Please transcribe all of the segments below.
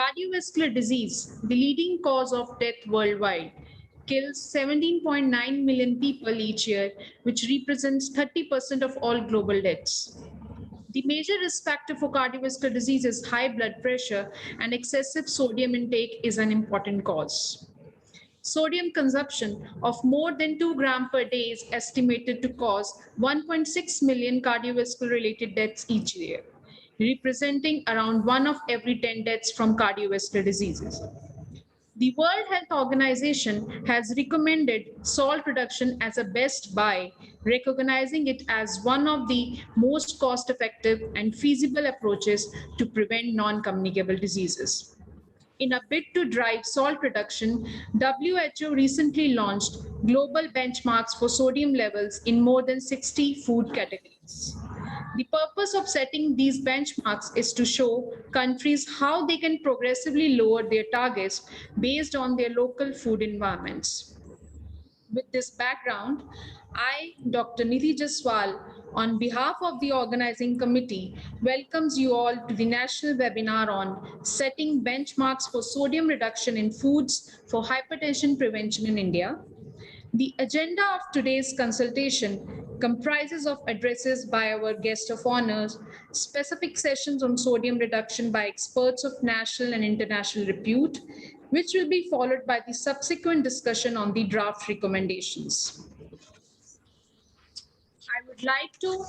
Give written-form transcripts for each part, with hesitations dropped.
Cardiovascular disease, the leading cause of death worldwide, kills 17.9 million people each year, which represents 30% of all global deaths. The major risk factor for cardiovascular disease is high blood pressure, and excessive sodium intake is an important cause. Sodium consumption of more than 2 grams per day is estimated to cause 1.6 million cardiovascular related deaths each year, representing around 1 of every 10 deaths from cardiovascular diseases. The World Health Organization has recommended salt reduction as a best buy, recognizing it as one of the most cost-effective and feasible approaches to prevent non-communicable diseases. In a bid to drive salt reduction, WHO recently launched global benchmarks for sodium levels in more than 60 food categories. The purpose of setting these benchmarks is to show countries how they can progressively lower their targets based on their local food environments. With this background, I, Dr. Nidhi Jaswal, on behalf of the organizing committee, welcomes you all to the national webinar on setting benchmarks for sodium reduction in foods for hypertension prevention in India. The agenda of today's consultation comprises of addresses by our guest of honors, specific sessions on sodium reduction by experts of national and international repute, which will be followed by the subsequent discussion on the draft recommendations. I would like to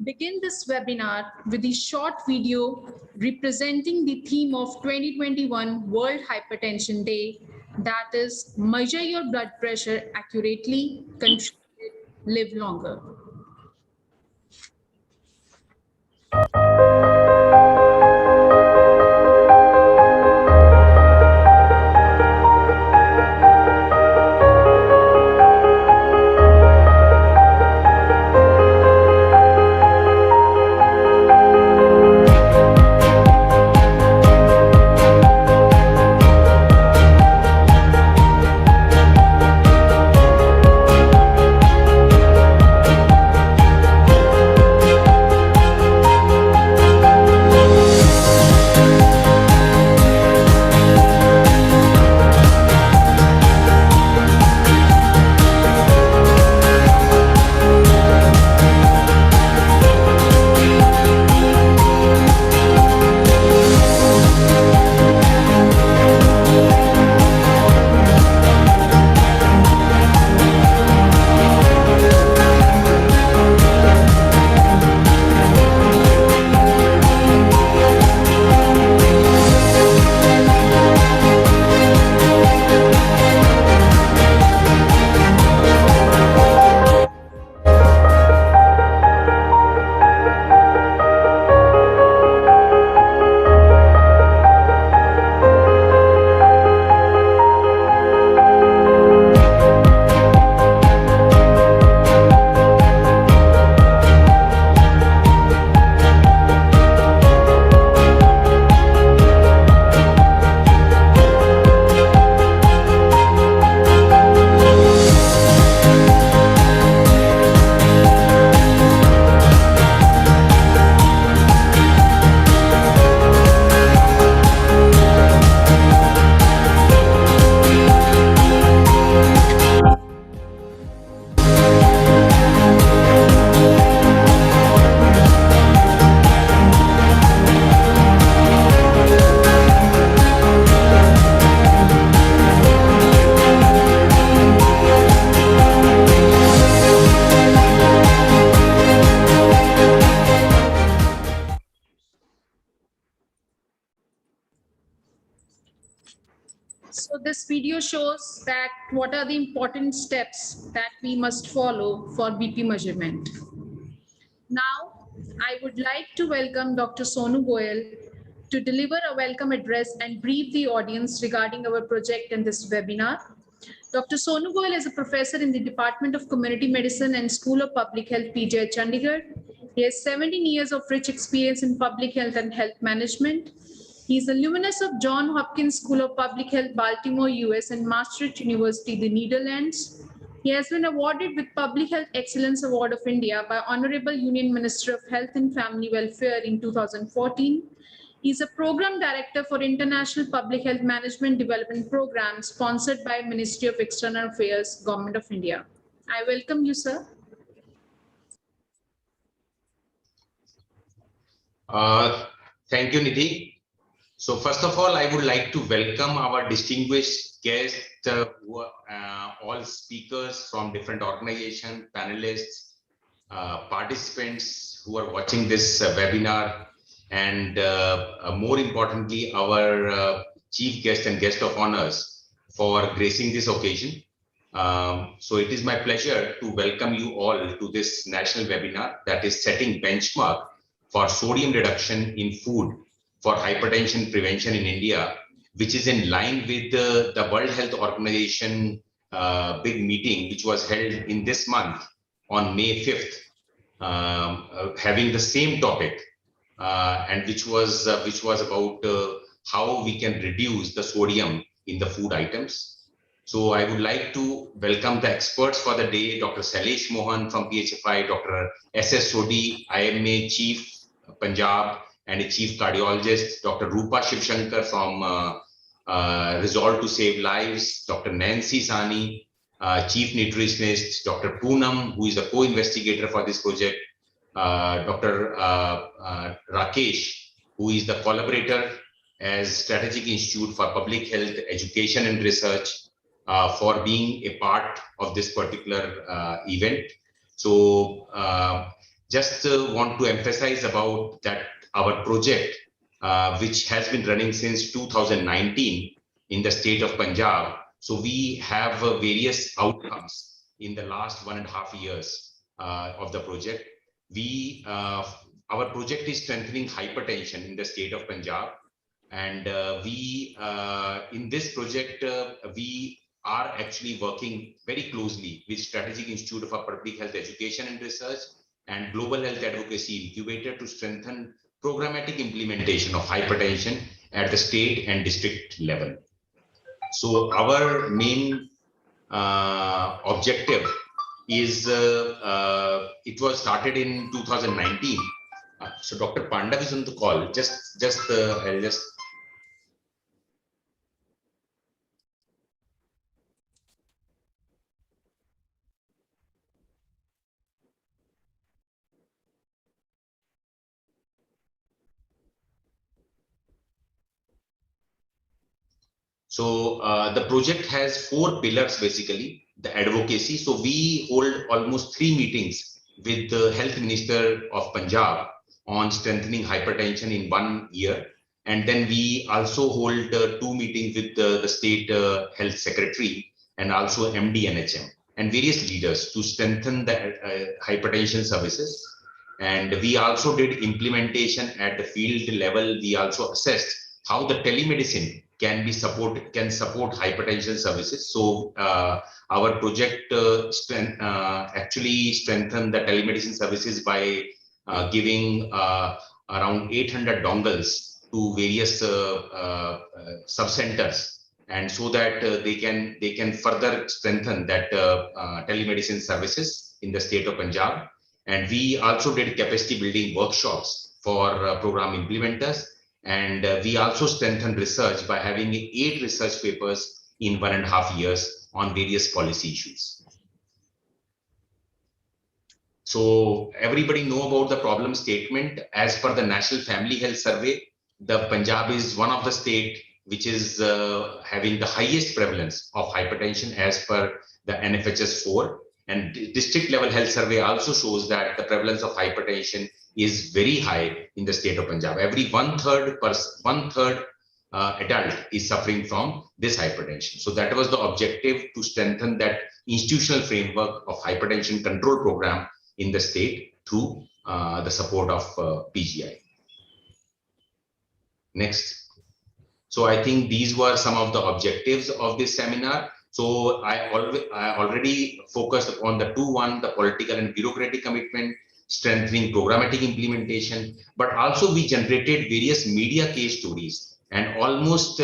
begin this webinar with a short video representing the theme of 2021 World Hypertension Day, that is, measure your blood pressure accurately, control it, live longer. So this video shows that what are the important steps that we must follow for BP measurement. Now, I would like to welcome Dr. Sonu Goyal to deliver a welcome address and brief the audience regarding our project in this webinar. Dr. Sonu Goyal is a professor in the Department of Community Medicine and School of Public Health, PGI Chandigarh. He has 17 years of rich experience in public health and health management. He is alumnus of Johns Hopkins School of Public Health, Baltimore, US, and Maastricht University, the Netherlands. He has been awarded with Public Health Excellence Award of India by Honorable Union Minister of Health and Family Welfare in 2014. He is a program director for International Public Health Management Development Program sponsored by Ministry of External Affairs, Government of India. I welcome you, sir. Thank you, Nidhi. So first of all, I would like to welcome our distinguished guests, all speakers from different organizations, panelists, participants who are watching this webinar, and more importantly, our chief guest and guest of honors for gracing this occasion. So it is my pleasure to welcome you all to this national webinar that is setting benchmark for sodium reduction in food for hypertension prevention in India, which is in line with the World Health Organization big meeting, which was held in this month on May 5th, having the same topic, and which was about how we can reduce the sodium in the food items. So I would like to welcome the experts for the day, Dr. Sailesh Mohan from PHFI, Dr. S.S. Sodhi, IMA Chief Punjab, and a Chief Cardiologist, Dr. Rupa Shivshankar from Resolve to Save Lives, Dr. Nancy Sani, Chief Nutritionist, Dr. Poonam, who is the co-investigator for this project, Dr. Rakesh, who is the collaborator as Strategic Institute for Public Health Education and Research, for being a part of this particular event. So just want to emphasize about that our project, which has been running since 2019 in the state of Punjab. So we have various outcomes in the last 1.5 years of the project. Our project is strengthening hypertension in the state of Punjab. And in this project, we are actually working very closely with Strategic Institute for Public Health Education and Research and Global Health Advocacy Incubator to strengthen programmatic implementation of hypertension at the state and district level. So our main objective is, it was started in 2019. So Dr. Pandav is on the call. I'll just So the project has 4 pillars, basically, the advocacy. So we hold almost 3 meetings with the Health Minister of Punjab on strengthening hypertension in 1 year. And then we also hold 2 meetings with the State Health Secretary and also MD NHM and various leaders to strengthen the hypertension services. And we also did implementation at the field level. We also assessed how the telemedicine can support hypertension services. So our project actually strengthened the telemedicine services by giving around 800 dongles to various sub-centers, and so that they can further strengthen that telemedicine services in the state of Punjab. And we also did capacity building workshops for program implementers. And we also strengthened research by having 8 research papers in 1.5 years on various policy issues. So everybody know about the problem statement. As per the National Family Health Survey, the Punjab is one of the state which is having the highest prevalence of hypertension as per the NFHS 4. And district level health survey also shows that the prevalence of hypertension is very high in the state of Punjab. Every one third adult is suffering from this hypertension. So that was the objective, to strengthen that institutional framework of hypertension control program in the state through the support of PGI. Next. So I think these were some of the objectives of this seminar. So I already focused on the 2-1, the political and bureaucratic commitment, strengthening programmatic implementation, but also we generated various media case stories, and almost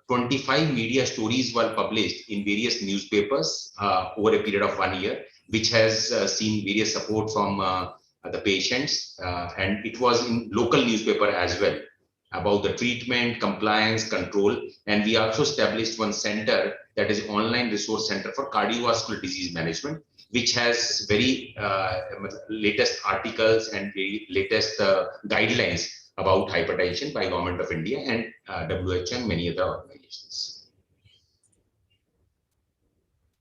25 media stories were published in various newspapers over a period of 1 year, which has seen various support from the patients, and it was in local newspaper as well. about the treatment, compliance, control. And we also established one center that is online resource center for cardiovascular disease management, which has very latest articles and very latest guidelines about hypertension by Government of India and WHO and many other organizations.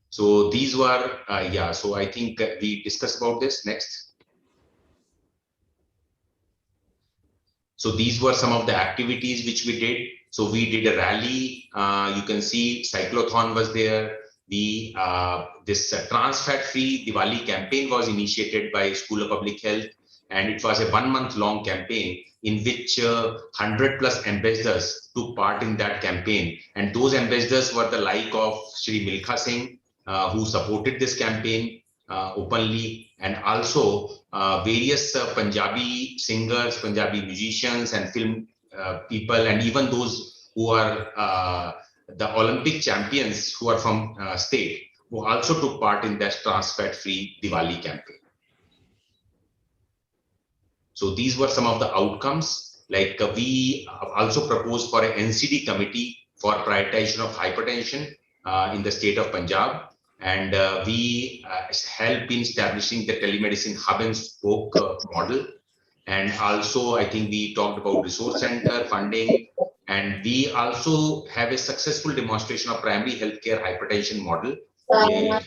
So these were, yeah, so I think we discussed about this. Next. So these were some of the activities which we did. So we did a rally. You can see cyclothon was there. We this trans fat free Diwali campaign was initiated by School of Public Health, and it was a 1 month long campaign in which 100+ ambassadors took part in that campaign. And those ambassadors were the like of Shri Milkha Singh, who supported this campaign openly, and also various Punjabi singers, Punjabi musicians and film people, and even those who are the Olympic champions who are from state, who also took part in that trans fat free Diwali campaign. So these were some of the outcomes. Like we also proposed for an NCD committee for prioritization of hypertension in the state of Punjab. And we help in establishing the telemedicine hub and spoke model. And also, I think we talked about resource center funding. And we also have a successful demonstration of primary healthcare hypertension model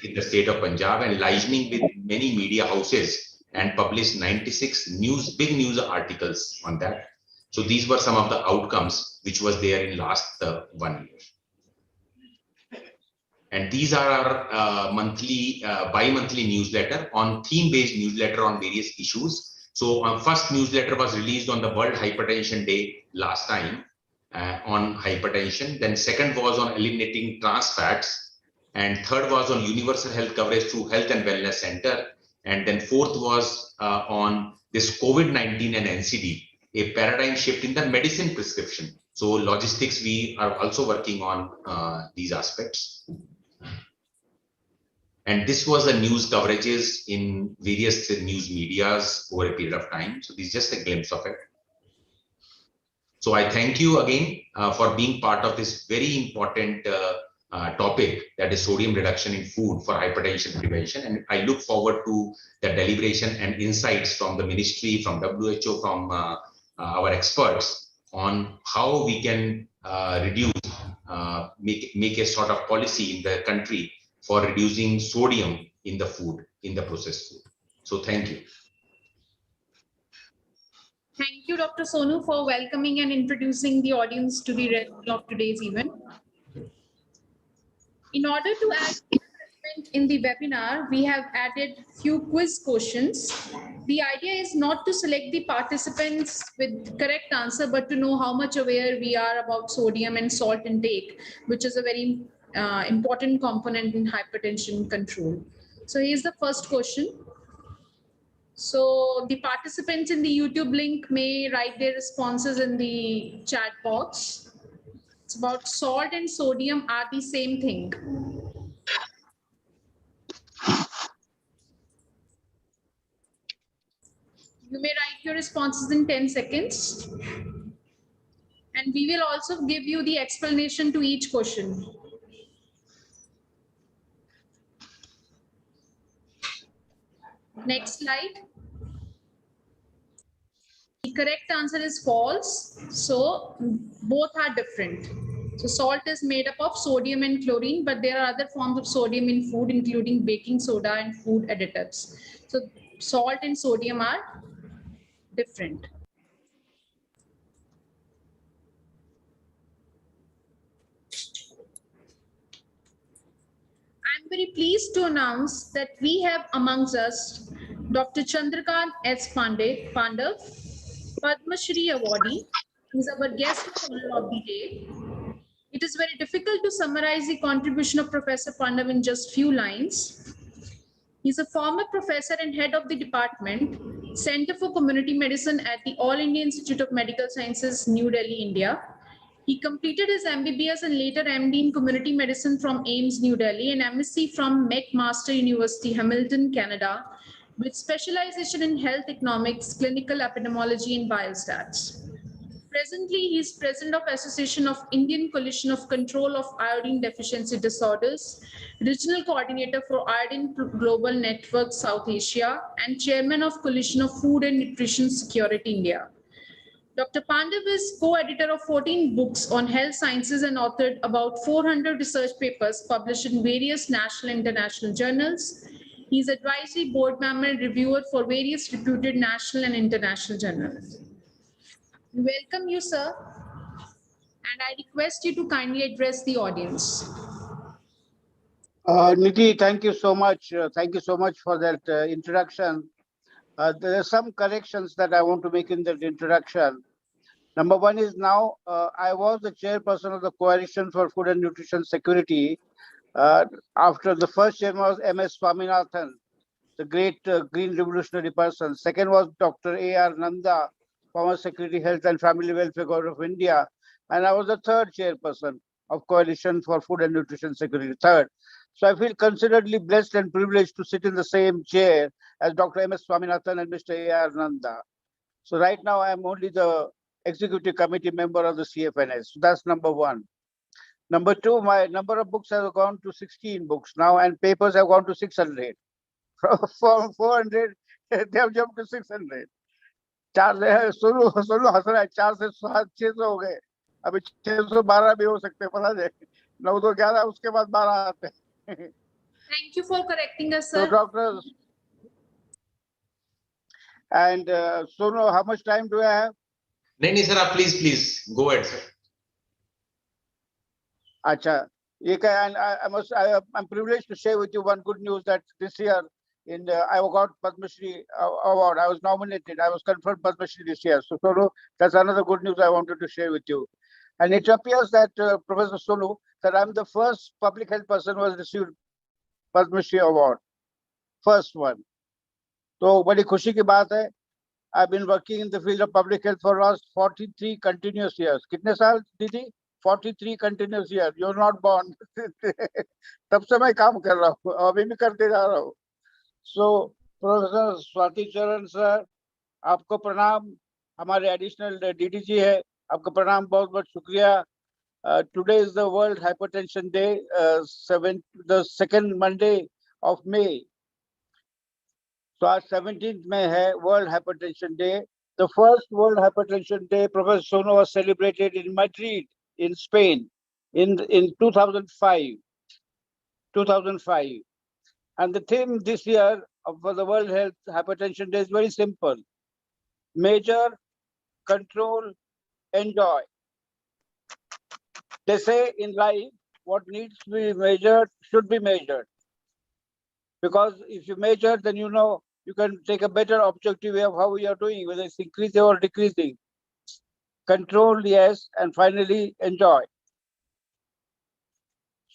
in the state of Punjab, and licensing with many media houses, and published 96 big news articles on that. So these were some of the outcomes which was there in last 1 year. And these are our monthly, bi-monthly newsletter on theme-based newsletter on various issues. So our first newsletter was released on the World Hypertension Day last time on hypertension. Then second was on eliminating trans fats. And third was on universal health coverage through Health and Wellness Center. And then fourth was on this COVID-19 and NCD, a paradigm shift in the medicine prescription. So logistics, we are also working on these aspects. And this was the news coverages in various news medias over a period of time. So this is just a glimpse of it. So I thank you again for being part of this very important topic, that is sodium reduction in food for hypertension prevention. And I look forward to the deliberation and insights from the ministry, from WHO, from our experts on how we can reduce, make a sort of policy in the country for reducing sodium in the food, in the processed food. So thank you. Thank you, Dr. Sonu, for welcoming and introducing the audience to the rest of today's event. In order to add in the webinar, we have added few quiz questions. The idea is not to select the participants with correct answer, but to know how much aware we are about sodium and salt intake, which is a very important component in hypertension control. So here's the first question. So the participants in the YouTube link may write their responses in the chat box. It's about salt and sodium are the same thing. You may write your responses in 10 seconds. And we will also give you the explanation to each question. Next slide. The correct answer is false. So both are different. So salt is made up of sodium and chlorine, but there are other forms of sodium in food, including baking soda and food additives. So salt and sodium are different. I'm very pleased to announce that we have amongst us Dr. Chandrakant S. Pandav, Padma Shri Awardee, who is our guest of honor of the day. It is very difficult to summarize the contribution of Professor Pandav in just few lines. He's a former professor and head of the department, Center for Community Medicine at the All India Institute of Medical Sciences, New Delhi, India. He completed his MBBS and later MD in Community Medicine from AIIMS, New Delhi, and MSc from McMaster University, Hamilton, Canada, with specialization in health economics, clinical epidemiology, and biostats. Presently, he is President of Association of Indian Coalition of Control of Iodine Deficiency Disorders, Regional Coordinator for Iodine Global Network South Asia, and Chairman of Coalition of Food and Nutrition Security India. Dr. Pandav is co-editor of 14 books on health sciences and authored about 400 research papers published in various national and international journals. He is advisory board member and reviewer for various reputed national and international journals. We welcome you, sir, and I request you to kindly address the audience. Nidhi, thank you so much. Thank you so much for that introduction. There are some corrections that I want to make in that introduction. Number one is now I was the chairperson of the Coalition for Food and Nutrition Security. After the first chairman was M.S. Swaminathan, the great green revolutionary person. Second was Dr. A.R. Nanda, former Secretary Health and Family Welfare Government of India. And I was the third chairperson of Coalition for Food and Nutrition Security, third. So I feel considerably blessed and privileged to sit in the same chair as Dr. M.S. Swaminathan and Mr. A.R. Nanda. So right now I am only the executive committee member of the CFNS. So that's number one. Number two, my number of books have gone to 16 books now, and papers have gone to 600. From 400, they have jumped to 600. चार सुनो सुनो हंस रहा है, 4 से 7 600 हो गए, अभी 612 भी हो सकते हैं, पता नहीं 9 2 11 उसके बाद 12 आते हैं. Thank you for correcting us, sir. So doctors, and Sonu, how much time do I have? नहीं sir, please go ahead, sir. Acha, and I'm privileged to share with you one good news that this year I got Padma Shri award. I was nominated. I was conferred Padma Shri this year. So Sonu, that's another good news I wanted to share with you. And it appears that Professor Sonu, that I'm the first public health person who has received Padma Shri award. First one. So badi khushi ki baat hai. I've been working in the field of public health for last 43 continuous years. Kitne saal, Didi? 43 continuous years. You're not born. तब से मैं काम कर रहा हूँ, अभी भी करते जा रहा हूँ. So, Professor Swati Charan sir, आपको प्रणाम. हमारे additional DDG है, आपको प्रणाम, बहुत बहुत शुक्रिया. Today is the World Hypertension Day, the second Monday of May. So, आज 17th में है World Hypertension Day. The first World Hypertension Day, Professor Sonu, was celebrated in Madrid, in Spain, in 2005. 2005. And the theme this year for the World Health Hypertension Day is very simple. Measure, control, enjoy. They say in life, what needs to be measured should be measured. Because if you measure, then you know you can take a better objective way of how you are doing, whether it's increasing or decreasing. Control, yes, and finally enjoy.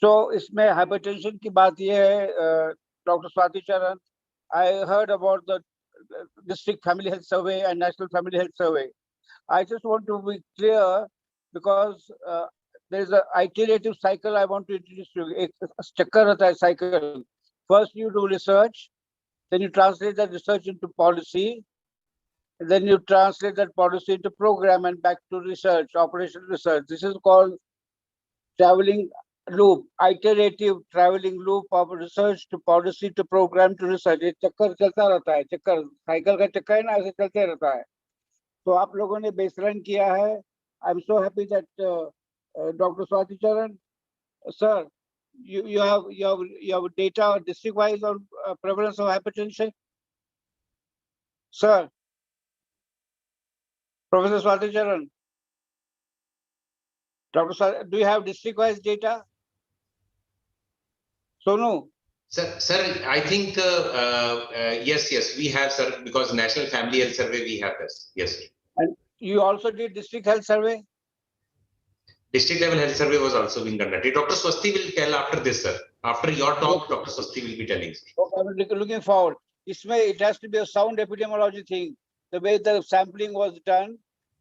So, इसमें hypertension की बात ये है, Dr. Swati Charan, I heard about the district family health survey and national family health survey. I just want to be clear because there is an iterative cycle I want to introduce to you. A chakkar hota hai cycle. First you do research, then you translate that research into policy, and then you translate that policy into program and back to research, operational research. This is called traveling loop, iterative traveling loop of research to policy to program to research. ये चक्कर चलता रहता है, चक्कर cycle का चक्कर है ना, ऐसे चलते रहता है. तो आप लोगों ने बेसलाइन किया है. I'm so happy that Dr. Swati Charan, sir, you have data district wise on prevalence of hypertension. Sir, Professor Swati Charan, Dr. Swati, do you have district wise data? Sonu? Sir, I think yes, we have, sir, because National Family Health Survey we have this. Yes, sir. And you also did district health survey? District level health survey was also being conducted. Dr. Swasti will tell after this, sir. After your talk, Dr. Swasti will be telling. Okay, I'm looking forward. It has to be a sound epidemiology thing. The way the sampling was done,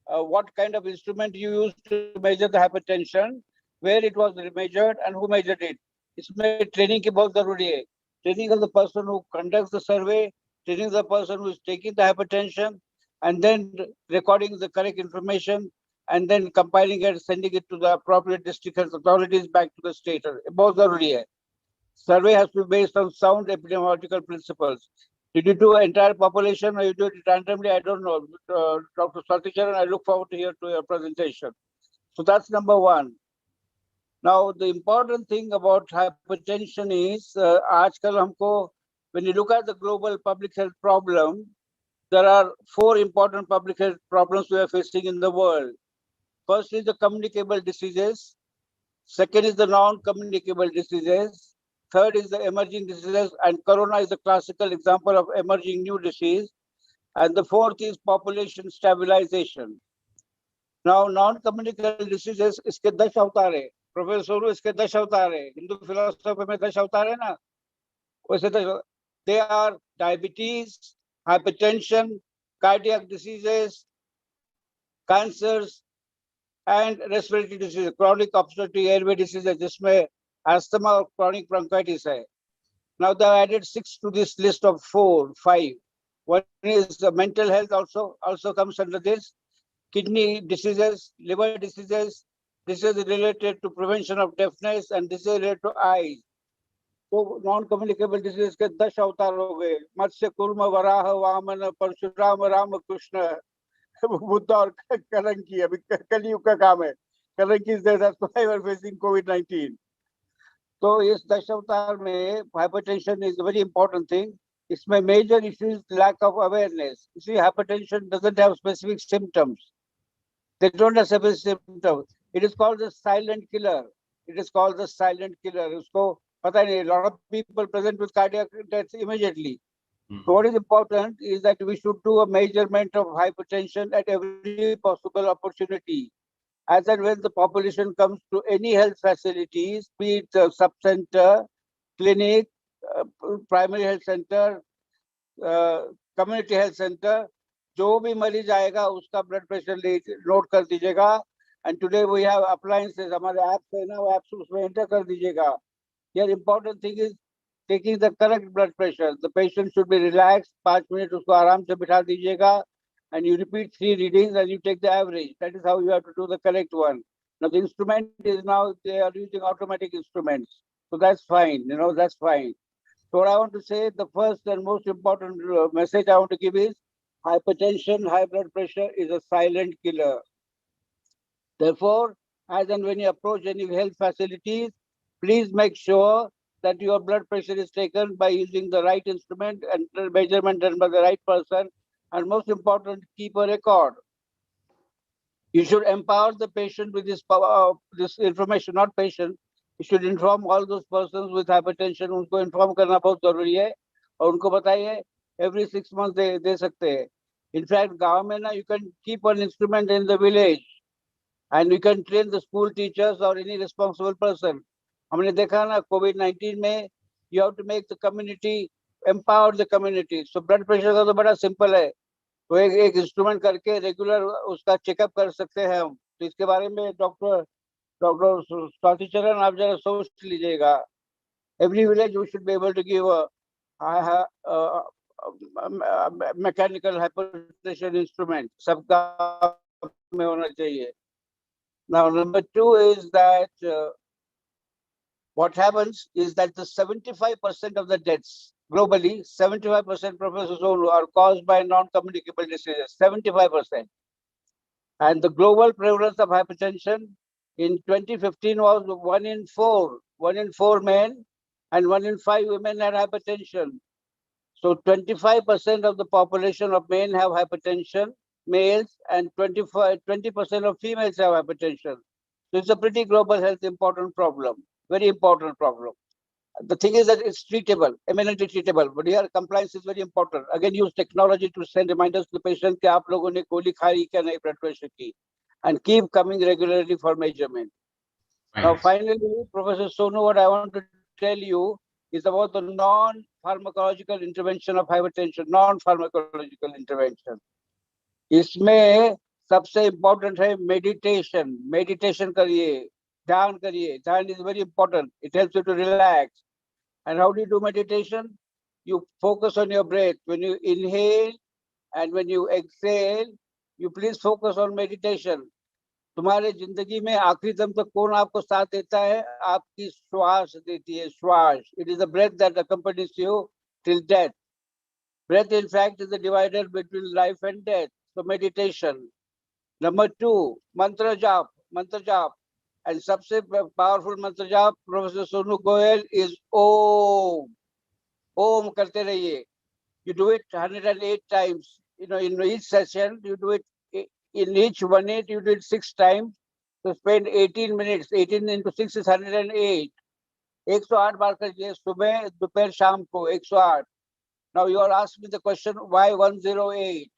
what kind of instrument you used to measure the hypertension, where it was measured, and who measured it. इसमें training की बहुत जरूरी है. Training of the person who conducts the survey, training of the person who is taking the hypertension, and then recording the correct information, and then compiling it, sending it to the appropriate district health authorities back to the state. बहुत जरूरी है. Survey has to be based on sound epidemiological principles. Did you do entire population or you do it randomly? I don't know. Dr. Saticharan, I look forward to hear to your presentation. So that's number one. Now, the important thing about hypertension is, आजकल हमको, when you look at the global public health problem, there are 4 important public health problems we are facing in the world. First is the communicable diseases. Second is the non-communicable diseases. Third is the emerging diseases, and corona is a classical example of emerging new disease. And the fourth is population stabilization. Now, non-communicable diseases, इसके 10 अवतार है. Professor Soru, इसके 10 अवतार है. Hindu philosophy में 10 अवतार है ना? वैसे 10. They are diabetes, hypertension, cardiac diseases, cancers, and respiratory diseases, chronic obstructive airway diseases, जिसमें asthma or chronic bronchitis hai. Now they have added 6 to this list of 5. One is the mental health also comes under this. Kidney diseases, liver diseases, this is related to prevention of deafness, and this is related to eyes. So non-communicable diseases के 10 अवतार हो गए. मत्स्य कुर्म वराह वामन परशुराम राम कृष्ण बुद्ध और कलंकी. अभी कलयुग का काम है. Kalanki is there, that's why we are facing COVID-19. So इस 10 अवतार में hypertension is a very important thing. इसमें major issue is lack of awareness. You see, hypertension doesn't have specific symptoms. They don't have specific symptoms. It is called the silent killer. It is called the silent killer. उसको पता नहीं. A lot of people present with cardiac deaths immediately. So what is important is that we should do a measurement of hypertension at every possible opportunity. As and when the population comes to any health facilities, be it a sub-center, clinic, primary health center, community health center, जो भी मरीज आएगा उसका blood pressure note कर दीजिएगा. And today we have appliances, हमारे apps है ना, वो apps उसमें enter कर दीजिएगा. Here important thing is taking the correct blood pressure. The patient should be relaxed. 5 minutes उसको आराम से बिठा दीजिएगा. And you repeat 3 readings and you take the average. That is how you have to do the correct one. Now the instrument is now, they are using automatic instruments. So that's fine, that's fine. So what I want to say, the first and most important message I want to give is, hypertension, high blood pressure is a silent killer. Therefore, as and when you approach any health facilities, please make sure that your blood pressure is taken by using the right instrument and measurement done by the right person. And most important, keep a record. You should empower the patient with this power, this information, not patient. You should inform all those persons with hypertension. उनको inform करना बहुत जरूरी है. और उनको बताइए, every 6 months दे सकते हैं. In fact, गांव में ना, you can keep an instrument in the village, and you can train the school teachers or any responsible person. हमने देखा ना, COVID-19 में, you have to make the community, empower the community. So blood pressure का तो बड़ा simple है. तो एक इंस्ट्रूमेंट करके रेगुलर उसका चेकअप कर सकते हैं हम. तो इसके बारे में डॉक्टर स्वातिचरण आप जरा सोच लीजिएगा. Every village we should be able to give a mechanical hypertension instrument. सबका में होना चाहिए. Now number 2 is that what happens is that the 75% of the deaths globally, 75%, Professor Sonu, are caused by non-communicable diseases, 75%. And the global prevalence of hypertension in 2015 was 1 in 4. 1 in 4 men and 1 in 5 women had hypertension. So 25% of the population of men have hypertension, males, and 20% of females have hypertension. So it's a pretty global health important problem, very important problem. The thing is that it's treatable, eminently treatable, but here compliance is very important. Again, use technology to send reminders to the patient कि आप लोगों ने गोली खाई क्या नहीं blood pressure की, and keep coming regularly for measurement. Now, finally, Professor Sonu, what I want to tell you is about the non-pharmacological intervention of hypertension, non-pharmacological intervention. इसमें सबसे important है meditation. Meditation करिए, ध्यान करिए. ध्यान is very important. It helps you to relax. And how do you do meditation? You focus on your breath. When you inhale and when you exhale, you please focus on meditation. तुम्हारे जिंदगी में आखिरी दम तक कौन आपको साथ देता है? आपकी श्वास देती है, श्वास. It is the breath that accompanies you till death. Breath, in fact, is the divider between life and death. So meditation. Number 2, mantra jap. Mantra jap. And सबसे powerful mantra jap, Professor Sonu Goyal, is Om. Om करते रहिए. You do it 108 times. In each session, you do it in each 1 8, you do it 6 times. So spend 18 minutes. 18 into 6 is 108. 108 बार करिए, सुबह दोपहर शाम को 108. Now you are asking me the question, why 108?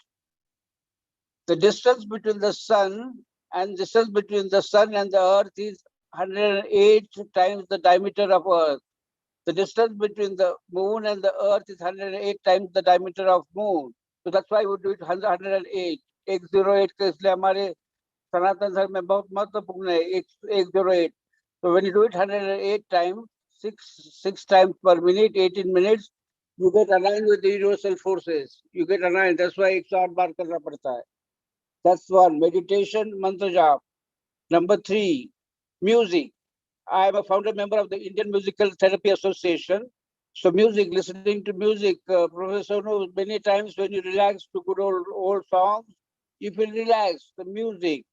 The distance between the sun and the earth is 108 times the diameter of earth. The distance between the moon and the earth is 108 times the diameter of moon. So that's why we do it 108. 108 के इसलिए हमारे सनातन धर्म में बहुत महत्वपूर्ण है 108. So when you do it 108 times, 6 times per minute, 18 minutes, you get aligned with the universal forces. You get aligned. That's why 108 बार करना पड़ता है. That's one. Meditation, mantra jap. Number 3, music. I am a founder member of the Indian Musical Therapy Association. So music, listening to music, Professor knows many times when you relax to good old songs, you feel relaxed, the music.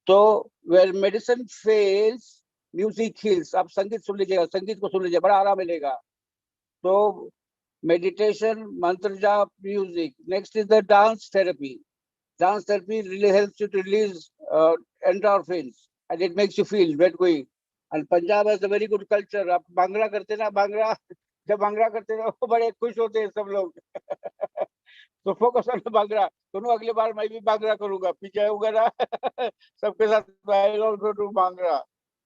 So where medicine fails, music heals. आप संगीत सुन लीजिएगा, संगीत को सुन लीजिए, बड़ा आराम मिलेगा. So meditation, mantra jap, music. Next is the dance therapy. Dance therapy really helps you to release endorphins and it makes you feel very good. And Punjab has a very good culture. आप भांगड़ा करते ना, भांगड़ा जब भांगड़ा करते ना वो बड़े खुश होते हैं सब लोग. तो फोकस ऑन भांगड़ा. दोनों अगली बार मैं भी भांगड़ा करूंगा, पीछे होगा ना सबके साथ. I also do bhangra.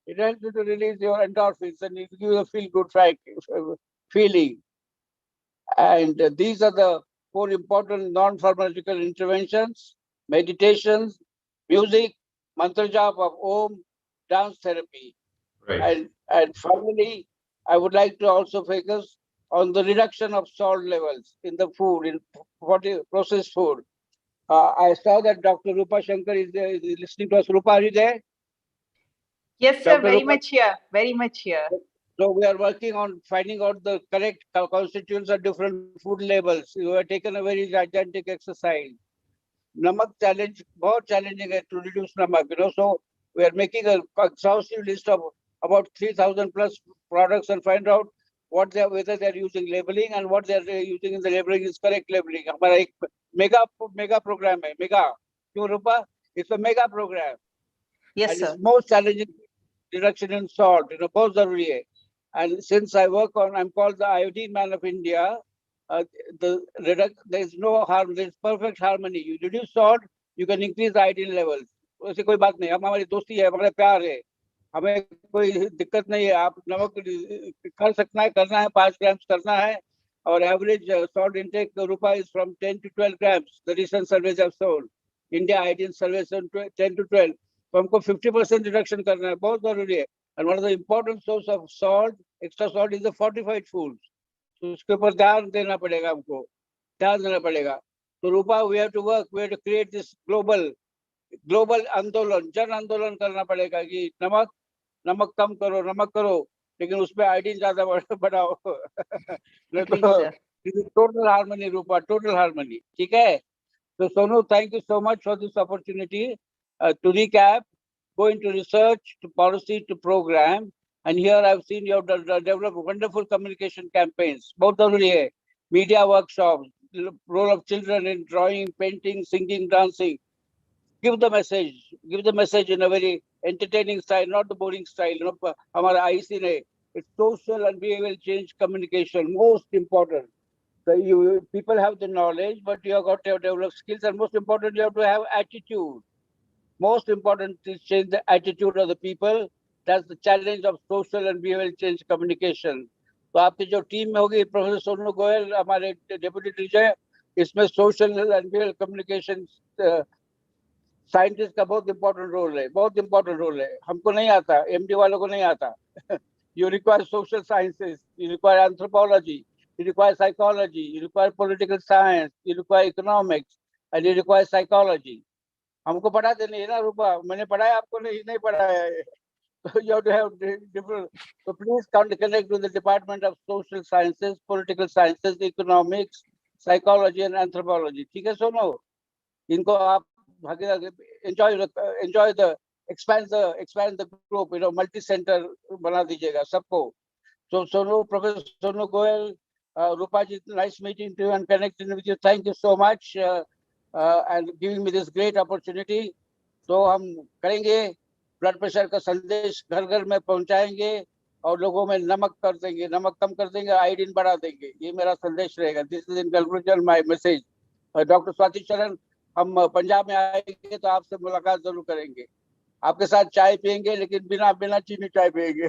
It helps you to release your endorphins and it gives you a feel good feeling. And these are the 4 important non-pharmacological interventions: meditations, music, mantra jap of Om, dance therapy. Right. And finally, I would like to also focus on the reduction of salt levels in the food, in processed food. I saw that Dr. Rupa Shankar is there, is listening to us. Rupa, are you there? Yes, sir, Dr. very Rupa? much here, very much here. So we are working on finding out the correct constituents of different food labels. You have taken a very gigantic exercise. Namak challenge, बहुत challenging है to reduce namak. So we are making a exhaustive list of about 3,000 plus products and find out whether they are using labeling and what they are using in the labeling is correct labeling. हमारा एक mega program है, mega. क्यों रूपा? It's a mega program. Yes, And sir. it's most challenging reduction in salt. बहुत जरूरी है. And since I work on, I'm called the iodine man of India. There is no harm. There is perfect harmony. You reduce salt, you can increase the iodine levels. ऐसी कोई बात नहीं. हम हमारी दोस्ती है, हमारा प्यार है. हमें कोई दिक्कत नहीं है. आप नमक कर सकना है, करना है 5 grams करना है. Our average salt intake Rupa is from 10 to 12 grams. The recent surveys have shown. India iodine surveys 10 to 12. तो हमको 50% reduction करना है, बहुत जरूरी है. And one of the important source of salt, extra salt, is the fortified foods. तो उसके ऊपर ध्यान देना पड़ेगा हमको, ध्यान देना पड़ेगा. तो रूपा, we have to work, we have to create this global आंदोलन, जन आंदोलन करना पड़ेगा कि नमक कम करो, लेकिन उसमें आयोडीन ज्यादा बढ़ाओ. टोटल हार्मनी रूपा, टोटल हार्मनी. ठीक है. So Sonu, thank you so much for this opportunity. To recap, go into research, to policy, to program. And here I've seen you have developed wonderful communication campaigns. Both the media workshops, role of children in drawing, painting, singing, dancing. Give the message in a very entertaining style, not the boring style. हमारा IC ने, it's social and behavioral change communication, most important. So people have the knowledge, but you have got to develop skills, and most important, you have to have attitude. Most important is change the attitude of the people. That's the challenge of social and behavioral change communication. तो आपकी जो team में होगी, professor Sonu Goyal हमारे deputy teacher, इसमें social and behavioural communication scientist का बहुत important role है. हमको नहीं आता, MD वालों को नहीं आता. You require social sciences, you require anthropology, you require psychology, you require political science, you require economics, and you require psychology. हमको पढ़ाते नहीं है ना रूपा, मैंने पढ़ाया आपको नहीं पढ़ाया है. So you have to have different. So please connect with the Department of Social Sciences, Political Sciences, Economics, Psychology, and Anthropology. ठीक है सोनो, इनको आप enjoy the expand the group, multi-center बना दीजिएगा सबको. So Sonu, Professor Sonu Goel, Rupaji, nice meeting to you and connecting with you. Thank you so much and giving me this great opportunity. तो हम करेंगे, ब्लड प्रेशर का संदेश घर घर में पहुंचाएंगे और लोगों में नमक कर देंगे, नमक कम कर देंगे, आयोडीन बढ़ा देंगे. ये मेरा संदेश रहेगा. This is in conclusion my message. Doctor Swati चरण, हम पंजाब में आएंगे तो आपसे मुलाकात जरूर करेंगे. आपके साथ चाय पियेंगे, लेकिन बिना चीनी चाय पियेंगे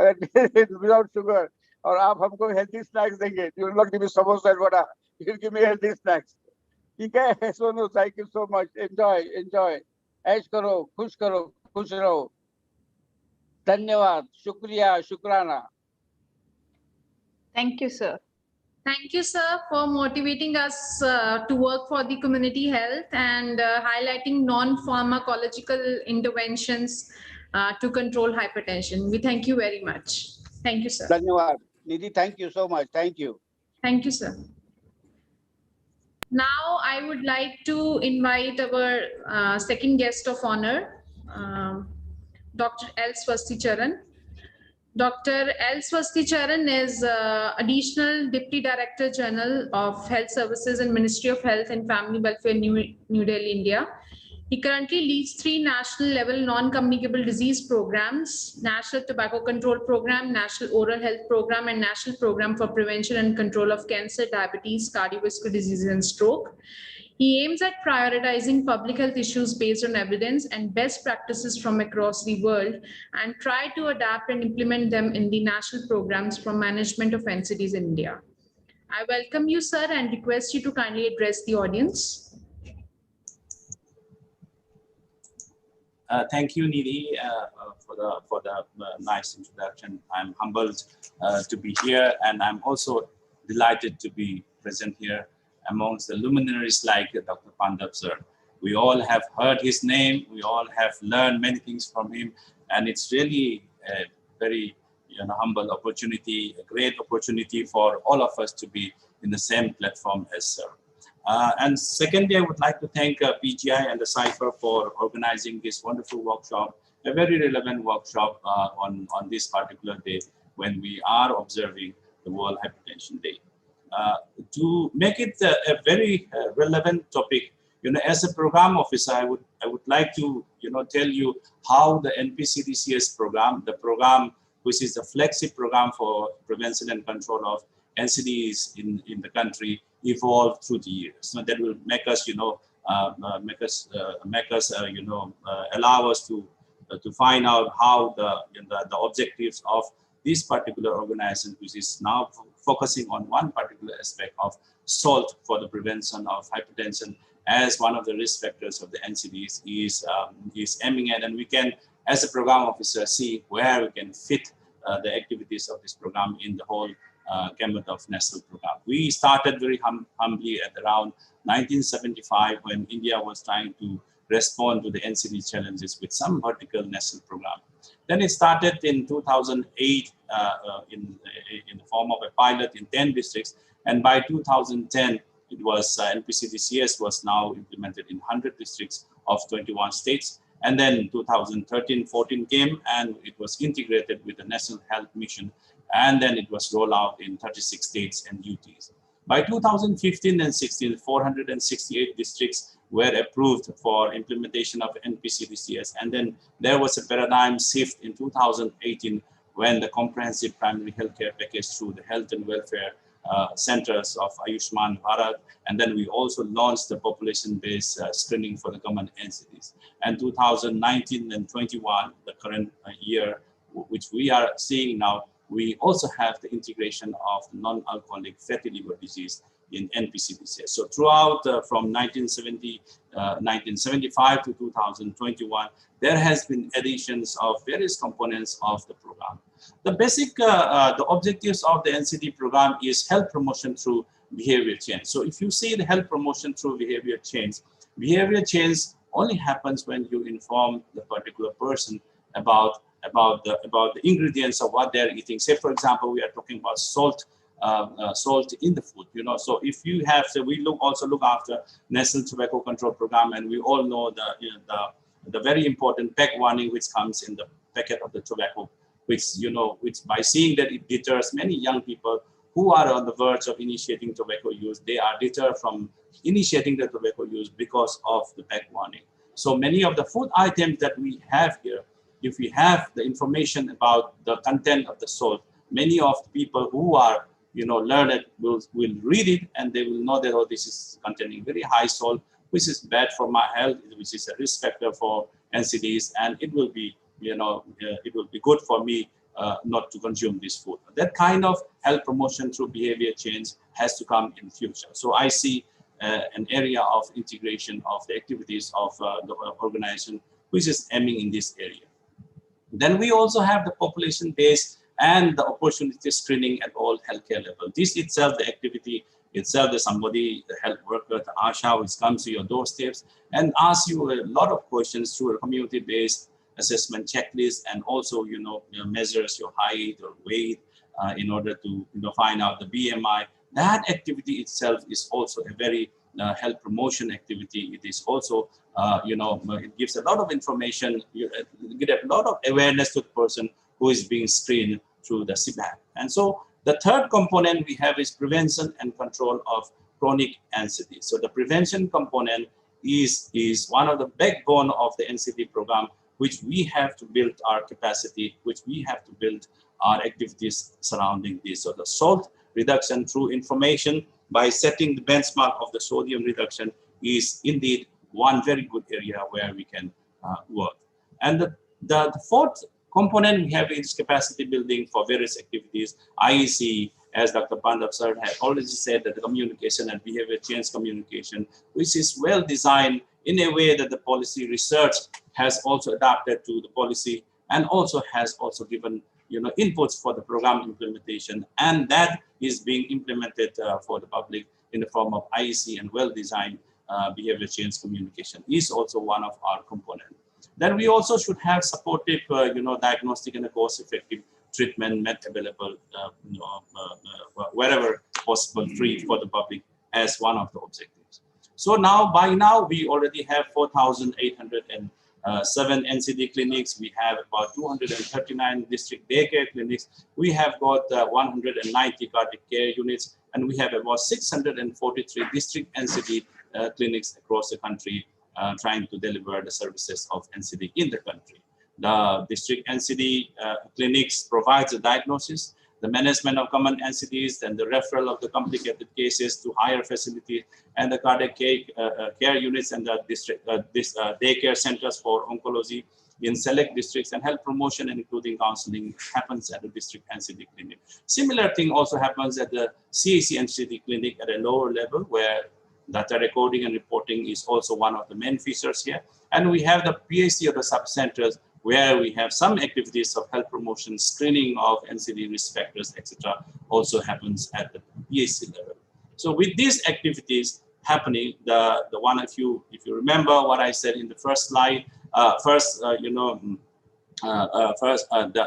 विदाउट शुगर. और आप हमको हेल्थी स्नैक्स देंगे. You will not give me samosa and vada, you will give me healthy snacks. ठीक है Sonu, thank you so much. Enjoy, ऐश करो, खुश रहो. धन्यवाद, शुक्रिया, शुक्राना. Thank you, sir. Thank you, sir, for motivating us to work for the community health and highlighting non-pharmacological interventions to control hypertension. We thank you very much. Thank you, sir. धन्यवाद. Nidhi, thank you so much. Thank you. Thank you, sir. Now, I would like to invite our second guest of honor, Dr. L. Swasti Charan. Dr. L. Swasti Charan is Additional Deputy Director General of Health Services and Ministry of Health and Family Welfare, New Delhi, India. He currently leads 3 national level non-communicable disease programs: National Tobacco Control Program, National Oral Health Program, and National Program for Prevention and Control of Cancer, Diabetes, Cardiovascular Disease, and Stroke. He aims at prioritizing public health issues based on evidence and best practices from across the world and try to adapt and implement them in the national programs from management of NCDs in India. I welcome you, sir, and request you to kindly address the audience. Thank you, Nidhi, for the nice introduction. I'm humbled to be here, and I'm also delighted to be present here amongst the luminaries like Dr. Pandab, sir. We all have heard his name. We all have learned many things from him, and it's really a very humble opportunity, a great opportunity for all of us to be in the same platform as sir. And secondly, I would like to thank PGI and the Cypher for organizing this wonderful workshop, a very relevant workshop on this particular day when we are observing the World Hypertension Day. To make it a very relevant topic, as a program officer, I would like to tell you how the NPCDCS program, the program which is the flagship program for prevention and control of NCDs in the country, evolved through the years. So that will make us, allow us to find out how the objectives of this particular organization, which is now focusing on one particular aspect of SALT for the prevention of hypertension as one of the risk factors of the NCDs, is aiming at, and we can, as a program officer, see where we can fit the activities of this program in the whole gamut of national program. We started very humbly at around 1975 when India was trying to respond to the NCD challenges with some vertical national program. Then it started in 2008 in the form of a pilot in 10 districts, and by 2010 it was NPCDCS was now implemented in 100 districts of 21 states. And then 2013-14 came and it was integrated with the National Health Mission, and then it was rolled out in 36 states and UTs. By 2015 and 16, 468 districts were approved for implementation of NPCDCS. And then there was a paradigm shift in 2018 when the comprehensive primary healthcare package through the health and welfare centers of Ayushman Bharat, and then we also launched the population-based screening for the common NCDs. And 2019 and 21, the current year, which we are seeing now, we also have the integration of non-alcoholic fatty liver disease in NPCDCS. So throughout from 1975 to 2021, there has been additions of various components of the program. The basic, the objectives of the NCD program is health promotion through behavior change. So if you see the health promotion through behavior change, behavior change only happens when you inform the particular person about the ingredients of what they're eating. Say, for example, we are talking about salt in the food. So if you have, so we also look after National Tobacco Control Program, and we all know the very important pack warning which comes in the packet of the tobacco, which by seeing that it deters many young people who are on the verge of initiating tobacco use. They are deterred from initiating the tobacco use because of the pack warning. So many of the food items that we have here, if we have the information about the content of the salt, many of the people who are learned will read it, and they will know that, oh, this is containing very high salt, which is bad for my health, which is a risk factor for NCDs, and it will be good for me not to consume this food. That kind of health promotion through behavior change has to come in future. So I see an area of integration of the activities of the organization, which is aiming in this area. Then we also have the population base and the opportunity screening at all healthcare levels. This itself, the activity itself, that somebody, the health worker, the ASHA, which comes to your doorsteps and asks you a lot of questions through a community-based assessment checklist, and also measures your height or weight in order to find out the BMI. That activity itself is also a very health promotion activity. It is also it gives a lot of information, get a lot of awareness to the person who is being screened through the CBAC. And so the third component we have is prevention and control of chronic NCD. So the prevention component is one of the backbone of the NCD program, which we have to build our capacity, which we have to build our activities surrounding this. So the salt reduction through information by setting the benchmark of the sodium reduction is indeed one very good area where we can work. And the fourth component we have is capacity building for various activities. IEC, as Dr. Pandab sir had already said, that the communication and behavior change communication, which is well designed in a way that the policy research has also adapted to the policy, and also has also given inputs for the program implementation, and that is being implemented for the public in the form of IEC, and well-designed behavior change communication is also one of our components. Then we also should have supportive, diagnostic and cost-effective treatment made available wherever possible, free for the public as one of the objectives. So by now, we already have 4,807 NCD clinics. We have about 239 district daycare clinics. We have got 190 cardiac care units, and we have about 643 district NCD clinics across the country trying to deliver the services of NCD in the country. The district NCD clinics provides the diagnosis, the management of common NCDs, and the referral of the complicated cases to higher facilities, and the cardiac care units and the district daycare centers for oncology in select districts, and health promotion and including counseling happens at the district NCD clinic. Similar thing also happens at the CAC NCD clinic at a lower level, where data recording and reporting is also one of the main features here. And we have the PAC of the sub-centers, where we have some activities of health promotion, screening of NCD risk factors, etc., also happens at the PAC level. So with these activities happening, the one, if you remember what I said in the first slide, the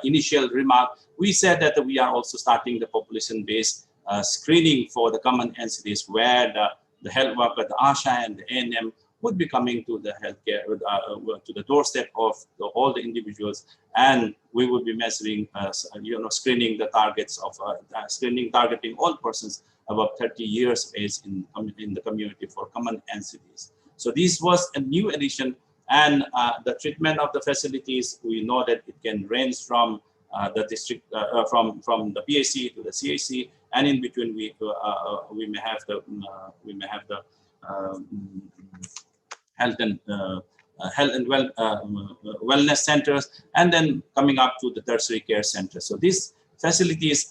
initial remark, we said that we are also starting the population-based screening for the common NCDs, where the health worker, the ASHA and the ANM would be coming to the healthcare, to the doorstep of all the individuals, and we would be measuring, screening the targets of targeting all persons above 30 years of age in the community for common NCDs. So this was a new addition, and the treatment of the facilities, we know that it can range from the district, from the PAC to the CAC, and in between we may have the health and wellness centers, and then coming up to the tertiary care centers. So these facilities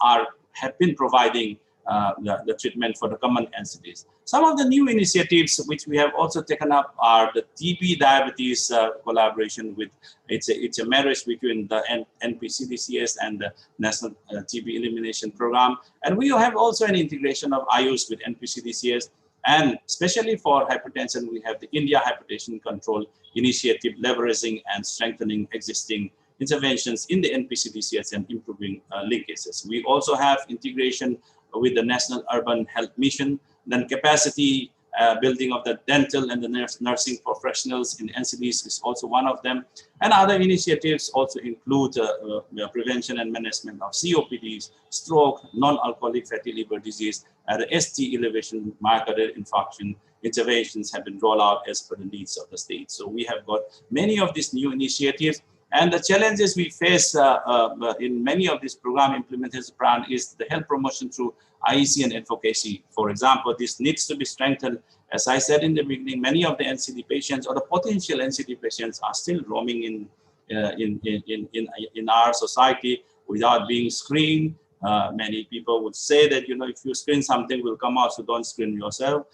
have been providing the treatment for the common NCDs. Some of the new initiatives which we have also taken up are the TB diabetes collaboration with, it's a marriage between the NPCDCS and the National TB Elimination Program. And we have also an integration of IUS with NPCDCS. And especially for hypertension, we have the India Hypertension Control Initiative, leveraging and strengthening existing interventions in the NPCDCS and improving linkages. We also have integration with the National Urban Health Mission, then capacity building of the dental and the nursing professionals in NCDs is also one of them. And other initiatives also include prevention and management of COPDs, stroke, non-alcoholic fatty liver disease, and the ST elevation myocardial infarction interventions have been rolled out as per the needs of the state. So we have got many of these new initiatives. And the challenges we face in many of these program implementation plan is the health promotion through IEC and advocacy. For example, this needs to be strengthened. As I said in the beginning, many of the NCD patients or the potential NCD patients are still roaming in our society without being screened. Many people would say that, you know, if you screen something will come out, so don't screen yourself,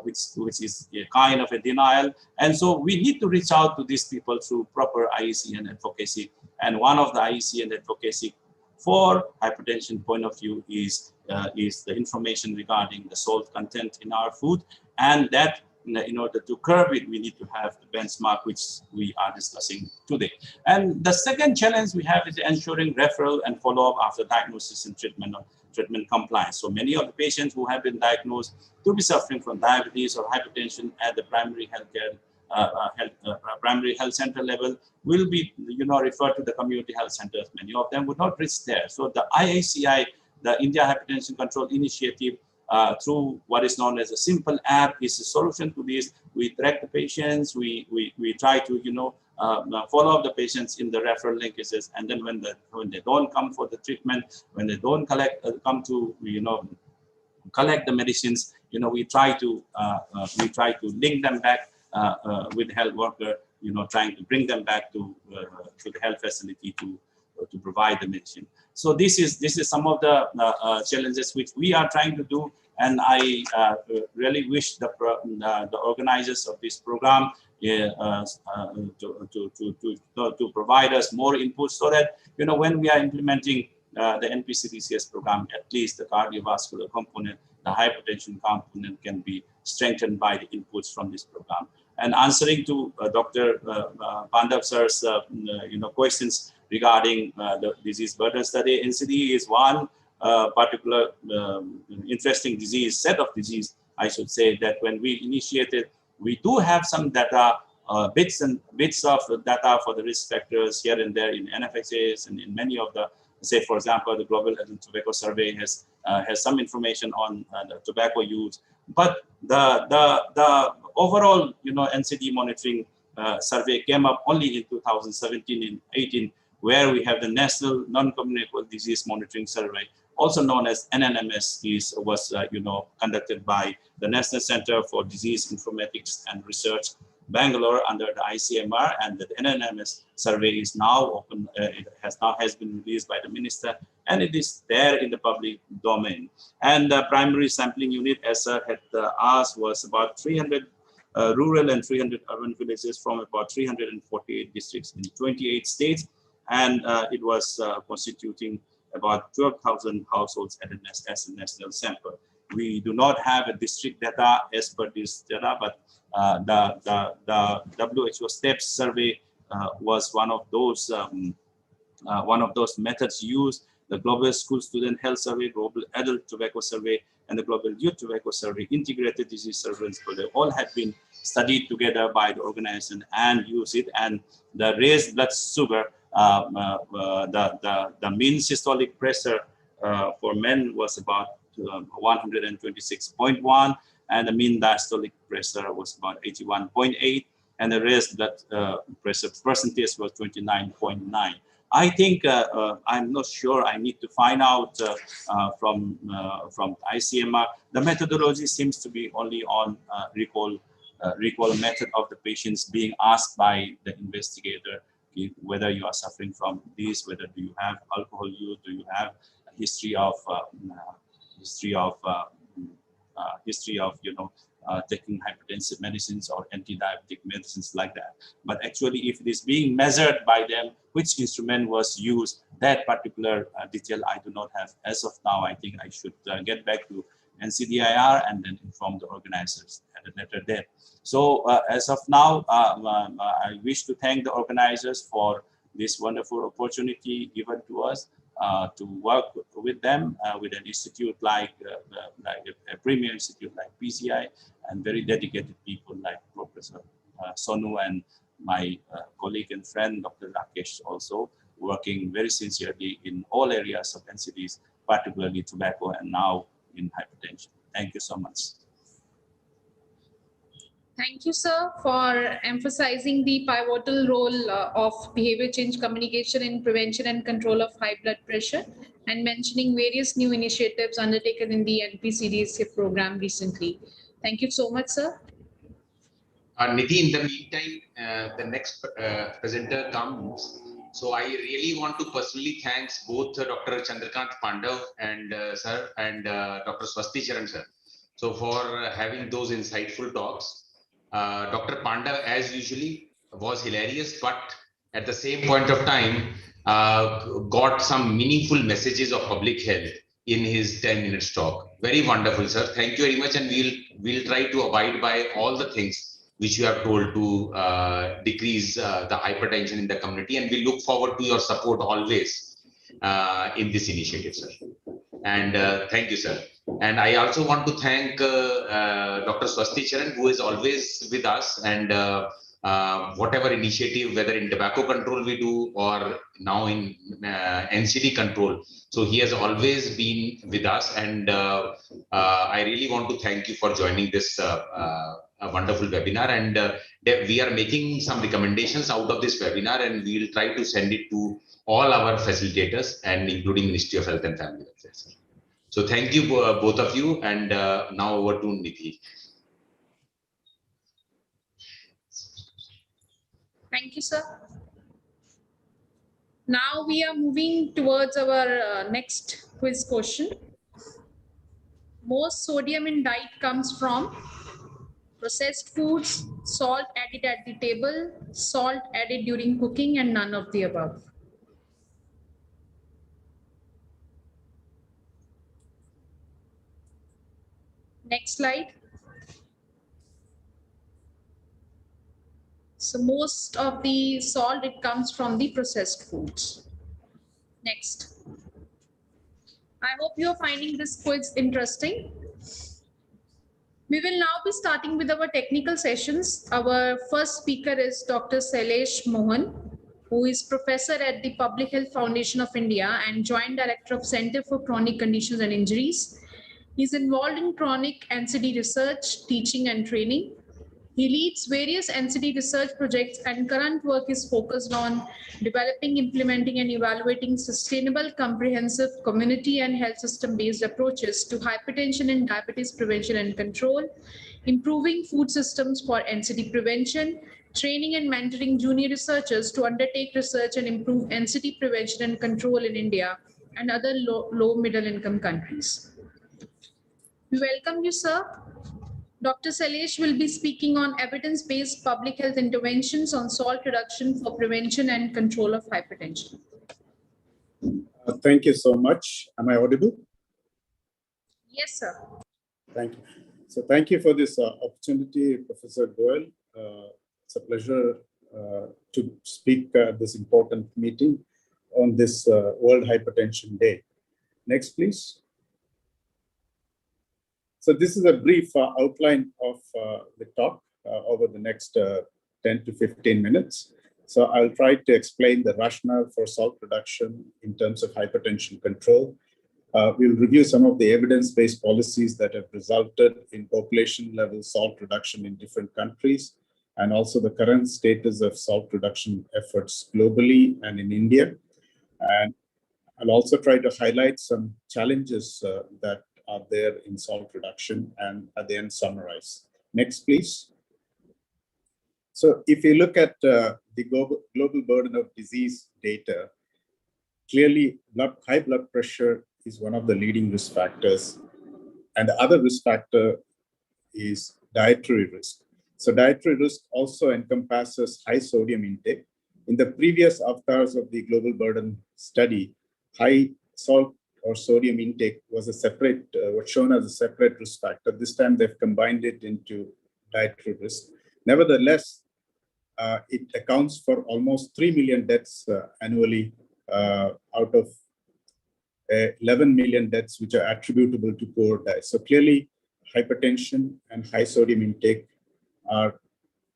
which is a kind of a denial. And so we need to reach out to these people through proper IEC and advocacy. And one of the IEC and advocacy for hypertension point of view is the information regarding the salt content in our food, and that in order to curb it, we need to have the benchmark which we are discussing today. And the second challenge we have is ensuring referral and follow-up after diagnosis and treatment compliance. So many of the patients who have been diagnosed to be suffering from diabetes or hypertension at the primary healthcare primary health center level will be, you know, referred to the community health centers. Many of them would not reach there. So the IACI, the India Hypertension Control Initiative, through what is known as a simple app, is a solution to this. We track the patients, we try to, you know, follow up the patients in the referral linkages, and then when they don't come for the treatment, when they don't come to, you know, collect the medicines, you know, we try to link them back with the health worker, you know, trying to bring them back to the health facility to provide the medicine. So this is some of the challenges which we are trying to do, and I really wish the organizers of this program to provide us more input, so that, you know, when we are implementing the NPCDCS program, at least the cardiovascular component, the hypertension component can be strengthened by the inputs from this program. And answering to Dr. Pandav sir's you know, questions regarding the disease burden study, NCD is one particular interesting disease, set of disease, I should say, that when we initiated, we do have some data, bits of data for the risk factors here and there in NFXAs and in many of the, say, for example, the Global Adult Tobacco Survey has some information on the tobacco use. But the overall, you know, NCD monitoring survey came up only in 2017 and 18, where we have the National Non-Communicable Disease Monitoring Survey, also known as NNMS, was you know, conducted by the National Center for Disease Informatics and Research, Bangalore, under the ICMR, and the NNMS survey is now open. It has been released by the minister, and it is there in the public domain. And the primary sampling unit, as I had asked, was about 300 rural and 300 urban villages from about 348 districts in 28 states, and it was constituting about 12,000 households as a national sample. We do not have a district data as per this data, but the WHO STEPS survey was one of those methods used. The Global School Student Health Survey, Global Adult Tobacco Survey, and the Global Youth Tobacco Survey, integrated disease surveillance. So they all have been studied together by the organization and use it. And the raised blood sugar, the mean systolic pressure for men was about 126.1, and the mean diastolic pressure was about 81.8, and the raised blood pressure percentage was 29.9. I think I'm not sure. I need to find out from ICMR. The methodology seems to be only on recall method of the patients being asked by the investigator whether you are suffering from this, whether do you have alcohol use, do you have a history of you know, taking hypertensive medicines or anti-diabetic medicines like that. But actually, if it is being measured by them, which instrument was used, that particular detail I do not have as of now. I think I should get back to NCDIR and then inform the organizers at a later date. So as of now, I wish to thank the organizers for this wonderful opportunity given to us to work with them, with an institute like a premier institute like PCI, and very dedicated people like Professor Sonu and my colleague and friend Dr. Rakesh, also working very sincerely in all areas of NCDs, particularly tobacco and now in hypertension. Thank you so much. Thank you, sir, for emphasizing the pivotal role of behavior change communication in prevention and control of high blood pressure, and mentioning various new initiatives undertaken in the NPCDCS program recently. Thank you so much, sir. Nidhi, in the meantime, the next presenter comes. So I really want to personally thank both Dr. Chandrakant Pandav and sir and Dr. Swasti Charan sir. So for having those insightful talks. Dr. Pandav, as usually, was hilarious, but at the same point of time, got some meaningful messages of public health in his 10 minutes talk. Very wonderful, sir. Thank you very much, and we'll try to abide by all the things which you have told to decrease the hypertension in the community, and we look forward to your support always in this initiative, sir. And thank you, sir. And I also want to thank Dr. Swasti Charan, who is always with us, and whatever initiative, whether in tobacco control we do or now in NCD control. So he has always been with us, and I really want to thank you for joining this wonderful webinar. And we are making some recommendations out of this webinar, and we will try to send it to all our facilitators, and including Ministry of Health and Family Welfare. So thank you both of you, and now over to Nidhi. Thank you, sir. Now we are moving towards our next quiz question. Most sodium in diet comes from processed foods, salt added at the table, salt added during cooking, and none of the above. Next slide. So most of the salt, it comes from the processed foods. Next. I hope you're finding this quiz interesting. We will now be starting with our technical sessions. Our first speaker is Dr. Sailesh Mohan, who is professor at the Public Health Foundation of India and Joint Director of Center for Chronic Conditions and Injuries. He's involved in chronic NCD research, teaching, and training. He leads various NCD research projects, and current work is focused on developing, implementing, and evaluating sustainable, comprehensive community and health system-based approaches to hypertension and diabetes prevention and control, improving food systems for NCD prevention, training and mentoring junior researchers to undertake research and improve NCD prevention and control in India and other low middle income countries. We welcome you, sir. Dr. Sailesh will be speaking on evidence-based public health interventions on salt reduction for prevention and control of hypertension. Thank you so much. Am I audible? Yes, sir. Thank you. So thank you for this opportunity, Professor Goel. It's a pleasure to speak at this important meeting on this World Hypertension Day. Next, please. So this is a brief outline of the talk over the next 10 to 15 minutes. So I'll try to explain the rationale for salt reduction in terms of hypertension control. We'll review some of the evidence-based policies that have resulted in population-level salt reduction in different countries, and also the current status of salt reduction efforts globally and in India. And I'll also try to highlight some challenges that are there in salt reduction, and at the end summarize. Next, please. So if you look at the global burden of disease data, clearly high blood pressure is one of the leading risk factors, and the other risk factor is dietary risk. So dietary risk also encompasses high sodium intake. In the previous avatars of the global burden study, high salt or sodium intake was a separate, was shown as a separate risk factor. This time they've combined it into dietary risk. Nevertheless, it accounts for almost 3 million deaths annually out of 11 million deaths which are attributable to poor diet. So clearly, hypertension and high sodium intake are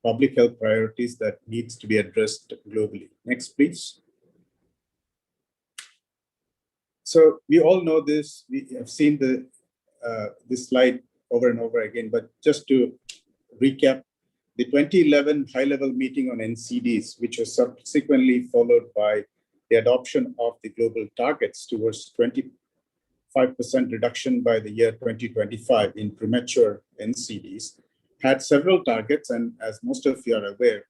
public health priorities that needs to be addressed globally. Next, please. So we all know this. We have seen this slide over and over again, but just to recap, the 2011 high-level meeting on NCDs, which was subsequently followed by the adoption of the global targets towards 25% reduction by the year 2025 in premature NCDs, had several targets, and as most of you are aware,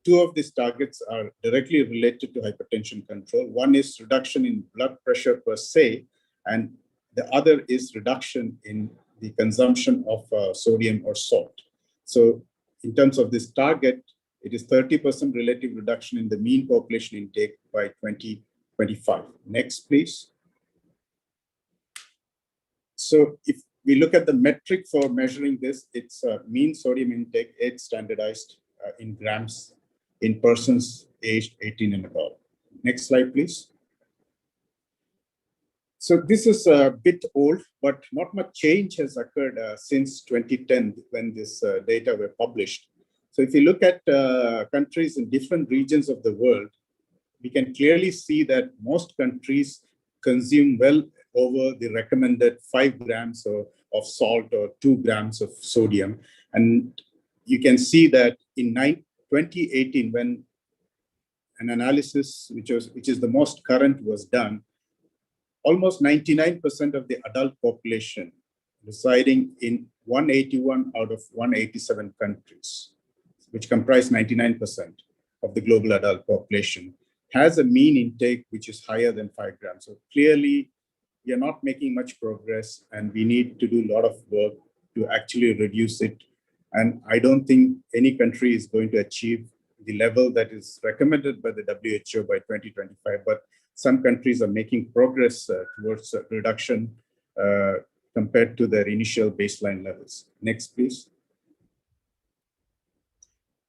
two of these targets are directly related to hypertension control. One is reduction in blood pressure per se, and the other is reduction in the consumption of sodium or salt. So in terms of this target, it is 30% relative reduction in the mean population intake by 2025. Next, please. So if we look at the metric for measuring this, it's mean sodium intake, age standardized in grams in persons aged 18 and above. Next slide, please. So this is a bit old, but not much change has occurred since 2010 when this data were published. So if you look at countries in different regions of the world, we can clearly see that most countries consume well over the recommended 5 grams of salt or 2 grams of sodium. And you can see that in 2018, when an analysis, which is the most current, was done, almost 99% of the adult population residing in 181 out of 187 countries, which comprise 99% of the global adult population, has a mean intake which is higher than 5 grams. So clearly, we are not making much progress, and we need to do a lot of work to actually reduce it. And I don't think any country is going to achieve the level that is recommended by the WHO by 2025, but some countries are making progress towards reduction compared to their initial baseline levels. Next, please.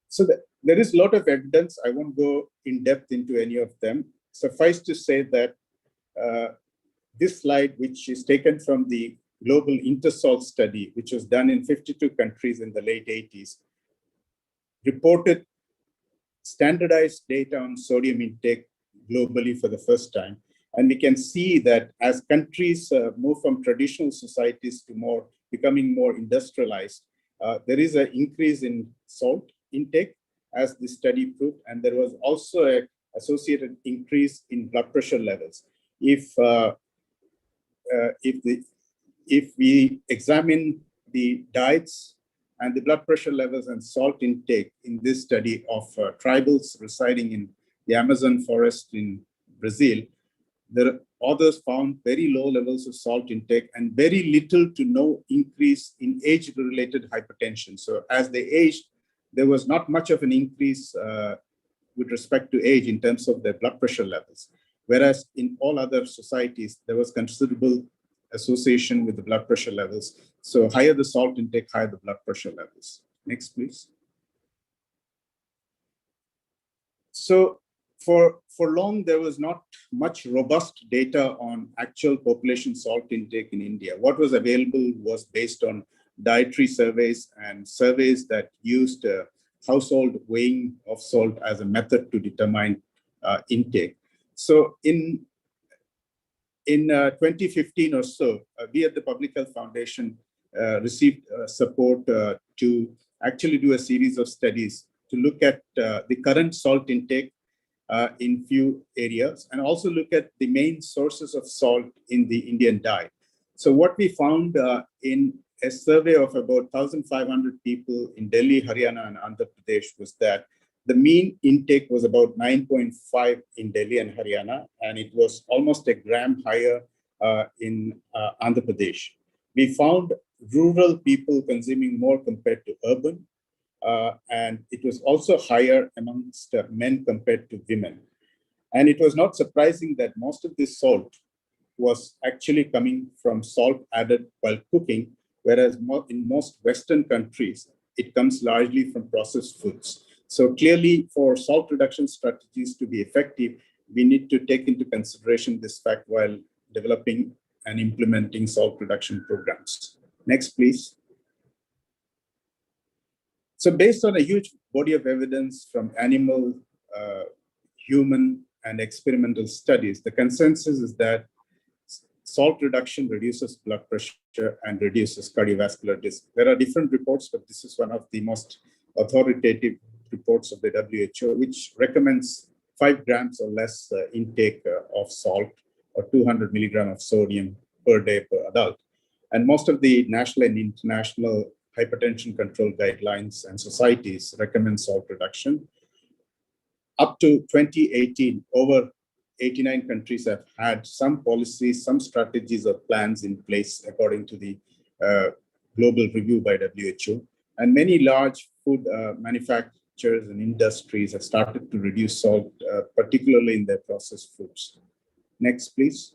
So there is a lot of evidence. I won't go in depth into any of them. Suffice to say that this slide, which is taken from the global Intersal study, which was done in 52 countries in the late 80s, reported standardized data on sodium intake globally for the first time. And we can see that as countries move from traditional societies to becoming more industrialized, there is an increase in salt intake, as the study proved, and there was also an associated increase in blood pressure levels. If we examine the diets and the blood pressure levels and salt intake in this study of tribals residing in the Amazon forest in Brazil, the authors found very low levels of salt intake and very little to no increase in age-related hypertension. So as they aged, there was not much of an increase with respect to age in terms of their blood pressure levels. Whereas in all other societies, there was considerable association with the blood pressure levels. So higher the salt intake, higher the blood pressure levels. Next, please. So for long, there was not much robust data on actual population salt intake in India. What was available was based on dietary surveys and surveys that used household weighing of salt as a method to determine intake. So in 2015 or so, we at the Public Health Foundation received support to actually do a series of studies to look at the current salt intake in few areas, and also look at the main sources of salt in the Indian diet. So what we found in a survey of about 1,500 people in Delhi, Haryana, and Andhra Pradesh was that the mean intake was about 9.5 in Delhi and Haryana, and it was almost a gram higher in Andhra Pradesh. We found rural people consuming more compared to urban, and it was also higher amongst men compared to women. And it was not surprising that most of this salt was actually coming from salt added while cooking, whereas in most Western countries, it comes largely from processed foods. So clearly, for salt reduction strategies to be effective, we need to take into consideration this fact while developing and implementing salt reduction programs. Next, please. So based on a huge body of evidence from animal, human, and experimental studies, the consensus is that salt reduction reduces blood pressure and reduces cardiovascular risk. There are different reports, but this is one of the most authoritative reports of the WHO, which recommends 5 grams or less intake of salt or 200 milligram of sodium per day per adult. And most of the national and international hypertension control guidelines and societies recommend salt reduction. Up to 2018, over 89 countries have had some policies, some strategies or plans in place according to the global review by WHO. And many large food manufacturers and industries have started to reduce salt, particularly in their processed foods. Next, please.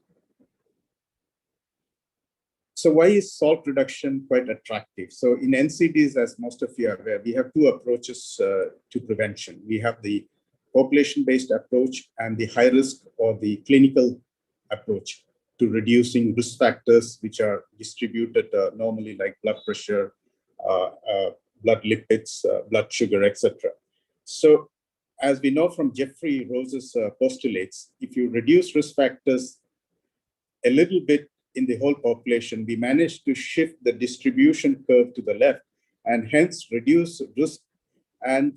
So why is salt reduction quite attractive? So in NCDs, as most of you are aware, we have 2 approaches to prevention. We have the population-based approach and the high risk or the clinical approach to reducing risk factors which are distributed normally, like blood pressure, blood lipids, blood sugar, etc. So as we know from Jeffrey Rose's postulates, if you reduce risk factors a little bit in the whole population, we manage to shift the distribution curve to the left and hence reduce risk and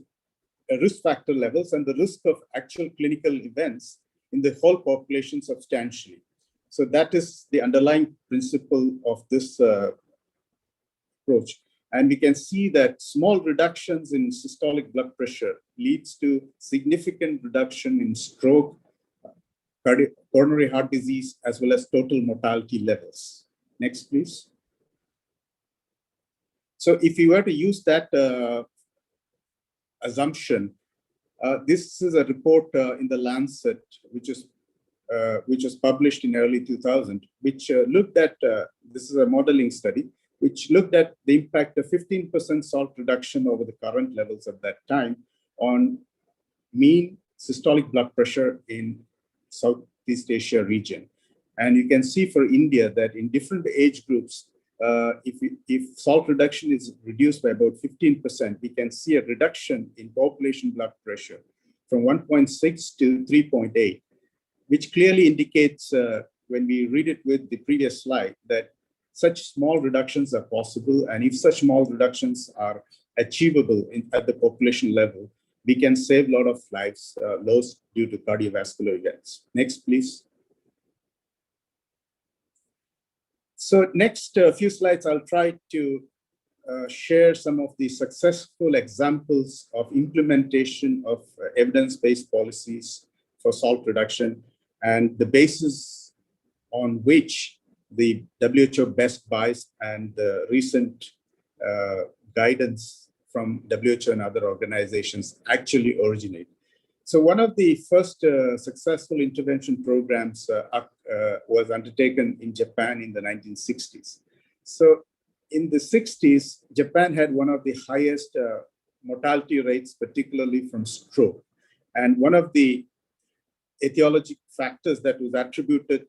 risk factor levels and the risk of actual clinical events in the whole population substantially. So that is the underlying principle of this approach. And we can see that small reductions in systolic blood pressure leads to significant reduction in stroke, coronary heart disease, as well as total mortality levels. Next, please. So if you were to use that assumption, this is a report in the Lancet, which was published in early 2000, which looked at, this is a modeling study, which looked at the impact of 15% salt reduction over the current levels at that time on mean systolic blood pressure in Southeast Asia region. And you can see for India that in different age groups, if salt reduction is reduced by about 15%, we can see a reduction in population blood pressure from 1.6 to 3.8, which clearly indicates, when we read it with the previous slide, that such small reductions are possible. And if such small reductions are achievable at the population level, we can save a lot of lives lost due to cardiovascular events. Next, please. So next few slides, I'll try to share some of the successful examples of implementation of evidence-based policies for salt reduction and the basis on which the WHO best buys and the recent guidance from WHO and other organizations actually originate. So one of the first successful intervention programs was undertaken in Japan in the 1960s. So in the 60s, Japan had one of the highest mortality rates, particularly from stroke. And one of the etiologic factors that was attributed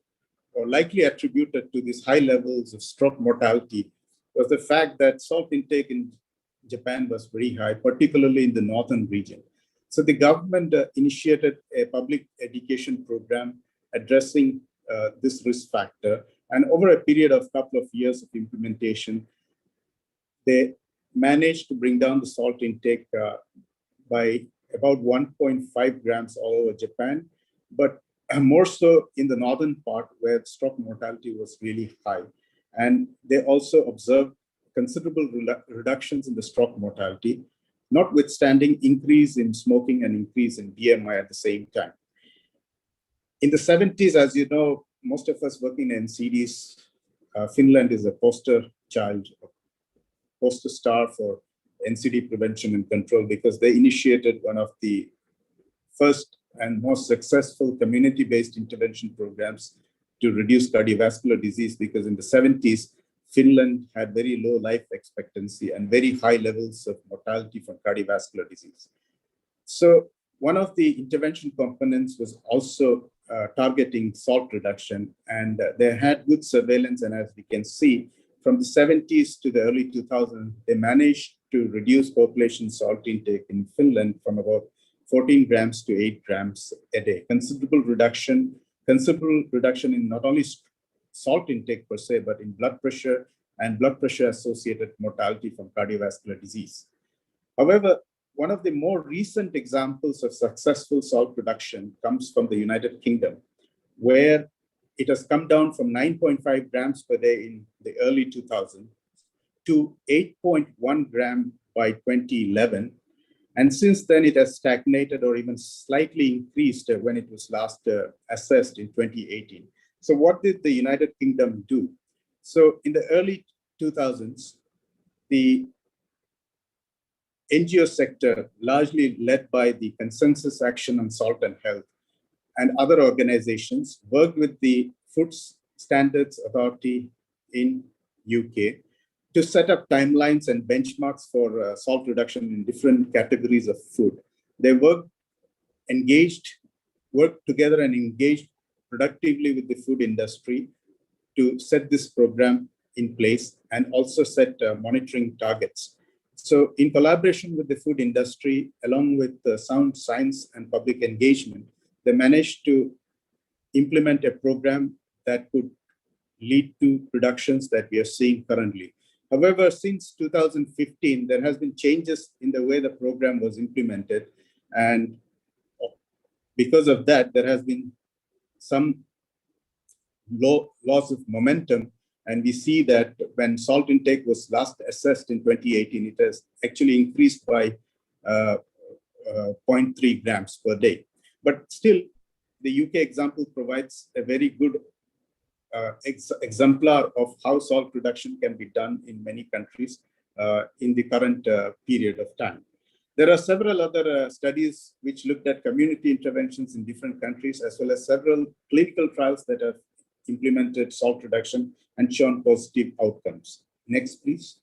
or likely attributed to these high levels of stroke mortality was the fact that salt intake in Japan was very high, particularly in the northern region. So the government initiated a public education program addressing this risk factor. And over a period of a couple of years of implementation, they managed to bring down the salt intake by about 1.5 grams all over Japan, but more so in the northern part where stroke mortality was really high. And they also observed considerable reductions in the stroke mortality, notwithstanding increase in smoking and increase in BMI at the same time. In the 70s, as you know, most of us working in NCDs, Finland is a poster star for NCD prevention and control because they initiated one of the first and most successful community-based intervention programs to reduce cardiovascular disease, because in the 70s, Finland had very low life expectancy and very high levels of mortality from cardiovascular disease. So one of the intervention components was also targeting salt reduction, and they had good surveillance. And as we can see, from the 70s to the early 2000s, they managed to reduce population salt intake in Finland from about 14 grams to 8 grams a day. Considerable reduction in not only salt intake per se, but in blood pressure and blood pressure associated mortality from cardiovascular disease. However, one of the more recent examples of successful salt reduction comes from the United Kingdom, where it has come down from 9.5 grams per day in the early 2000s to 8.1 gram by 2011. And since then, it has stagnated or even slightly increased when it was last assessed in 2018. So what did the United Kingdom do? So in the early 2000s, the NGO sector, largely led by the Consensus Action on Salt and Health and other organizations, worked with the Food Standards Authority in UK to set up timelines and benchmarks for salt reduction in different categories of food. They worked together and engaged productively with the food industry to set this program in place and also set monitoring targets. So in collaboration with the food industry, along with sound science and public engagement, they managed to implement a program that could lead to reductions that we are seeing currently. However, since 2015, there has been changes in the way the program was implemented. And because of that, there has been some loss of momentum. And we see that when salt intake was last assessed in 2018, it has actually increased by 0.3 grams per day. But still, the UK example provides a very good exemplar of how salt reduction can be done in many countries in the current period of time. There are several other studies which looked at community interventions in different countries, as well as several clinical trials that have implemented salt reduction and shown positive outcomes. Next, please.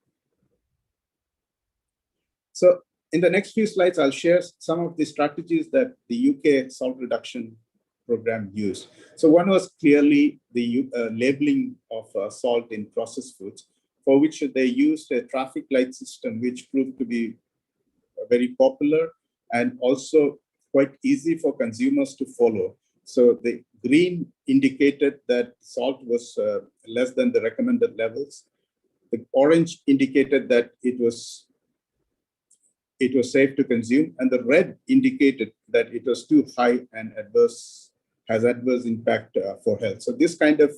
So in the next few slides, I'll share some of the strategies that the UK salt reduction program used. So one was clearly the labeling of salt in processed foods, for which they used a traffic light system, which proved to be very popular and also quite easy for consumers to follow. So the green indicated that salt was less than the recommended levels. The orange indicated that it was safe to consume, and the red indicated that it was too high and has adverse impact for health. So this kind of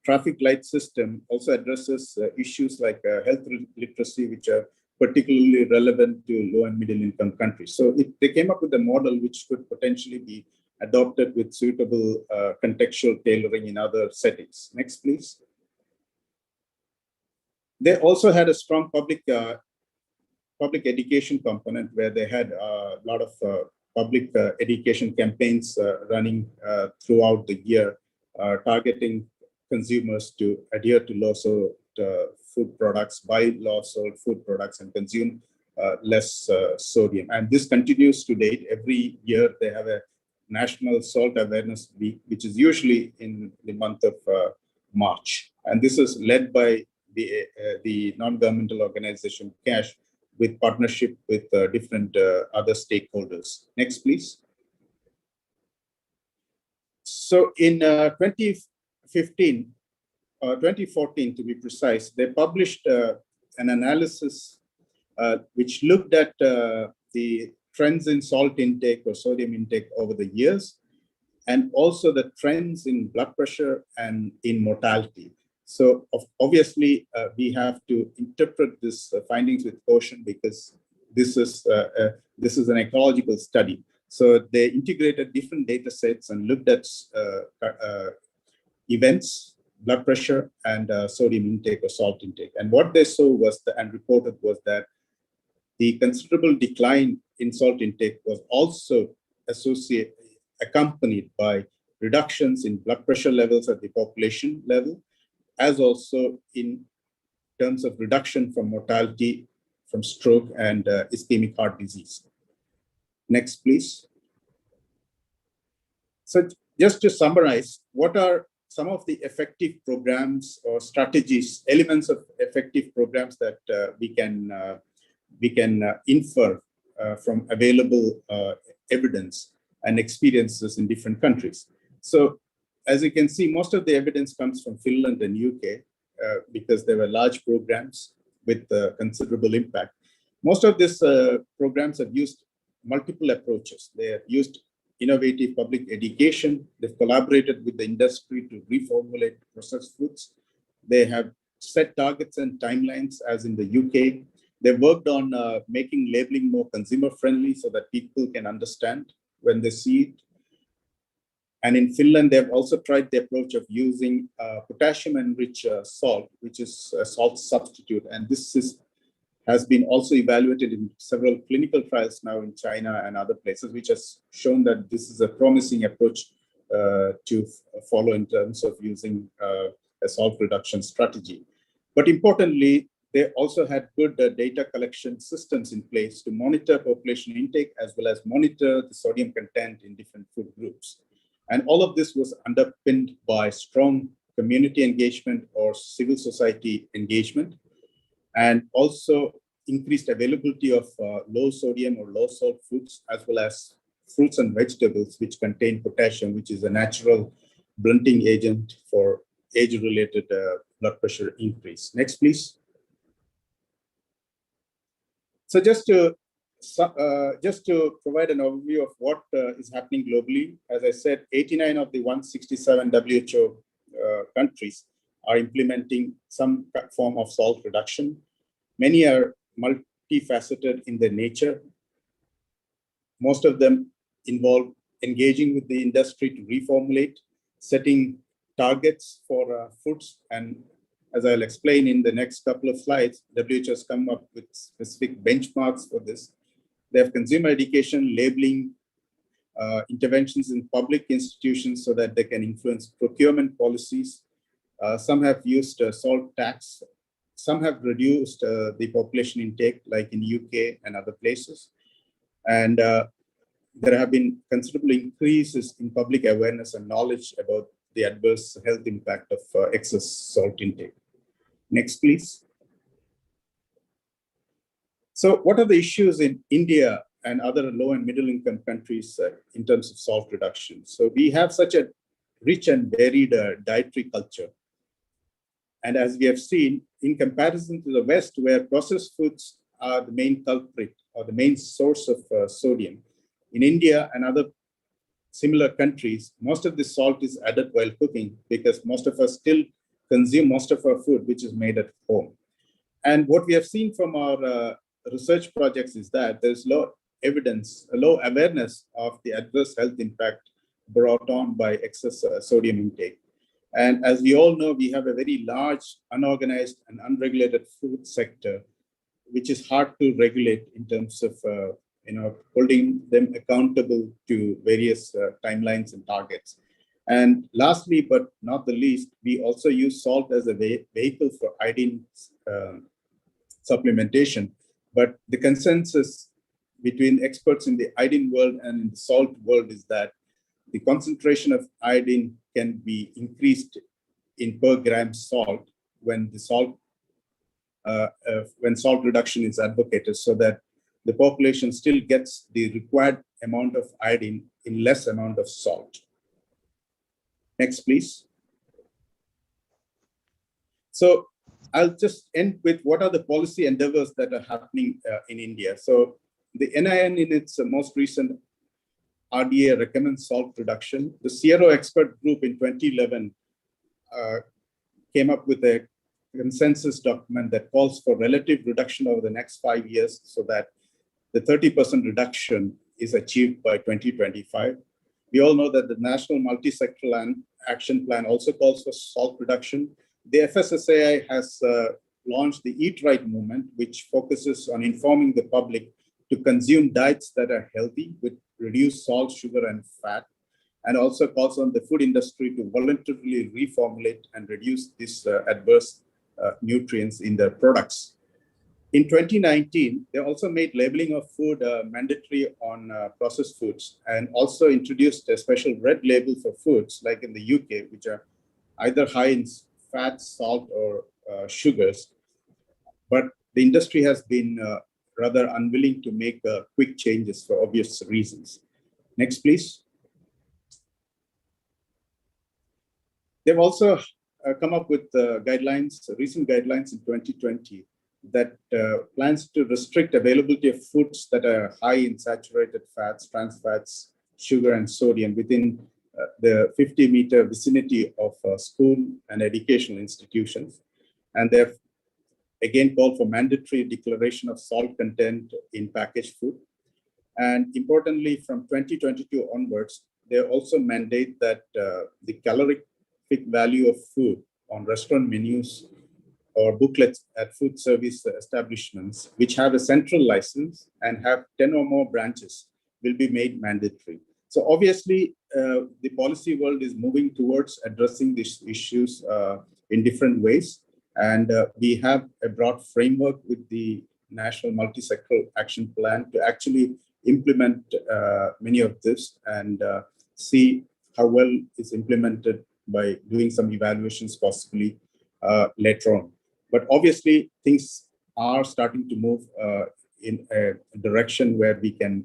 traffic light system also addresses issues like health literacy, which are particularly relevant to low and middle income countries. So they came up with a model which could potentially be adopted with suitable contextual tailoring in other settings. Next, please. They also had a strong public education component, where they had a lot of public education campaigns running throughout the year, targeting consumers to adhere to low salt food products, buy low salt food products, and consume less sodium. And this continues to date. Every year they have a National Salt Awareness Week, which is usually in the month of March. And this is led by the non-governmental organization CASH, with partnership with different other stakeholders. Next, please. So in 2014 to be precise, they published an analysis which looked at the trends in salt intake or sodium intake over the years, and also the trends in blood pressure and in mortality. So obviously, we have to interpret this findings with caution, because this is an ecological study. So they integrated different data sets and looked at events, blood pressure, and sodium intake or salt intake. And what they saw was and reported was that the considerable decline in salt intake was also accompanied by reductions in blood pressure levels at the population level, as also in terms of reduction from mortality from stroke and ischemic heart disease. Next, please. So just to summarize, what are some of the effective programs or strategies, elements of effective programs that we can infer from available evidence and experiences in different countries. So as you can see, most of the evidence comes from Finland and UK because there were large programs with considerable impact. Most of these programs have used multiple approaches. They have used innovative public education. They've collaborated with the industry to reformulate processed foods. They have set targets and timelines, as in the UK. They've worked on making labeling more consumer friendly so that people can understand when they see it. And in Finland, they've also tried the approach of using potassium-enriched salt, which is a salt substitute. And this has been also evaluated in several clinical trials now in China and other places, which has shown that this is a promising approach to follow in terms of using a salt reduction strategy. But importantly, they also had good data collection systems in place to monitor population intake as well as monitor the sodium content in different food groups. And all of this was underpinned by strong community engagement or civil society engagement, and also increased availability of low sodium or low salt foods, as well as fruits and vegetables which contain potassium, which is a natural blunting agent for age-related blood pressure increase. Next, please. So just to provide an overview of what is happening globally, as I said, 89 of the 167 WHO countries are implementing some form of salt reduction. Many are multifaceted in their nature. Most of them involve engaging with the industry to reformulate, setting targets for foods, and as I'll explain in the next couple of slides, WHO has come up with specific benchmarks for this. They have consumer education, labeling, interventions in public institutions so that they can influence procurement policies. Some have used salt tax. Some have reduced the population intake, like in UK and other places. And there have been considerable increases in public awareness and knowledge about the adverse health impact of excess salt intake. Next, please. So what are the issues in India and other low and middle income countries in terms of salt reduction? So we have such a rich and varied dietary culture. And as we have seen, in comparison to the West, where processed foods are the main culprit or the main source of sodium, in India and other similar countries, most of the salt is added while cooking because most of us still consume most of our food, which is made at home. And what we have seen from our research projects is that there's low evidence, a low awareness of the adverse health impact brought on by excess sodium intake. And as we all know, we have a very large, unorganized and unregulated food sector, which is hard to regulate in terms of holding them accountable to various timelines and targets. And lastly, but not the least, we also use salt as a vehicle for iodine supplementation. But the consensus between experts in the iodine world and in the salt world is that the concentration of iodine can be increased in per gram salt when the salt reduction is advocated, so that the population still gets the required amount of iodine in less amount of salt. Next, please. So I'll just end with what are the policy endeavors that are happening in India. So the NIN in its most recent RDA recommends salt reduction. The CRO expert group in 2011 came up with a consensus document that calls for relative reduction over the next 5 years so that the 30% reduction is achieved by 2025. We all know that the National Multi-Sectoral Action Plan also calls for salt reduction. The FSSAI has launched the Eat Right movement, which focuses on informing the public to consume diets that are healthy with reduced salt, sugar, and fat. and also calls on the food industry to voluntarily reformulate and reduce these adverse nutrients in their products. In 2019, they also made labeling of food mandatory on processed foods, and also introduced a special red label for foods like in the UK, which are either high in fat, salt, or sugars. But the industry has been rather unwilling to make quick changes for obvious reasons. Next, please. They've also come up with guidelines, recent guidelines in 2020, that plans to restrict availability of foods that are high in saturated fats, trans fats, sugar, and sodium within the 50-meter vicinity of school and educational institutions. And they've again called for mandatory declaration of salt content in packaged food. And importantly, from 2022 onwards, they also mandate that the calorific value of food on restaurant menus or booklets at food service establishments, which have a central license and have 10 or more branches, will be made mandatory. So obviously, the policy world is moving towards addressing these issues in different ways. And we have a broad framework with the National Multi-Sectoral Action Plan to actually implement many of this and see how well it's implemented by doing some evaluations possibly later on. But obviously, things are starting to move in a direction where we can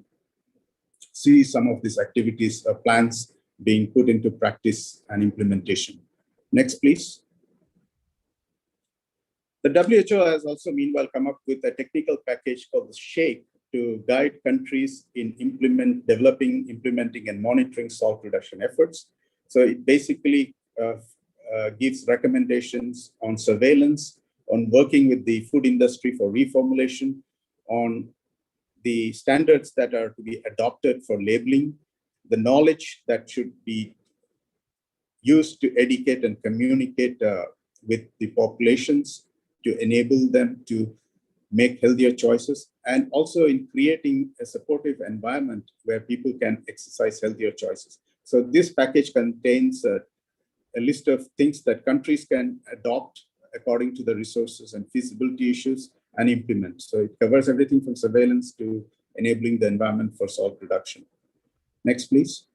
see some of these activities, plans being put into practice and implementation. Next, please. The WHO has also meanwhile come up with a technical package called the SHAKE to guide countries in developing, implementing, and monitoring salt reduction efforts. So it basically gives recommendations on surveillance, on working with the food industry for reformulation, on the standards that are to be adopted for labeling, the knowledge that should be used to educate and communicate with the populations to enable them to make healthier choices, and also in creating a supportive environment where people can exercise healthier choices. So this package contains a list of things that countries can adopt according to the resources and feasibility issues and implement. So it covers everything from surveillance to enabling the environment for salt reduction. Next, please.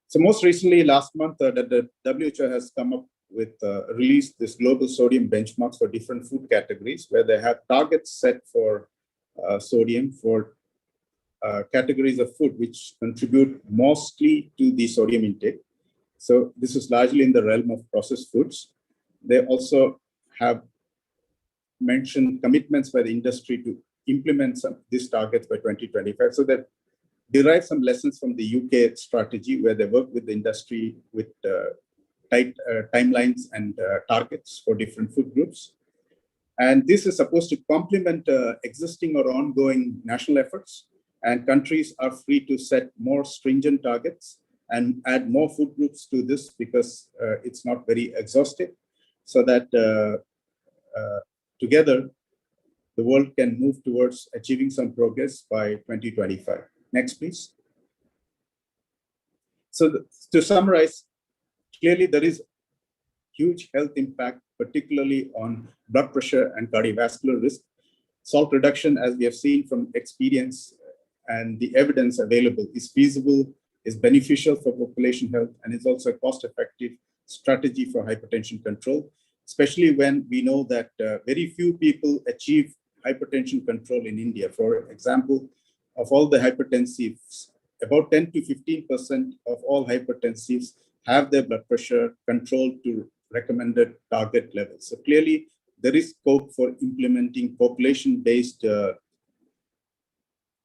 So most recently, last month, the WHO has come up with released this global sodium benchmarks for different food categories, where they have targets set for sodium for categories of food which contribute mostly to the sodium intake. So this is largely in the realm of processed foods. They also have mentioned commitments by the industry to implement these targets by 2025. So that derive some lessons from the UK strategy, where they work with the industry with tight timelines and targets for different food groups. And this is supposed to complement existing or ongoing national efforts. And countries are free to set more stringent targets and add more food groups to this, because it's not very exhaustive, so that together the world can move towards achieving some progress by 2025. Next, please. So to summarize, clearly there is huge health impact, particularly on blood pressure and cardiovascular risk. Salt reduction, as we have seen from experience and the evidence available, is feasible, is beneficial for population health, and is also a cost-effective strategy for hypertension control, especially when we know that very few people achieve hypertension control in India. For example, of all the hypertensives, about 10 to 15% of all hypertensives have their blood pressure controlled to recommended target levels. So clearly, there is scope for implementing population-based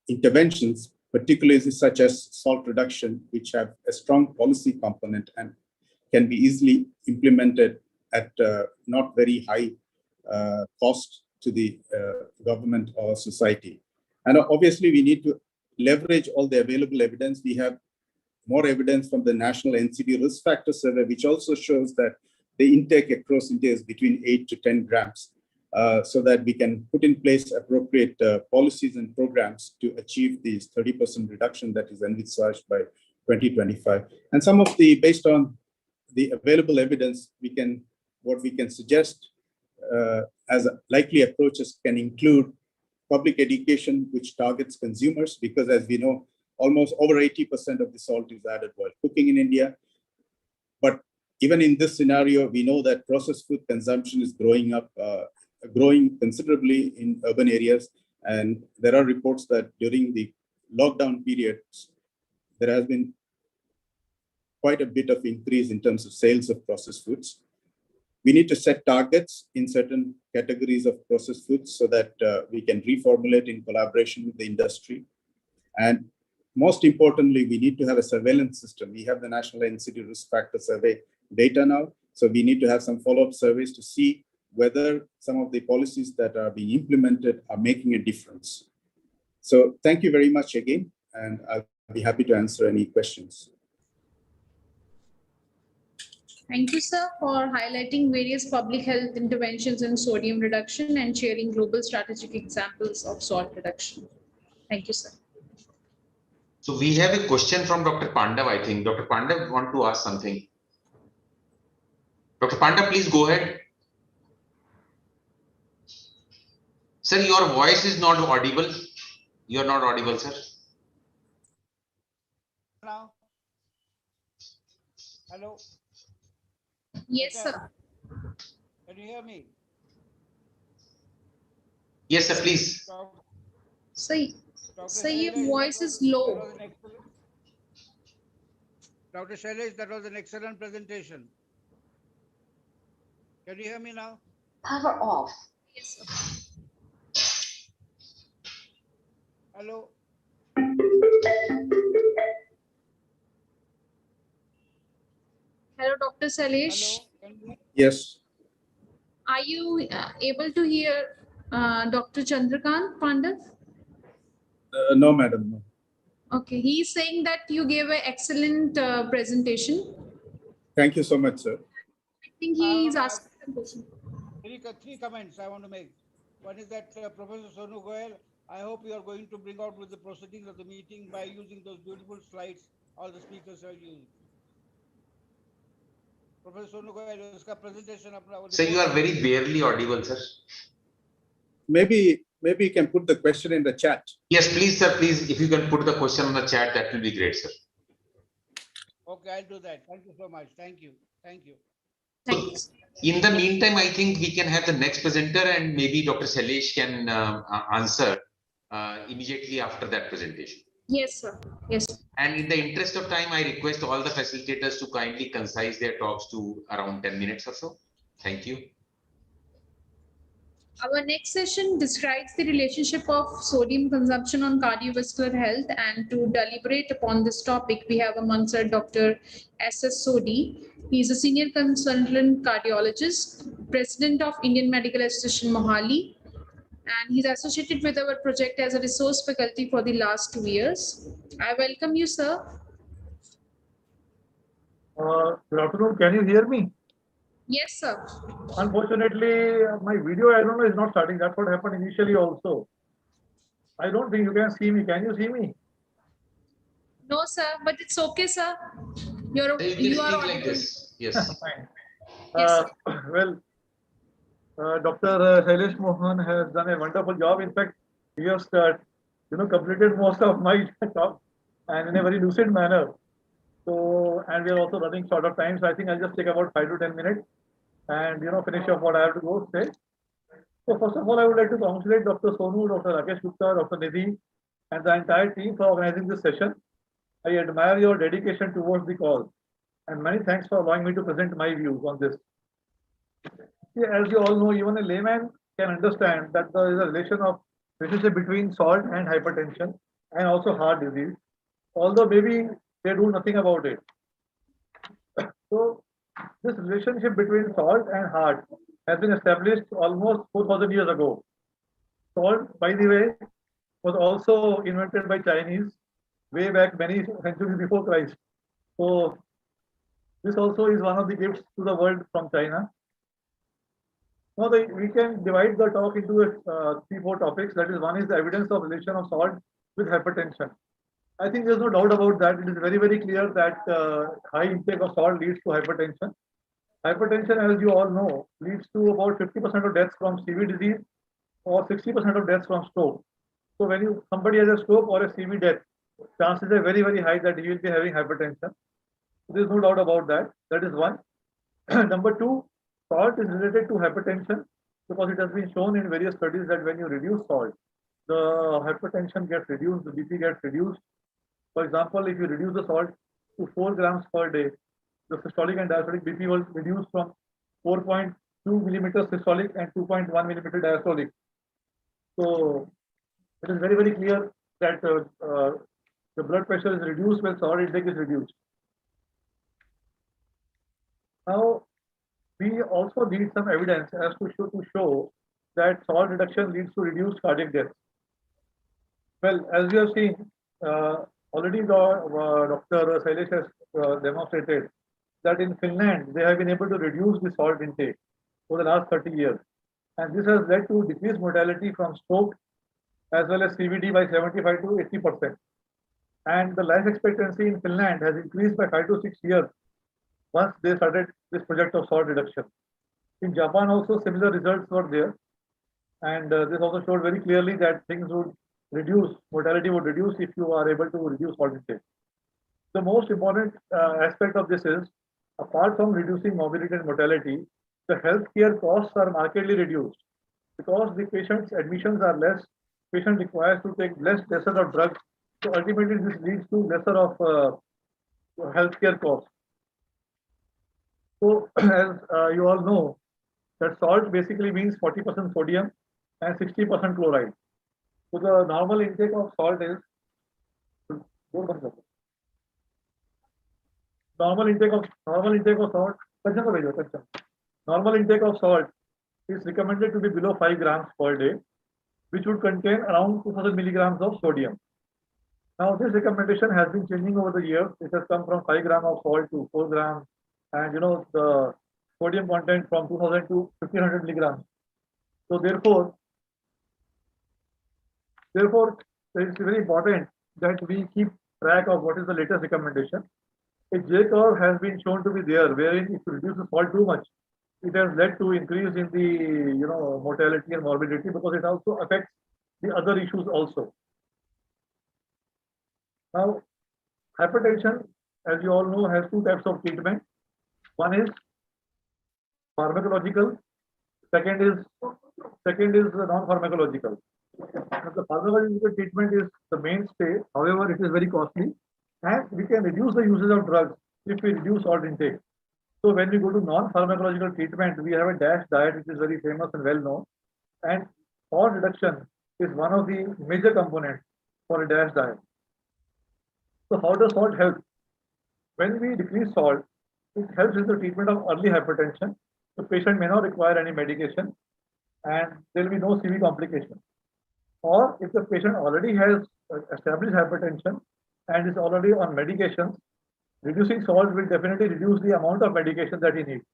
interventions, particularly such as salt reduction, which have a strong policy component and can be easily implemented at not very high cost to the government or society. And obviously, we need to leverage all the available evidence. We have more evidence from the National NCD Risk Factor Survey, which also shows that the intake across India is between 8 to 10 grams, so that we can put in place appropriate policies and programs to achieve this 30% reduction that is envisaged by 2025. And some of the, based on the available evidence, what we can suggest as likely approaches can include public education, which targets consumers, because as we know, almost over 80% of the salt is added while cooking in India. But even in this scenario, we know that processed food consumption is growing considerably in urban areas. And there are reports that during the lockdown periods, there has been quite a bit of increase in terms of sales of processed foods. We need to set targets in certain categories of processed foods so that we can reformulate in collaboration with the industry. And most importantly, we need to have a surveillance system. We have the National NCD Risk Factor Survey data now. So we need to have some follow-up surveys to see whether some of the policies that are being implemented are making a difference. So thank you very much again, and I'll be happy to answer any questions. Thank you, sir, for highlighting various public health interventions in sodium reduction and sharing global strategic examples of salt reduction. Thank you, sir. So we have a question from Dr. Pandav, I think. Dr. Pandav want to ask something. Dr. Pandav, please go ahead. Sir, your voice is not audible. You are not audible, sir. Now, hello. Yes, sir. Can you hear me? Yes, sir, please. Sir, your voice is low. Dr. Shailesh, that was an excellent presentation. Can you hear me now? Power off. Yes, sir. Hello. Hello, Dr. Shailesh. Hello. Yes. Are you able to hear Dr. Chandrakant Pandav? No, madam. No. Okay, he's saying that you gave an excellent presentation. Thank you so much, sir. I think he's asking a question. Three comments I want to make. One is that Professor Sonu Goyal, I hope you are going to bring out with the proceedings of the meeting by using those beautiful slides all the speakers are using. Professor Sonu Goyal, uska presentation apna. Sir, you are very barely audible, sir. Maybe you can put the question in the chat. Yes, please, sir. Please, if you can put the question on the chat, that will be great, sir. Okay, I'll do that. Thank you so much. Thank you. Thank you. Thanks. In the meantime, I think we can have the next presenter, and maybe Dr. Shailesh can answer immediately after that presentation. Yes, sir. Yes. And in the interest of time, I request all the facilitators to kindly concise their talks to around 10 minutes or so. Thank you. Our next session describes the relationship of sodium consumption on cardiovascular health, and to deliberate upon this topic, we have amongst us Dr. S.S. Sodhi. He is a senior consultant cardiologist, president of Indian Medical Association Mohali, and he's associated with our project as a resource faculty for the last 2 years. I welcome you, sir. Good afternoon. Can you hear me? Yes, sir. Unfortunately, my video, I don't know, is not starting. That's what happened initially also. I don't think you can see me. Can you see me? No, sir, but it's okay, sir. You are like this. Yes. Fine. Yes, Well, Dr. Shailesh Mohan has done a wonderful job. In fact, he has completed most of my talk and in a very lucid manner. So, and we are also running short of time. So I think I'll just take about 5 to 10 minutes and finish up what I have to go say. So first of all, I would like to congratulate Dr. Sonu, Dr. Rakesh Gupta, Dr. Nidhi, and the entire team for organizing this session. I admire your dedication towards the cause, and many thanks for allowing me to present my views on this. See, as you all know, even a layman can understand that there is a relationship between salt and hypertension and also heart disease, although maybe they do nothing about it. So this relationship between salt and heart has been established almost 4,000 years ago. Salt, by the way, was also invented by Chinese way back many centuries before Christ. So this also is one of the gifts to the world from China. Now we can divide the talk into 3-4 topics. That is, one is the evidence of relation of salt with hypertension. I think there's no doubt about that. It is very, very clear that high intake of salt leads to hypertension. Hypertension, as you all know, leads to about 50% of deaths from CV disease or 60% of deaths from stroke. So when somebody has a stroke or a CV death, chances are very, very high that he will be having hypertension. There's no doubt about that. That is one. Number two, salt is related to hypertension because it has been shown in various studies that when you reduce salt, the hypertension gets reduced, the BP gets reduced. For example, if you reduce the salt to 4 grams per day, the systolic and diastolic BP will reduce from 4.2 millimeters systolic and 2.1 millimeter diastolic. So it is very, very clear that the blood pressure is reduced when salt intake is reduced. Now, we also need some evidence as to show that salt reduction leads to reduced cardiac death. Well, as you have seen, already Dr. Sailesh has demonstrated that in Finland, they have been able to reduce the salt intake for the last 30 years. And this has led to decreased mortality from stroke as well as CVD by 75 to 80%. And the life expectancy in Finland has increased by 5 to 6 years once they started this project of salt reduction. In Japan also similar results were there. And this also showed very clearly that things would reduce, mortality would reduce if you are able to reduce salt intake. The most important aspect of this is, apart from reducing morbidity and mortality, the healthcare costs are markedly reduced because the patient's admissions are less, patient requires to take lesser of drugs. So ultimately this leads to lesser of healthcare costs. So as you all know, that salt basically means 40% sodium and 60% chloride. So the normal intake of salt is normal intake of salt. Normal intake of salt is recommended to be below 5 grams per day, which would contain around 2000 milligrams of sodium. Now this recommendation has been changing over the years. It has come from 5 grams of salt to 4 grams, and the sodium content from 2000 to 1500 milligrams. So therefore, it is very important that we keep track of what is the latest recommendation. A J curve has been shown to be there, wherein if you reduce the salt too much, it has led to increase in the mortality and morbidity because it also affects the other issues also. Now, hypertension, as you all know, has two types of treatment. One is pharmacological. Second is non-pharmacological. The pharmacological treatment is the mainstay. However, it is very costly, and we can reduce the usage of drugs if we reduce salt intake. So when we go to non-pharmacological treatment, we have a DASH diet, which is very famous and well known, and salt reduction is one of the major components for a DASH diet. So how does salt help? When we decrease salt, it helps in the treatment of early hypertension. The patient may not require any medication, and there will be no CV complication. Or if the patient already has established hypertension and is already on medications, reducing salt will definitely reduce the amount of medication that he needs.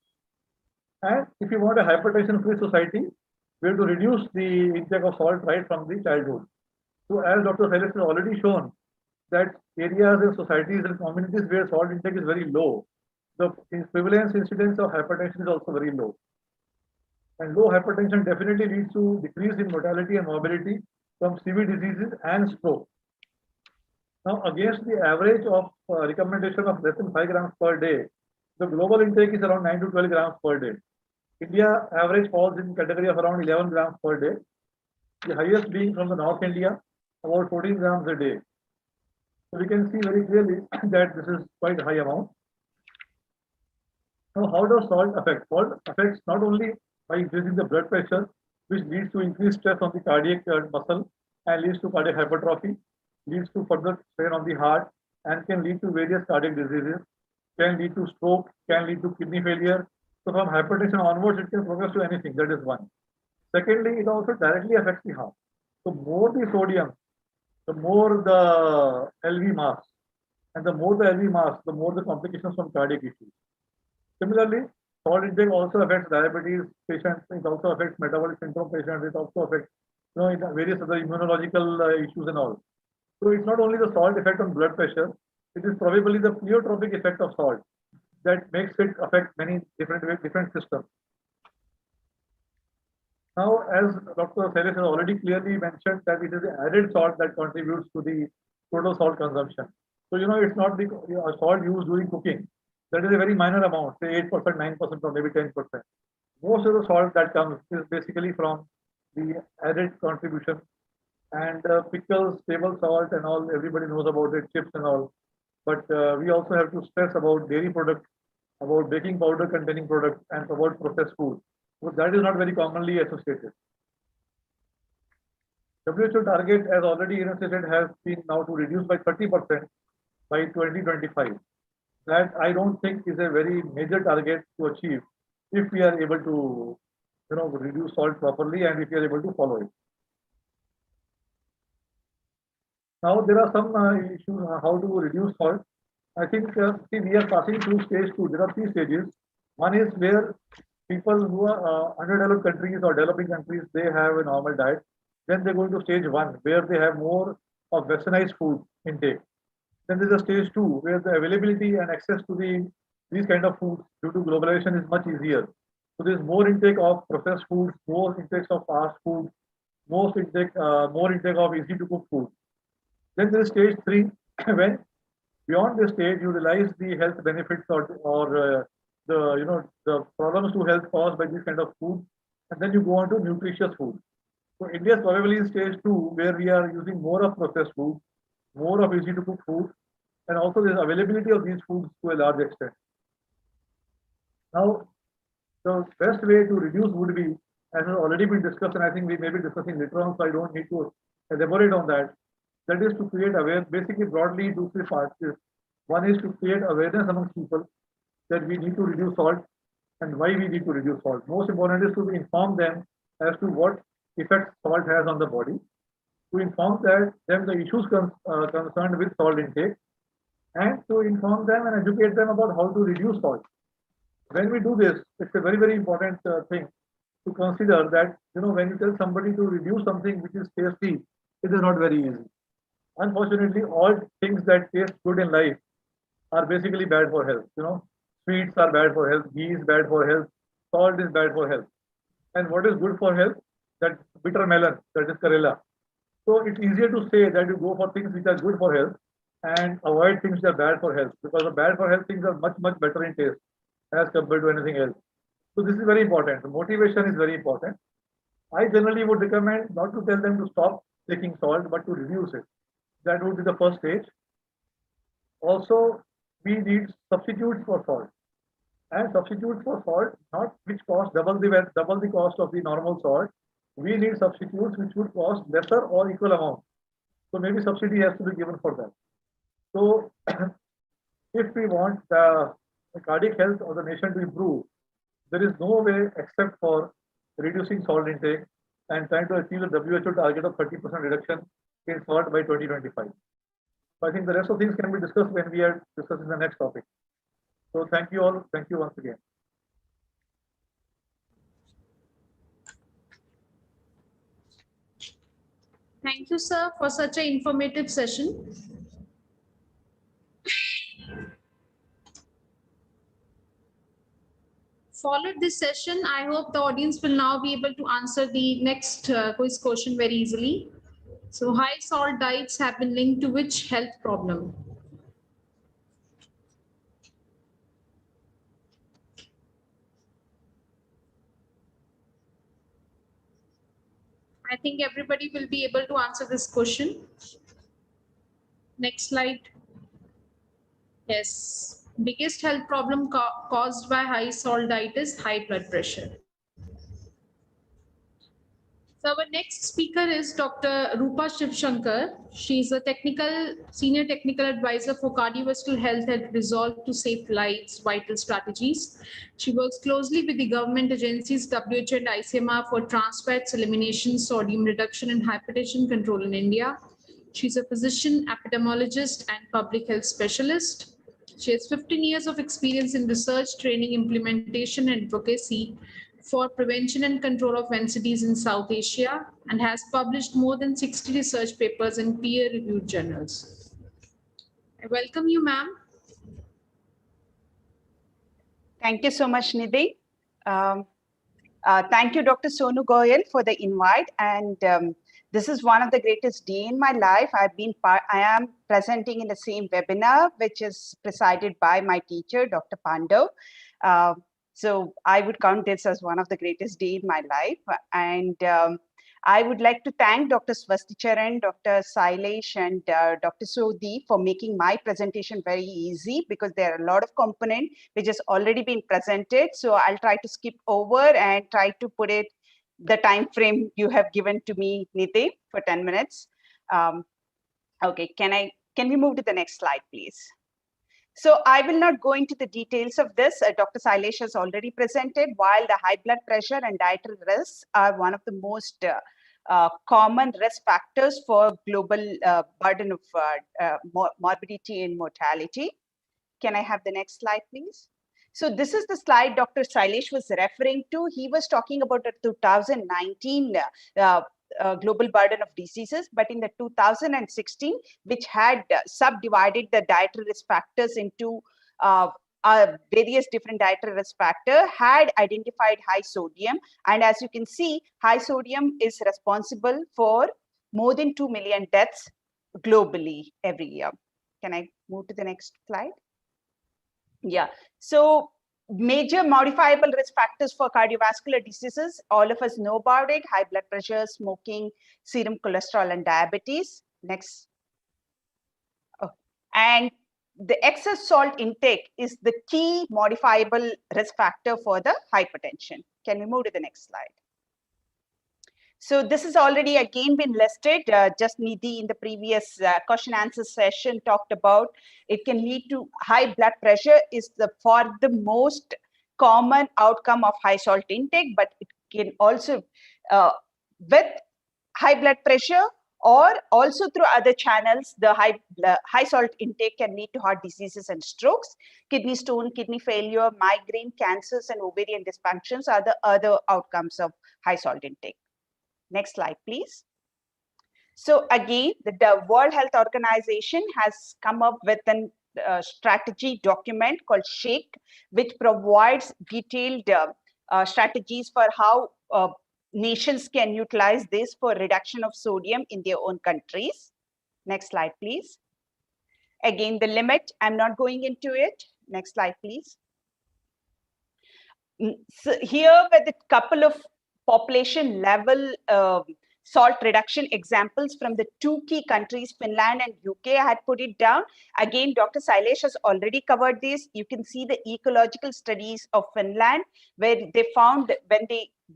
And if you want a hypertension-free society, we have to reduce the intake of salt right from the childhood. So as Dr. Sailesh has already shown, that areas and societies and communities where salt intake is very low, the prevalence incidence of hypertension is also very low. And low hypertension definitely leads to decrease in mortality and morbidity from CV diseases and stroke. Now, against the average of recommendation of less than 5 grams per day, the global intake is around 9 to 12 grams per day. India average falls in category of around 11 grams per day. The highest being from the North India, about 14 grams a day. So we can see very clearly that this is quite a high amount. Now, how does salt affect? Salt affects not only by increasing the blood pressure, which leads to increased stress on the cardiac muscle and leads to cardiac hypertrophy, leads to further strain on the heart, and can lead to various cardiac diseases, can lead to stroke, can lead to kidney failure. So from hypertension onwards, it can progress to anything. That is one. Secondly, it also directly affects the heart. So more the sodium, the more the LV mass, and the more the LV mass, the more the complications from cardiac issues. Similarly, salt intake also affects diabetes patients. It also affects metabolic syndrome patients. It also affects various other immunological issues and all. So it's not only the salt effect on blood pressure, it is probably the pleiotropic effect of salt that makes it affect many different systems. Now, as Dr. Seris has already clearly mentioned that it is the added salt that contributes to the total salt consumption. So, it's not the salt used during cooking. That is a very minor amount, say 8%, 9%, or maybe 10%. Most of the salt that comes is basically from the added contribution. And pickles, table salt and all, everybody knows about it, chips and all. But we also have to stress about dairy products, about baking powder containing products, and about processed food. So that is not very commonly associated. WHO target, as already enunciated, has been now to reduce by 30% by 2025. That I don't think is a very major target to achieve if we are able to, reduce salt properly and if we are able to follow it. Now there are some issues how to reduce salt. I think see, we are passing through stage 2. There are 3 stages. One is where people who are underdeveloped countries or developing countries, they have a normal diet. Then they go into stage 1, where they have more of westernized food intake. Then there's a stage 2, where the availability and access to these kind of foods due to globalization is much easier. So there's more intake of processed foods, more intake of fast food, more intake of easy to cook food. Then there is stage 3, when beyond this stage you realize the health benefits or the problems to health caused by this kind of food, and then you go on to nutritious food. So India is probably in stage 2, where we are using more of processed food, more of easy to cook food, and also there's availability of these foods to a large extent. Now, the best way to reduce would be, as has already been discussed, and I think we may be discussing later on, so I don't need to elaborate on that. That is to create awareness, basically broadly do 3 parts. One is to create awareness among people that we need to reduce salt and why we need to reduce salt. Most important is to inform them as to what effects salt has on the body, to inform them the issues concerned with salt intake, and to inform them and educate them about how to reduce salt. When we do this, it's a very, very important thing to consider that, when you tell somebody to reduce something which is tasty, it is not very easy. Unfortunately, all things that taste good in life are basically bad for health. Sweets are bad for health, ghee is bad for health, salt is bad for health. And what is good for health? That bitter melon, that is Karela. So it's easier to say that you go for things which are good for health and avoid things that are bad for health, because the bad for health things are much, much better in taste as compared to anything else. So this is very important. The motivation is very important. I generally would recommend not to tell them to stop taking salt, but to reduce it. That would be the first stage. Also, we need substitutes for salt. And substitutes for salt, not which cost double the cost of the normal salt. We need substitutes which would cost lesser or equal amount. So maybe subsidy has to be given for that. So if we want the cardiac health of the nation to improve, there is no way except for reducing salt intake and trying to achieve the WHO target of 30% reduction in salt by 2025. So I think the rest of things can be discussed when we are discussing the next topic. So thank you all. Thank you once again. Thank you, sir, for such an informative session. Followed this session, I hope the audience will now be able to answer the next quiz question very easily. So high salt diets have been linked to which health problem? I think everybody will be able to answer this question. Next slide. Yes, biggest health problem caused by high salt diet is high blood pressure. So our next speaker is Dr. Rupa Shivshankar. She is a senior technical advisor for cardiovascular health at Resolve to Save Lives Vital Strategies. She works closely with the government agencies WHO and ICMR for trans fats elimination, sodium reduction, and hypertension control in India. She's a physician, epidemiologist, and public health specialist. She has 15 years of experience in research, training, implementation, and advocacy for prevention and control of NCDs in South Asia and has published more than 60 research papers in peer-reviewed journals. I welcome you, ma'am. Thank you so much, Nidhi. Thank you, Dr. Sonu Goyal, for the invite. And this is one of the greatest day in my life. I am presenting in the same webinar, which is presided by my teacher, Dr. Pandav. So I would count this as one of the greatest day in my life. And I would like to thank Dr. Swasticharan, Dr. Sailesh, and Dr. Sodhi for making my presentation very easy, because there are a lot of components which has already been presented. So I'll try to skip over and try to put it the time frame you have given to me, Nidhi, for 10 minutes. Okay, can we move to the next slide, please? So I will not go into the details of this. Dr. Sailesh has already presented. While the high blood pressure and dietary risks are one of the most common risk factors for global burden of morbidity and mortality. Can I have the next slide, please? So this is the slide Dr. Sailesh was referring to. He was talking about the 2019 global burden of diseases, but in the 2016, which had subdivided the dietary risk factors into various different dietary risk factors, had identified high sodium. And as you can see, high sodium is responsible for more than 2 million deaths globally every year. Can I move to the next slide? Yeah, so major modifiable risk factors for cardiovascular diseases, all of us know about it: high blood pressure, smoking, serum cholesterol, and diabetes. Next. Oh. And the excess salt intake is the key modifiable risk factor for the hypertension. Can we move to the next slide? So this has already again been listed. Just Nidhi in the previous question answer session talked about it can lead to high blood pressure is for the most common outcome of high salt intake, but it can also with high blood pressure or also through other channels, the high salt intake can lead to heart diseases and strokes. Kidney stone, kidney failure, migraine, cancers, and ovarian dysfunctions are the other outcomes of high salt intake. Next slide, please. So again, the World Health Organization has come up with a strategy document called SHAKE, which provides detailed strategies for how nations can utilize this for reduction of sodium in their own countries. Next slide, please. Again, the limit, I'm not going into it. Next slide, please. So here with a couple of population level salt reduction examples from the two key countries, Finland and UK. I had put it down. Again, Dr. Sailesh has already covered this. You can see the ecological studies of Finland, where they found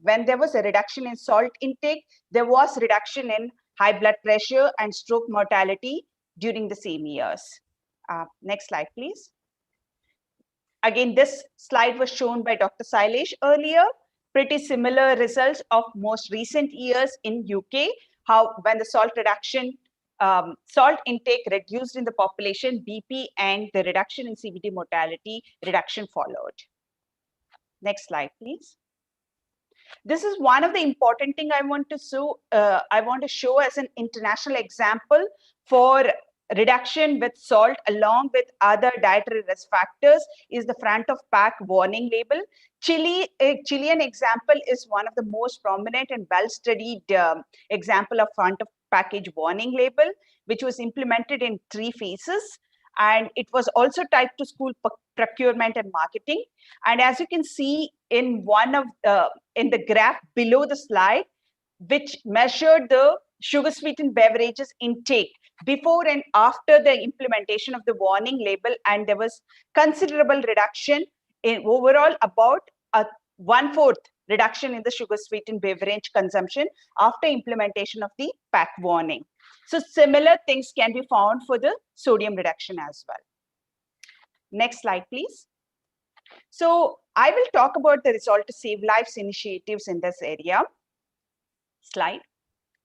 when there was a reduction in salt intake, there was reduction in high blood pressure and stroke mortality during the same years. Next slide, please. Again, this slide was shown by Dr. Sailesh earlier. Pretty similar results of most recent years in UK, how when the salt reduction, salt intake reduced in the population, BP and the reduction in CVD mortality reduction followed. Next slide, please. This is one of the important thing I want to show as an international example for reduction with salt along with other dietary risk factors is the front of pack warning label. Chilean example is one of the most prominent and well-studied example of front of package warning label, which was implemented in 3 phases. And it was also tied to school procurement and marketing. And as you can see in in the graph below the slide, which measured the sugar sweetened beverages intake before and after the implementation of the warning label, and there was considerable reduction in overall about a 1/4 reduction in the sugar sweetened beverage consumption after implementation of the pack warning. So similar things can be found for the sodium reduction as well. Next slide, please. So I will talk about the Resolve to Save Lives initiatives in this area. Slide.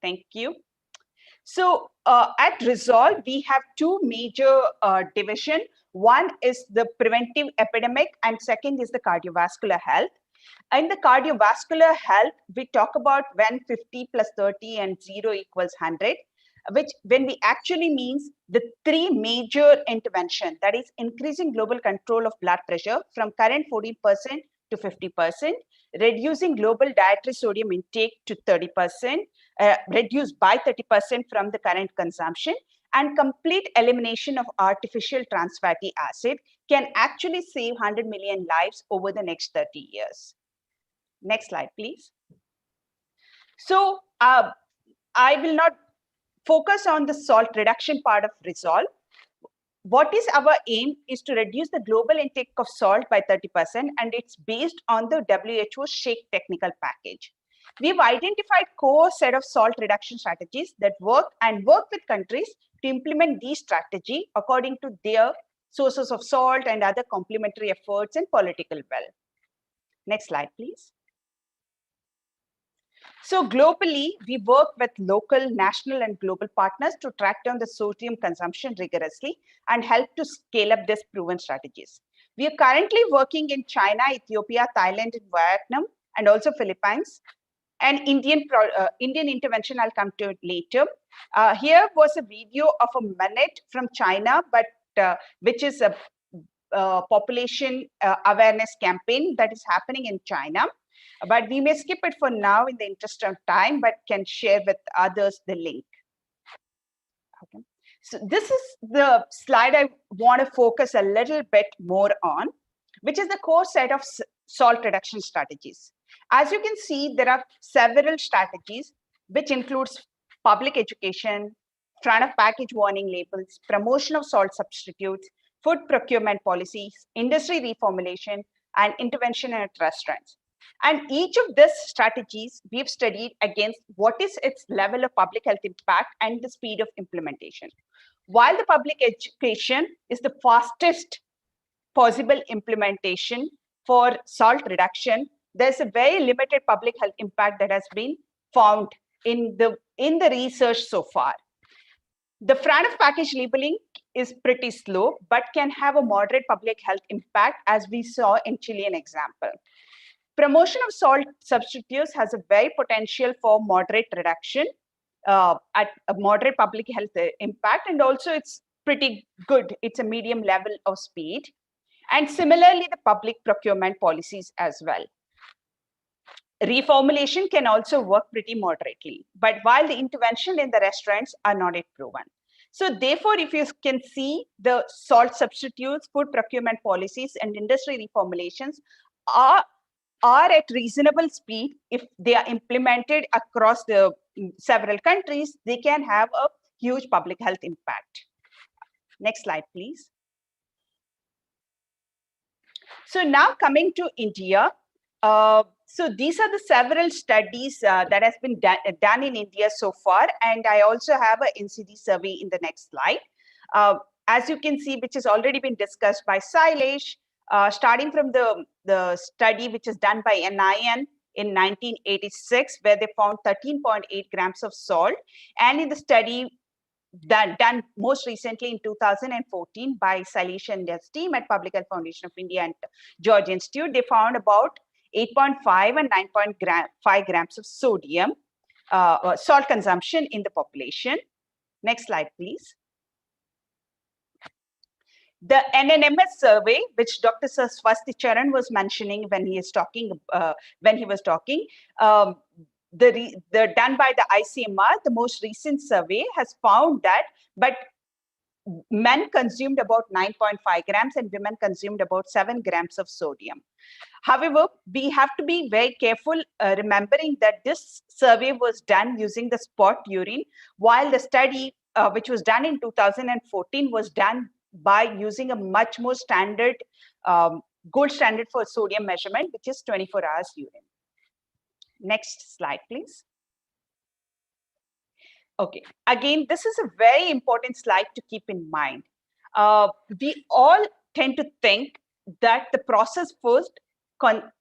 Thank you. So at Resolve, we have 2 major divisions. One is the preventive epidemic and second is the cardiovascular health. In the cardiovascular health, we talk about when 50 plus 30 and 0 equals 100, which when we actually means the three major intervention, that is increasing global control of blood pressure from current 14% to 50%, reducing global dietary sodium intake to 30%, reduced by 30% from the current consumption, and complete elimination of artificial trans fatty acid can actually save 100 million lives over the next 30 years. Next slide, please. So I will not focus on the salt reduction part of Resolve. What is our aim is to reduce the global intake of salt by 30%, and it's based on the WHO Shake technical package. We've identified core set of salt reduction strategies that work with countries to implement these strategy according to their sources of salt and other complementary efforts and political will. Next slide, please. So globally, we work with local, national, and global partners to track down the sodium consumption rigorously and help to scale up these proven strategies. We are currently working in China, Ethiopia, Thailand, and Vietnam, and also Philippines. And Indian intervention, I'll come to it later. Here was a video of a minute from China, but which is a population awareness campaign that is happening in China. But we may skip it for now in the interest of time, but can share with others the link. Okay. So this is the slide I want to focus a little bit more on, which is the core set of salt reduction strategies. As you can see, there are several strategies, which includes public education, front of package warning labels, promotion of salt substitutes, food procurement policies, industry reformulation, and intervention at restaurants. And each of these strategies we've studied against what is its level of public health impact and the speed of implementation. While the public education is the fastest possible implementation for salt reduction, there's a very limited public health impact that has been found in the research so far. The front of package labeling is pretty slow, but can have a moderate public health impact, as we saw in Chilean example. Promotion of salt substitutes has a very potential for moderate reduction at a moderate public health impact, and also it's pretty good. It's a medium level of speed. And similarly, the public procurement policies as well. Reformulation can also work pretty moderately, but while the intervention in the restaurants are not yet proven. So therefore, if you can see, the salt substitutes, food procurement policies, and industry reformulations are at reasonable speed. If they are implemented across the several countries, they can have a huge public health impact. Next slide, please. So now coming to India. So these are the several studies that has been done in India so far. And I also have an NCD survey in the next slide. As you can see, which has already been discussed by Sailesh, starting from the study which is done by NIN in 1986, where they found 13.8 grams of salt. And in the study done most recently in 2014 by Sailesh and his team at Public Health Foundation of India and George Institute, they found about 8.5 and 9.5 grams of sodium salt consumption in the population. Next slide, please. The NNMS survey, which Dr. Swasti Charan was mentioning when he was talking, done by the ICMR, the most recent survey has found that, but men consumed about 9.5 grams and women consumed about 7 grams of sodium. However, we have to be very careful remembering that this survey was done using the spot urine, while the study which was done in 2014 was done by using a much more standard, gold standard for sodium measurement, which is 24 hours urine. Next slide, please. Okay, again, this is a very important slide to keep in mind. We all tend to think that the processed foods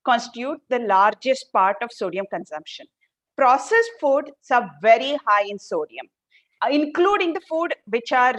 constitute the largest part of sodium consumption. Processed foods are very high in sodium, including the food which are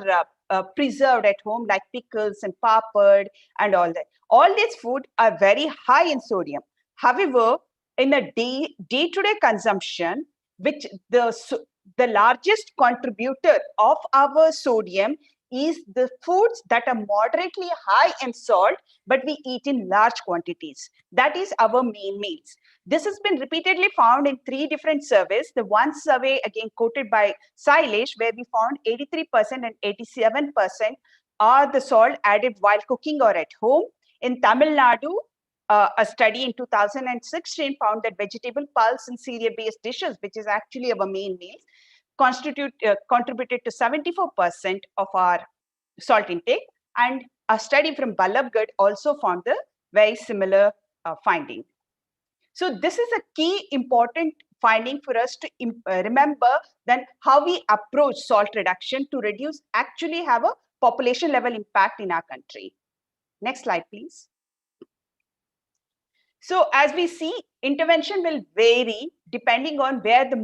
preserved at home, like pickles and papad and all that. All these food are very high in sodium. However, in a day-to-day consumption, which the largest contributor of our sodium is the foods that are moderately high in salt, but we eat in large quantities. That is our main meals. This has been repeatedly found in 3 different surveys. The one survey, again quoted by Sailesh, where we found 83% and 87% are the salt added while cooking or at home. In Tamil Nadu, a study in 2016 found that vegetable pulse and cereal-based dishes, which is actually our main meals, contributed to 74% of our salt intake. And a study from Balabgad also found the very similar finding. So this is a key important finding for us to remember then how we approach salt reduction to actually have a population level impact in our country. Next slide, please. So as we see, intervention will vary depending on where the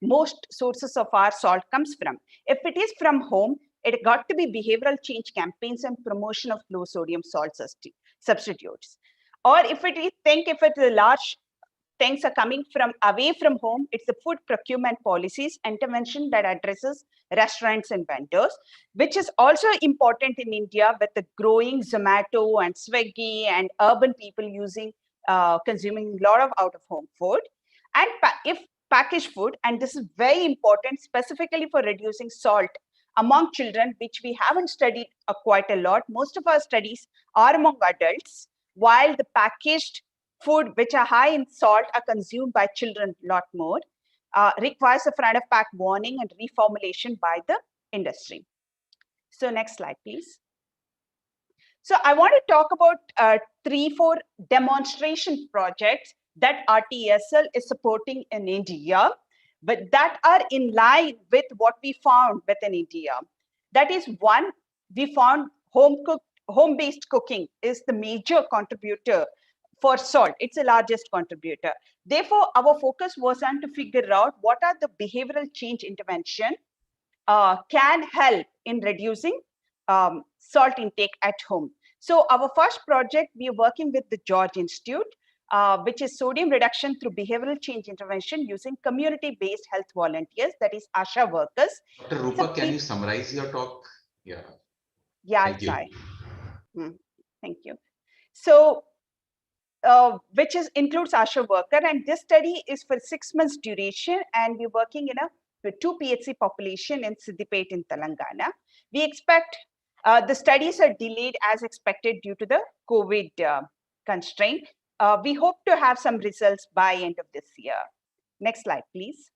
most sources of our salt comes from. If it is from home, it got to be behavioral change campaigns and promotion of low sodium salt substitutes. Or if it's a large things are coming from away from home, it's the food procurement policies intervention that addresses restaurants and vendors, which is also important in India with the growing Zomato and Swiggy and urban people consuming a lot of out-of-home food. And if packaged food, and this is very important specifically for reducing salt among children, which we haven't studied quite a lot. Most of our studies are among adults, while the packaged food which are high in salt are consumed by children a lot more, requires a front of pack warning and reformulation by the industry. So next slide, please. So I want to talk about 3-4 demonstration projects that RTSL is supporting in India, but that are in line with what we found within India. That is, one, we found home-based cooking is the major contributor for salt. It's the largest contributor. Therefore, our focus was on to figure out what are the behavioral change intervention can help in reducing salt intake at home. So our first project, we are working with the George Institute, which is sodium reduction through behavioral change intervention using community-based health volunteers, that is ASHA workers. Dr. Rupa, can you summarize your talk? Yeah. Yeah, I'll try. Thank you. So, which includes ASHA worker, and this study is for 6 months duration, and we're working in a 2 PHC population in Siddipet in Telangana. We expect the studies are delayed as expected due to the COVID constraint. We hope to have some results by end of this year. Next slide, please.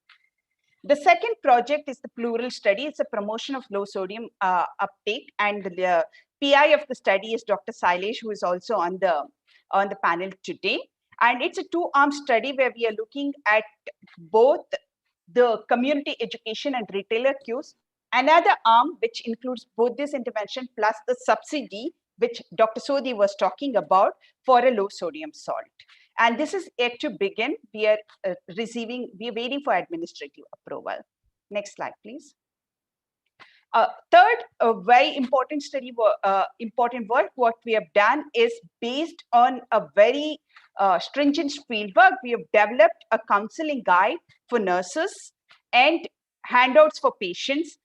The second project is the plural study. It's a promotion of low sodium uptake, and the PI of the study is Dr. Sailesh, who is also on the panel today. And it's a 2-arm study where we are looking at both the community education and retailer cues. Another arm, which includes both this intervention plus the subsidy, which Dr. Sodhi was talking about for a low sodium salt. And this is yet to begin. We are waiting for administrative approval. Next slide, please. Third, a very important study, important work, what we have done is based on a very stringent fieldwork. We have developed a counseling guide for nurses and handouts for patients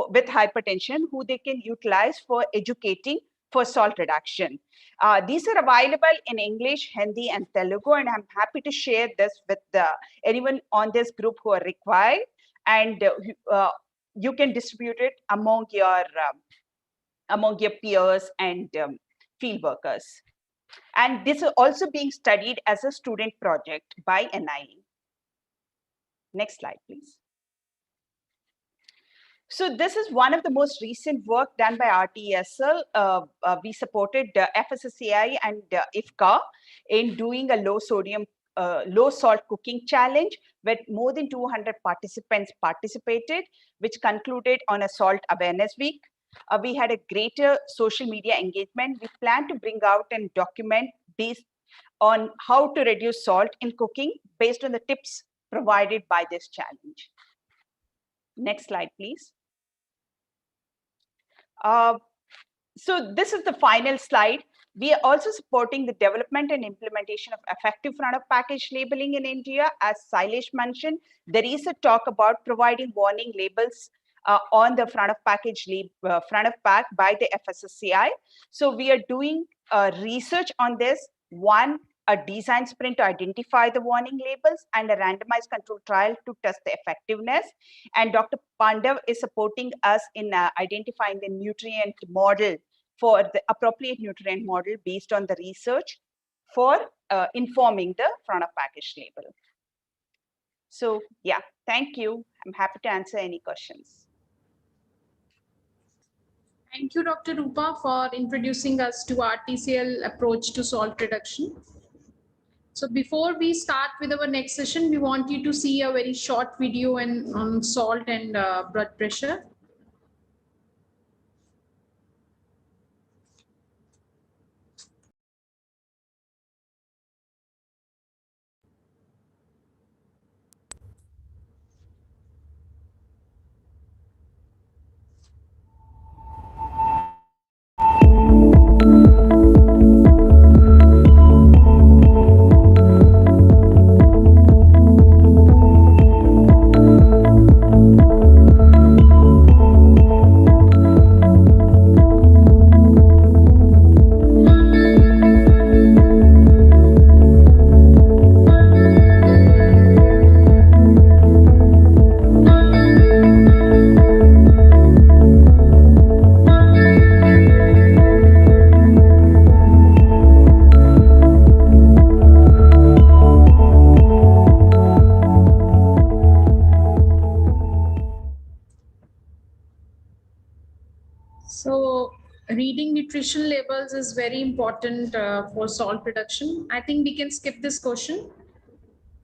with hypertension who they can utilize for educating for salt reduction. These are available in English, Hindi, and Telugu, and I'm happy to share this with anyone on this group who are required, and you can distribute it among your peers and field workers. And this is also being studied as a student project by NIE. Next slide, please. So this is one of the most recent work done by RTSL. We supported FSSAI and IFCA in doing a low salt cooking challenge, where more than 200 participants participated, which concluded on a salt awareness week. We had a greater social media engagement. We plan to bring out and document based on how to reduce salt in cooking based on the tips provided by this challenge. Next slide, please. So this is the final slide. We are also supporting the development and implementation of effective front of package labeling in India. As Sailesh mentioned, there is a talk about providing warning labels on the front of package front of pack by the FSSAI. So we are doing research on this. One, a design sprint to identify the warning labels, and a randomized control trial to test the effectiveness. And Dr. Pandav is supporting us in identifying the nutrient model for the appropriate nutrient model based on the research for informing the front of package label. So yeah, thank you. I'm happy to answer any questions. Thank you, Dr. Rupa, for introducing us to RTCL approach to salt reduction. So before we start with our next session, we want you to see a very short video on salt and blood pressure. So reading nutrition labels is very important for salt reduction. I think we can skip this question.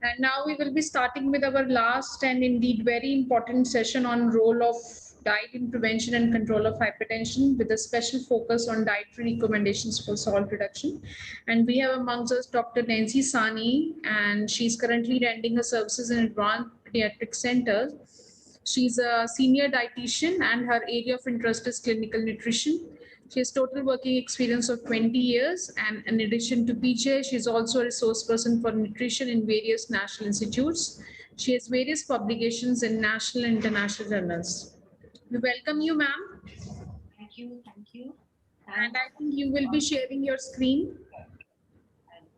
And now we will be starting with our last and indeed very important session on role of diet in prevention and control of hypertension, with a special focus on dietary recommendations for salt reduction. And we have amongst us Dr. Nancy Sani, and she's currently rendering her services in advanced pediatric centers. She's a senior dietitian and her area of interest is clinical nutrition. She has total working experience of 20 years, and in addition to PJ, she's also a resource person for nutrition in various national institutes. She has various publications in national and international journals. We welcome you, ma'am. Thank you, thank you. And I think you will be sharing your screen.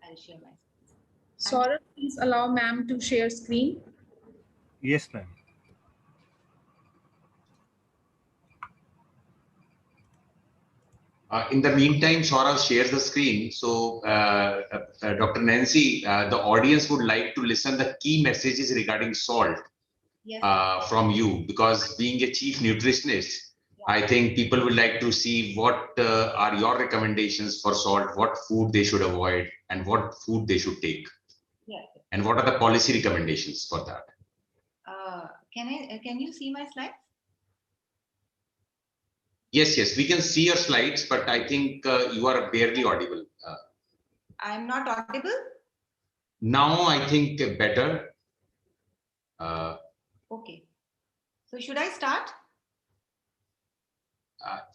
I'll share my screen. Saurabh, please allow ma'am to share screen. Yes, ma'am. In the meantime, Saurabh shares the screen. So, Dr. Nancy, the audience would like to listen the key messages regarding salt from you, because being a chief nutritionist, I think people would like to see what are your recommendations for salt, what food they should avoid, and what food they should take. And what are the policy recommendations for that? Can you see my slides? Yes, yes, we can see your slides, but I think you are barely audible. I'm not audible? Now I think better. Okay. So should I start?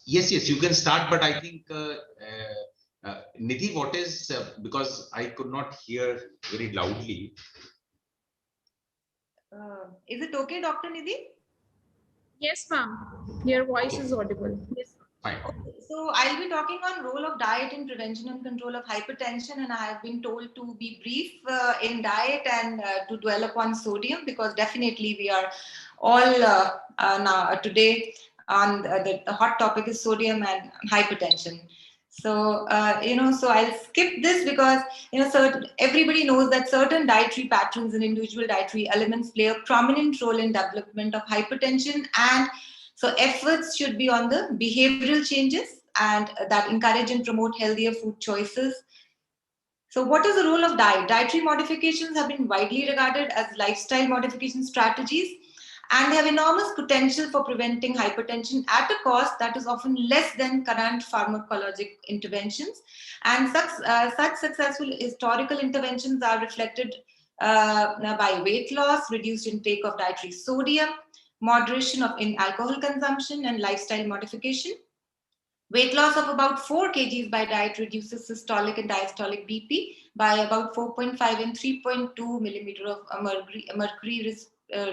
Yes, yes, you can start, but I think, Nidhi, what is, because I could not hear very loudly. Is it okay, Dr. Nidhi? Yes, ma'am. Your voice is audible. Yes. Fine. Okay. So I'll be talking on role of diet in prevention and control of hypertension, and I have been told to be brief in diet and to dwell upon sodium, because definitely we are all now today on the hot topic is sodium and hypertension. So, so I'll skip this because, everybody knows that certain dietary patterns and individual dietary elements play a prominent role in development of hypertension. And so efforts should be on the behavioral changes and that encourage and promote healthier food choices. So what is the role of diet? Dietary modifications have been widely regarded as lifestyle modification strategies, and they have enormous potential for preventing hypertension at a cost that is often less than current pharmacologic interventions. And such successful historical interventions are reflected by weight loss, reduced intake of dietary sodium, moderation of alcohol consumption, and lifestyle modification. Weight loss of about 4 kgs by diet reduces systolic and diastolic BP by about 4.5 and 3.2 millimeter of mercury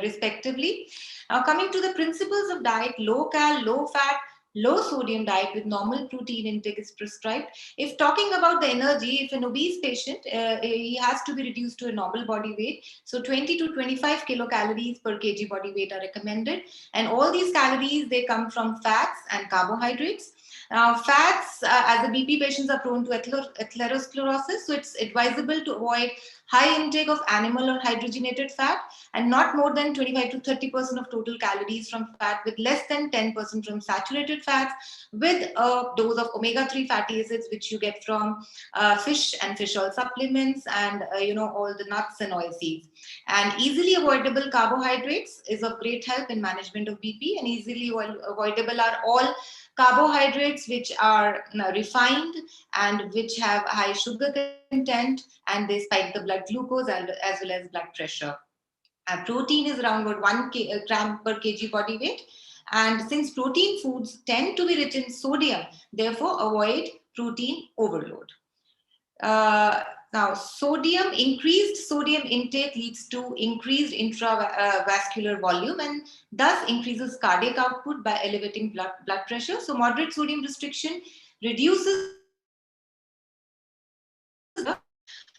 respectively. Now coming to the principles of diet, low cal, low fat, low sodium diet with normal protein intake is prescribed. If talking about the energy, if an obese patient, he has to be reduced to a normal body weight. So 20 to 25 kilocalories per kg body weight are recommended. And all these calories, they come from fats and carbohydrates. Now, fats, as the BP patients are prone to atherosclerosis, so it's advisable to avoid high intake of animal or hydrogenated fat and not more than 25 to 30% of total calories from fat, with less than 10% from saturated fats, with a dose of omega-3 fatty acids, which you get from fish and fish oil supplements and, all the nuts and oil seeds. And easily avoidable carbohydrates is of great help in management of BP, and easily avoidable are all carbohydrates which are refined and which have high sugar content, and they spike the blood glucose as well as blood pressure. Protein is around about 1 gram per kg body weight. And since protein foods tend to be rich in sodium, therefore avoid protein overload. Now, increased sodium intake leads to increased intravascular volume and thus increases cardiac output by elevating blood pressure. So moderate sodium restriction reduces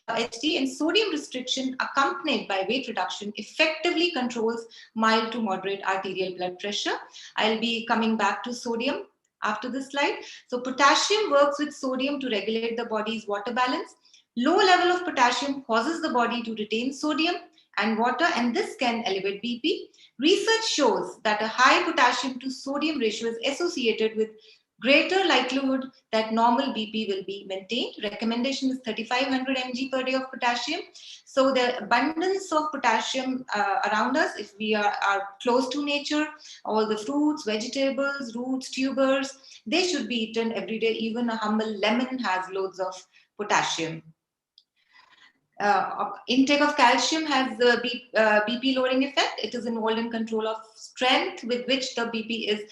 HT, and sodium restriction accompanied by weight reduction effectively controls mild to moderate arterial blood pressure. I'll be coming back to sodium after this slide. So potassium works with sodium to regulate the body's water balance. Low level of potassium causes the body to retain sodium and water, and this can elevate BP. Research shows that a high potassium to sodium ratio is associated with greater likelihood that normal BP will be maintained. Recommendation is 3500 mg per day of potassium. So the abundance of potassium around us, if we are close to nature, all the fruits, vegetables, roots, tubers, they should be eaten every day. Even a humble lemon has loads of potassium. Intake of calcium has the BP lowering effect. It is involved in control of strength with which the BP is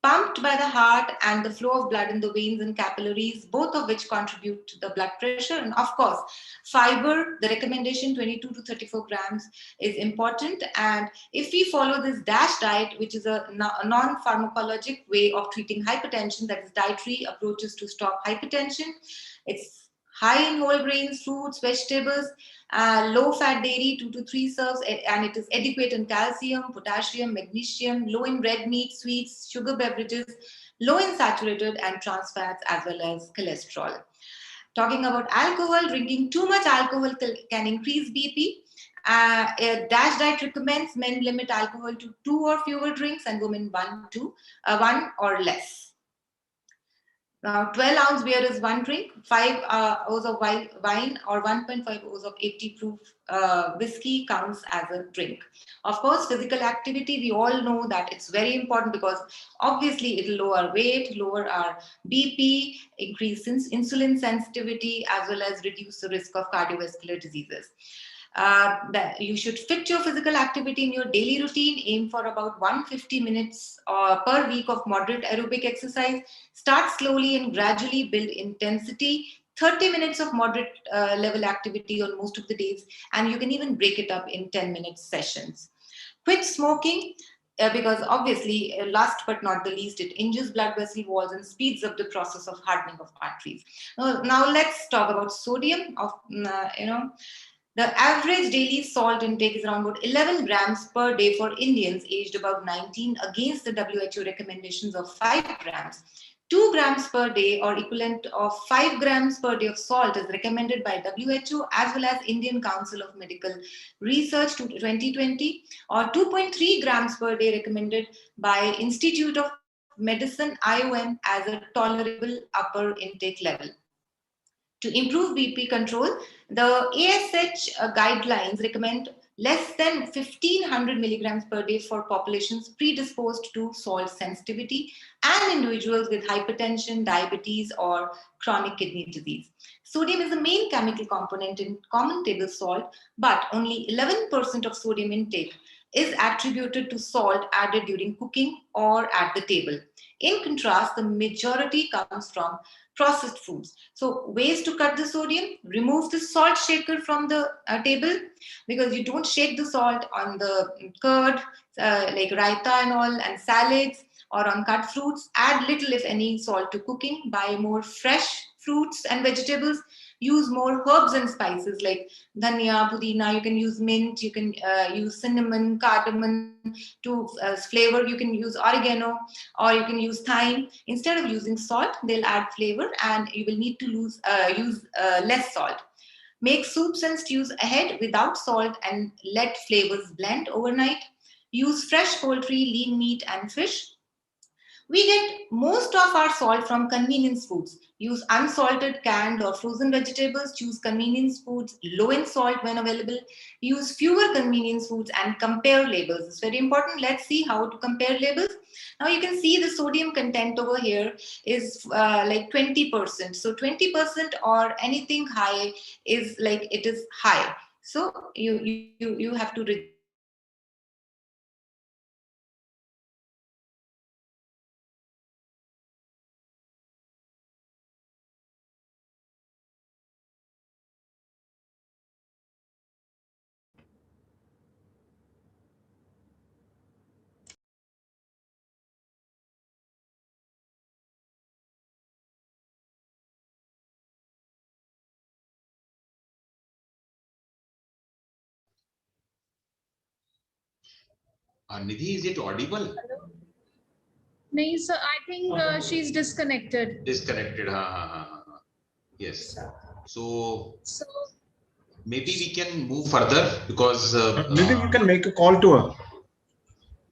pumped by the heart and the flow of blood in the veins and capillaries, both of which contribute to the blood pressure. And of course, fiber, the recommendation 22 to 34 grams is important. And if we follow this DASH diet, which is a non-pharmacologic way of treating hypertension, that is dietary approaches to stop hypertension, it's high in whole grains, fruits, vegetables, low fat dairy, 2 to 3 serves, and it is adequate in calcium, potassium, magnesium, low in red meat, sweets, sugar beverages, low in saturated and trans fats, as well as cholesterol. Talking about alcohol, drinking too much alcohol can increase BP. A DASH diet recommends men limit alcohol to 2 or fewer drinks and women 1 or less. Now, 12-ounce beer is 1 drink, 5 O's of wine or 1.5 O's of 80 proof whiskey counts as a drink. Of course, physical activity, we all know that it's very important because obviously it will lower weight, lower our BP, increase insulin sensitivity, as well as reduce the risk of cardiovascular diseases. That you should fit your physical activity in your daily routine. Aim for about 150 minutes per week of moderate aerobic exercise. Start slowly and gradually build intensity. 30 minutes of moderate level activity on most of the days, and you can even break it up in 10-minute sessions. Quit smoking. Because obviously, last but not the least, it injures blood vessel walls and speeds up the process of hardening of arteries. Now let's talk about sodium. The average daily salt intake is around about 11 grams per day for Indians aged above 19 against the WHO recommendations of 5 grams. 2 grams per day or equivalent of 5 grams per day of salt is recommended by WHO as well as Indian Council of Medical Research 2020, or 2.3 grams per day recommended by Institute of Medicine IOM as a tolerable upper intake level. To improve BP control, the ASH guidelines recommend less than 1500 milligrams per day for populations predisposed to salt sensitivity and individuals with hypertension, diabetes, or chronic kidney disease. Sodium is the main chemical component in common table salt, but only 11% of sodium intake is attributed to salt added during cooking or at the table. In contrast, the majority comes from processed foods. So ways to cut the sodium: remove the salt shaker from the table, because you don't shake the salt on the curd, like raita and all, and salads, or on cut fruits. Add little, if any, salt to cooking. Buy more fresh fruits and vegetables. Use more herbs and spices like dhania, pudina. You can use mint, you can use cinnamon, cardamom to flavor. You can use oregano, or you can use thyme. Instead of using salt, they'll add flavor, and you will need to use less salt. Make soups and stews ahead without salt and let flavors blend overnight. Use fresh poultry, lean meat, and fish. We get most of our salt from convenience foods. Use unsalted, canned, or frozen vegetables. Choose convenience foods low in salt when available. Use fewer convenience foods and compare labels. It's very important. Let's see how to compare labels. Now you can see the sodium content over here is like 20%. So 20% or anything high is like it is high. So you have to reject. Nidhi, is it audible? No, sir, I think she's disconnected. Disconnected. Yes. So maybe we can move further because maybe you can make a call to her.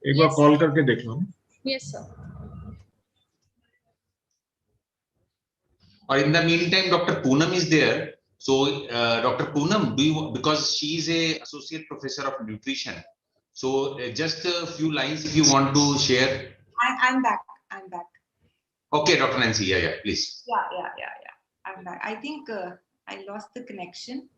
एक बार call करके देख लो. Yes, sir. Or in the meantime, Dr. Poonam is there. So Dr. Poonam, because she is a associate professor of nutrition. So just a few lines if you want to share. I'm back. I'm back. Okay, Dr. Nancy, yeah, please. Yeah. I'm back. I think I lost the connection.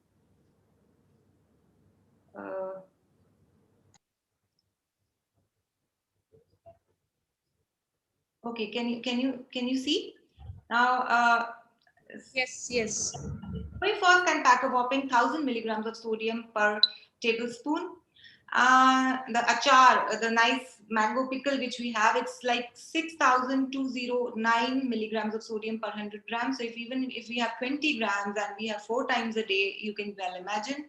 Okay, can you see now? Yes. We first can pack a whopping 1,000 milligrams of sodium per tablespoon. The achar, the nice mango pickle which we have, it's like 6,209 milligrams of sodium per 100 grams. So even if we have 20 grams and we have 4 times a day, you can well imagine.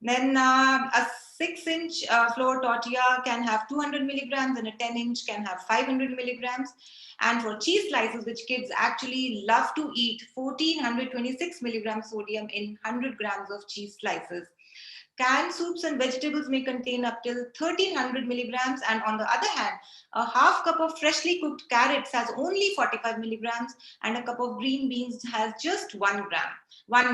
Then a 6-inch flour tortilla can have 200 milligrams, and a 10-inch can have 500 milligrams. And for cheese slices, which kids actually love to eat, 1,426 milligrams sodium in 100 grams of cheese slices. Canned soups and vegetables may contain up till 1,300 milligrams, and on the other hand, a half cup of freshly cooked carrots has only 45 milligrams, and a cup of green beans has just 1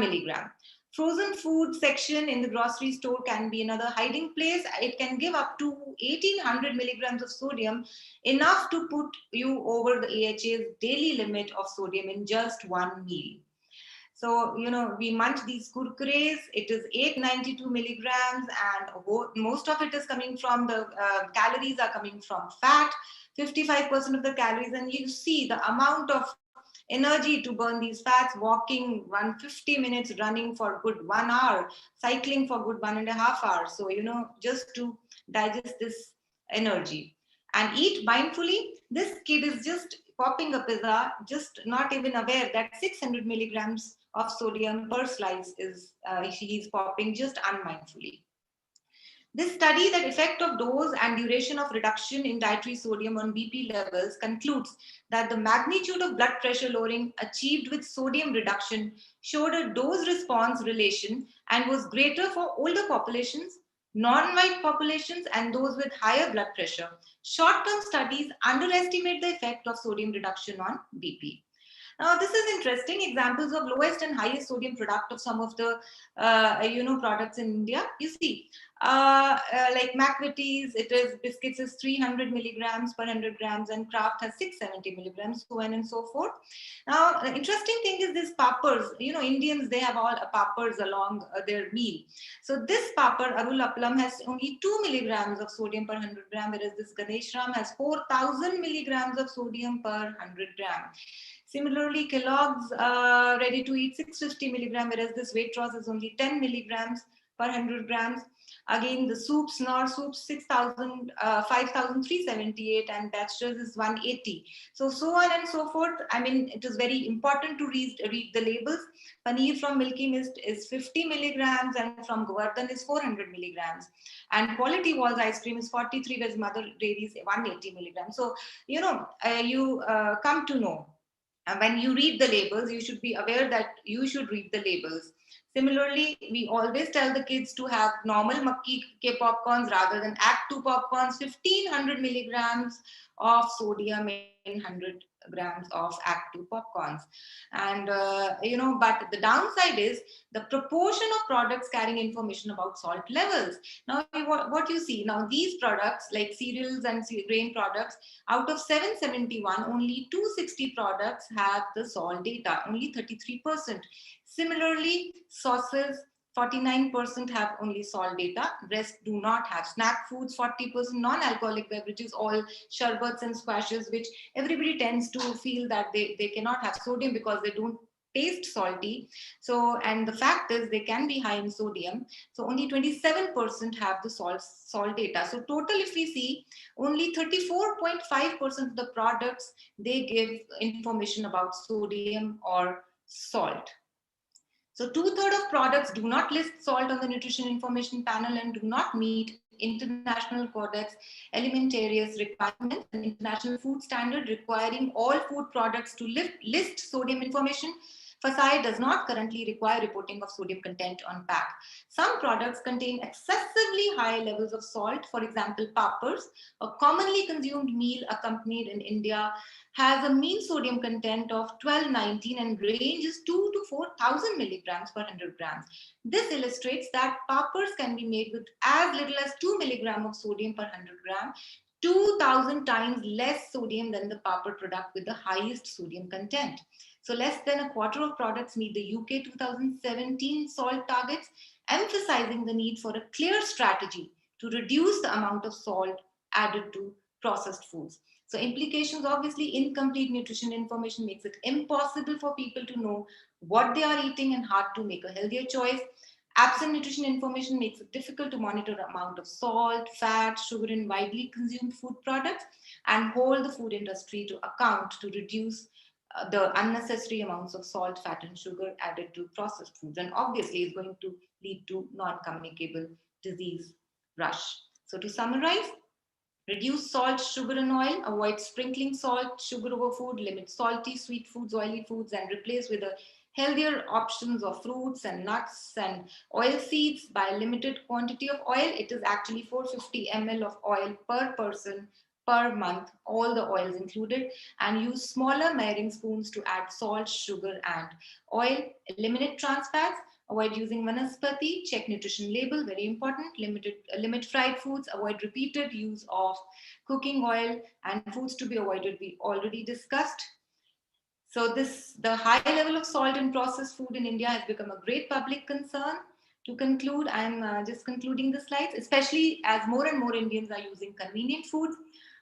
milligram. Frozen food section in the grocery store can be another hiding place. It can give up to 1,800 milligrams of sodium, enough to put you over the AHA's daily limit of sodium in just 1 meal. So, we munch these kurkures. It is 892 milligrams, and most of it is coming from the calories are coming from fat, 55% of the calories. And you see the amount of energy to burn these fats: walking 150 minutes, running for good 1 hour, cycling for good 1.5 hours. So, just to digest this energy and eat mindfully. This kid is just popping a pizza, just not even aware that 600 milligrams of sodium per slice is he's popping just unmindfully. This study, that effect of dose and duration of reduction in dietary sodium on BP levels, concludes that the magnitude of blood pressure lowering achieved with sodium reduction showed a dose response relation and was greater for older populations, non-white populations, and those with higher blood pressure. Short-term studies underestimate the effect of sodium reduction on BP. Now, this is interesting. Examples of lowest and highest sodium product of some of the, products in India. You see, like McVitie's, it is biscuits is 300 milligrams per 100 grams, and Kraft has 670 milligrams, so on and so forth. Now, the interesting thing is this pappers. Indians, they have all pappers along their meal. So this papar, Arul Aplam, has only 2 milligrams of sodium per 100 gram, whereas this Ganesh Ram has 4,000 milligrams of sodium per 100 gram. Similarly, Kellogg's ready to eat 650 milligram, whereas this Waitrose is only 10 milligrams per 100 grams. Again, the soups, Nor soups, 5,378, and Baxter's is 180. So on and so forth. I mean, it is very important to read the labels. Paneer from Milky Mist is 50 milligrams, and from Govardhan is 400 milligrams. And Quality Walls ice cream is 43, whereas Mother Dairy is 180 milligrams. So, you come to know. When you read the labels, you should be aware that you should read the labels. Similarly, we always tell the kids to have normal makki ke popcorns rather than Act 2 popcorns, 1500 milligrams of sodium in 100 grams of Act 2 popcorns. And, but the downside is the proportion of products carrying information about salt levels. Now, what you see, now these products like cereals and grain products, out of 771, only 260 products have the salt data, only 33%. Similarly, sauces, 49% have only salt data, rest do not have. Snack foods, 40%, non-alcoholic beverages, all sherbets and squashes, which everybody tends to feel that they cannot have sodium because they don't taste salty. So, and the fact is they can be high in sodium. So only 27% have the salt data. So total, if we see, only 34.5% of the products, they give information about sodium or salt. So 2/3 of products do not list salt on the nutrition information panel and do not meet International Codex Alimentarius requirements, an international food standard requiring all food products to list sodium information. FSSAI does not currently require reporting of sodium content on pack. Some products contain excessively high levels of salt. For example, pappers, a commonly consumed meal accompanied in India, has a mean sodium content of 1219 and ranges 2 to 4,000 milligrams per 100 grams. This illustrates that pappers can be made with as little as 2 milligrams of sodium per 100 gram, 2,000 times less sodium than the papper product with the highest sodium content. So less than a quarter of products meet the UK 2017 salt targets, emphasizing the need for a clear strategy to reduce the amount of salt added to processed foods. So implications, obviously, incomplete nutrition information makes it impossible for people to know what they are eating and hard to make a healthier choice. Absent nutrition information makes it difficult to monitor the amount of salt, fat, sugar in widely consumed food products and hold the food industry to account to reduce the unnecessary amounts of salt, fat, and sugar added to processed foods. And obviously, it's going to lead to non-communicable disease rush. So to summarize, reduce salt, sugar, and oil, avoid sprinkling salt, sugar over food, limit salty, sweet foods, oily foods, and replace with a healthier options of fruits and nuts and oil seeds by a limited quantity of oil. It is actually 450 ml of oil per person per month, all the oils included, and use smaller measuring spoons to add salt, sugar, and oil. Eliminate trans fats. Avoid using vanaspati, check nutrition label, very important. Limit fried foods, avoid repeated use of cooking oil, and foods to be avoided we already discussed. So the high level of salt in processed food in India has become a great public concern. To conclude, I'm just concluding the slides, especially as more and more Indians are using convenient foods.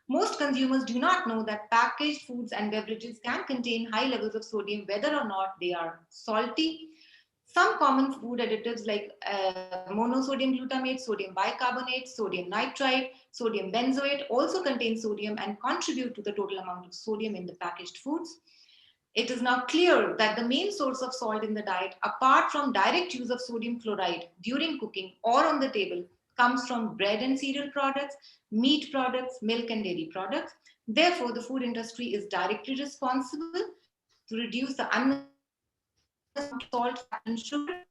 Most consumers do not know that packaged foods and beverages can contain high levels of sodium, whether or not they are salty. Some common food additives like monosodium glutamate, sodium bicarbonate, sodium nitrite, sodium benzoate also contain sodium and contribute to the total amount of sodium in the packaged foods. It is now clear that the main source of salt in the diet, apart from direct use of sodium chloride during cooking or on the table, comes from bread and cereal products, meat products, milk and dairy products. Therefore, the food industry is directly responsible to reduce the unnecessary salt, fat, and sugar.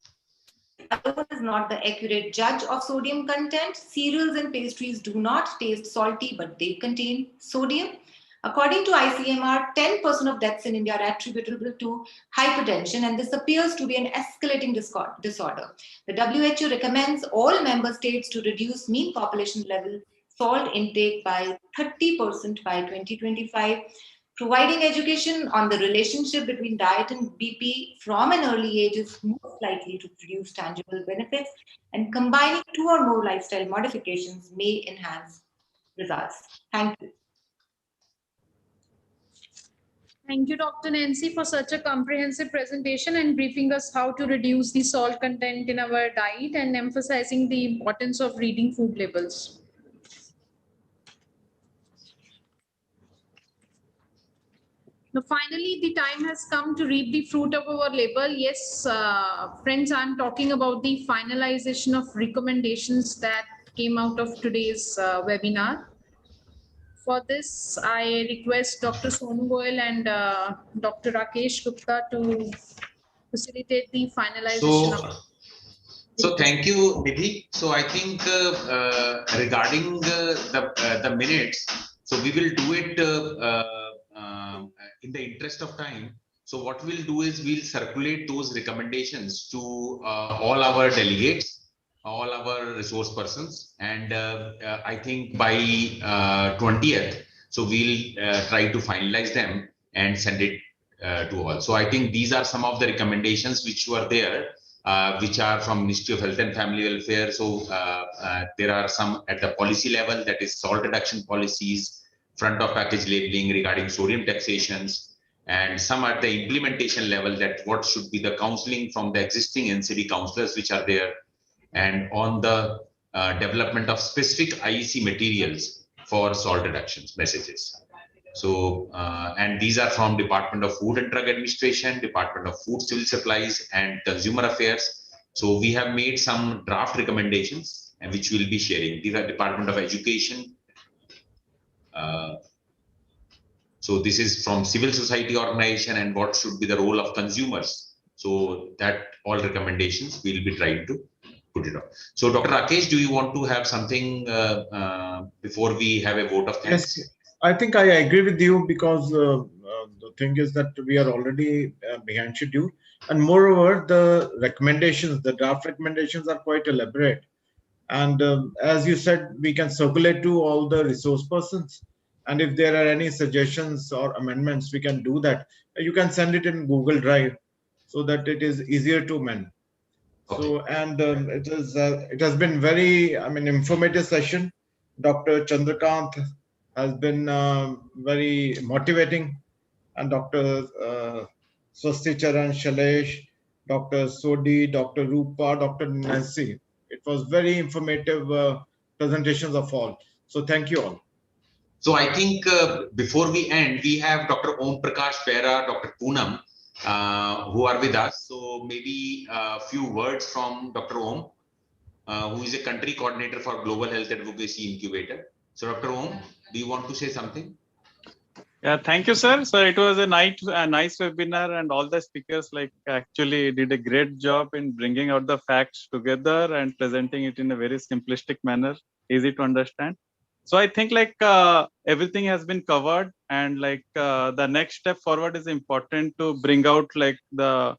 Alone is not the accurate judge of sodium content. Cereals and pastries do not taste salty, but they contain sodium. According to ICMR, 10% of deaths in India are attributable to hypertension, and this appears to be an escalating disorder. The WHO recommends all member states to reduce mean population level salt intake by 30% by 2025, providing education on the relationship between diet and BP from an early age is most likely to produce tangible benefits, and combining 2 or more lifestyle modifications may enhance results. Thank you. Thank you, Dr. Nancy, for such a comprehensive presentation and briefing us how to reduce the salt content in our diet and emphasizing the importance of reading food labels. Now, finally, the time has come to reap the fruit of our labor. Yes, friends, I'm talking about the finalization of recommendations that came out of today's webinar. For this, I request Dr. Sonu Goyal and Dr. Rakesh Gupta to facilitate the finalization. So thank you, Nidhi. So I think regarding the minutes, so we will do it in the interest of time. So what we'll do is we'll circulate those recommendations to all our delegates, all our resource persons, and I think by 20th, so we'll try to finalize them and send it to all. So I think these are some of the recommendations which were there, which are from Ministry of Health and Family Welfare. So there are some at the policy level, that is salt reduction policies, front of package labeling regarding sodium taxations, and some at the implementation level, that what should be the counseling from the existing NCD counselors which are there, and on the development of specific IEC materials for salt reductions messages. So, and these are from Department of Food and Drug Administration, Department of Food, Civil Supplies and Consumer Affairs. So we have made some draft recommendations and which we'll be sharing. These are Department of Education. So this is from civil society organization and what should be the role of consumers. So that all recommendations we'll be trying to put it on. So Dr. Rakesh, do you want to have something before we have a vote of thanks? Yes, I think I agree with you, because the thing is that we are already behind schedule, and moreover the recommendations, the draft recommendations are quite elaborate, and as you said, we can circulate to all the resource persons, and if there are any suggestions or amendments, we can do that. You can send it in Google Drive so that it is easier to amend. Okay. So, and it has been very, informative session. Dr. Chandrakant has been very motivating, and Dr. Swasti Charan, Shailesh, Dr. Sodi, Dr. Rupa, Dr. Nancy. It was very informative presentations of all. So thank you all. So I think before we end, we have Dr. Om Prakash Pera, Dr. Poonam, who are with us. So maybe a few words from Dr. Om, who is a country coordinator for Global Health Advocacy Incubator. So Dr. Om, do you want to say something? Yeah, thank you, sir. So it was a nice webinar, and all the speakers actually did a great job in bringing out the facts together and presenting it in a very simplistic manner, easy to understand. So I think everything has been covered, and the next step forward is important to bring out the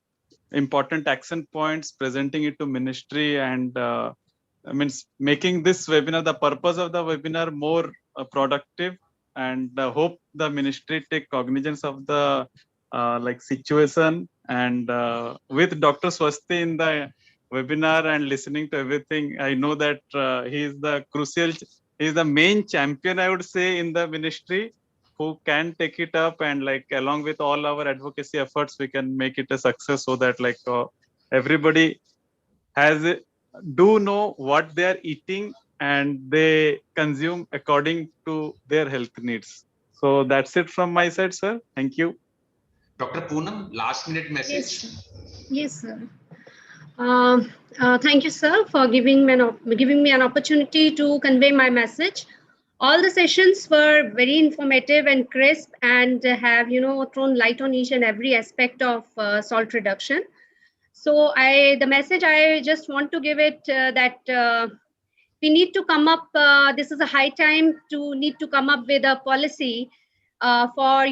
important action points, presenting it to ministry, and making this webinar, the purpose of the webinar, more productive, and hope the ministry take cognizance of the situation. And with Dr. Swasti in the webinar and listening to everything, I know that he is the main champion, I would say, in the ministry, who can take it up, and along with all our advocacy efforts, we can make it a success, so that everybody do know what they are eating and they consume according to their health needs. So that's it from my side, sir. Thank you. Dr. Poonam, last minute message. Yes, sir. Thank you, sir, for giving me an opportunity to convey my message. All the sessions were very informative and crisp, and have thrown light on each and every aspect of salt reduction. So the message I just want to give it that we need to come up. This is a high time to come up with a policy for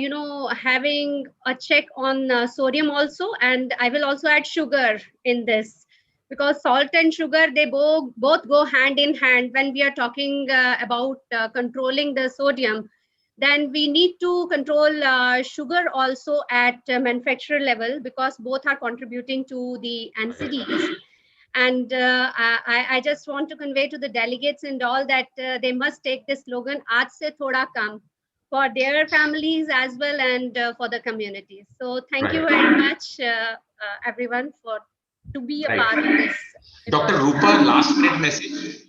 having a check on sodium also, and I will also add sugar in this, because salt and sugar, they both go hand in hand. When we are talking about controlling the sodium, then we need to control sugar also at manufacturer level, because both are contributing to the NCDs. And I just want to convey to the delegates and all that they must take this slogan, Aaj se thoda kam, for their families as well, and for the communities. So thank you very much, everyone, for to be a part of this. Dr. Rupa, last minute message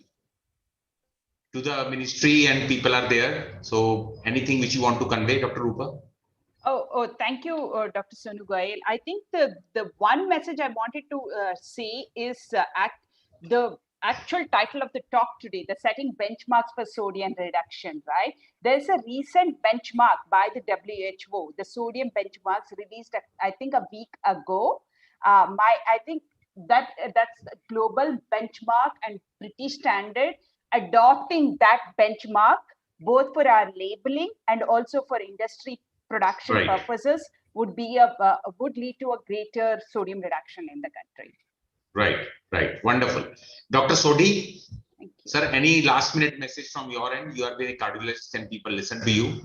to the ministry and people are there. So anything which you want to convey, Dr. Rupa? Thank you, Dr. Sonu Goyal. I think the one message I wanted to say is the actual title of the talk today, the setting benchmarks for sodium reduction, right? There's a recent benchmark by the WHO, the sodium benchmarks released, I think, a week ago. I think that's a global benchmark and British standard. Adopting that benchmark, both for our labeling and also for industry production purposes, would be would lead to a greater sodium reduction in the country. Right. Wonderful. Dr. Sodhi, sir, any last minute message from your end? You are very cardiologist and people listen to you.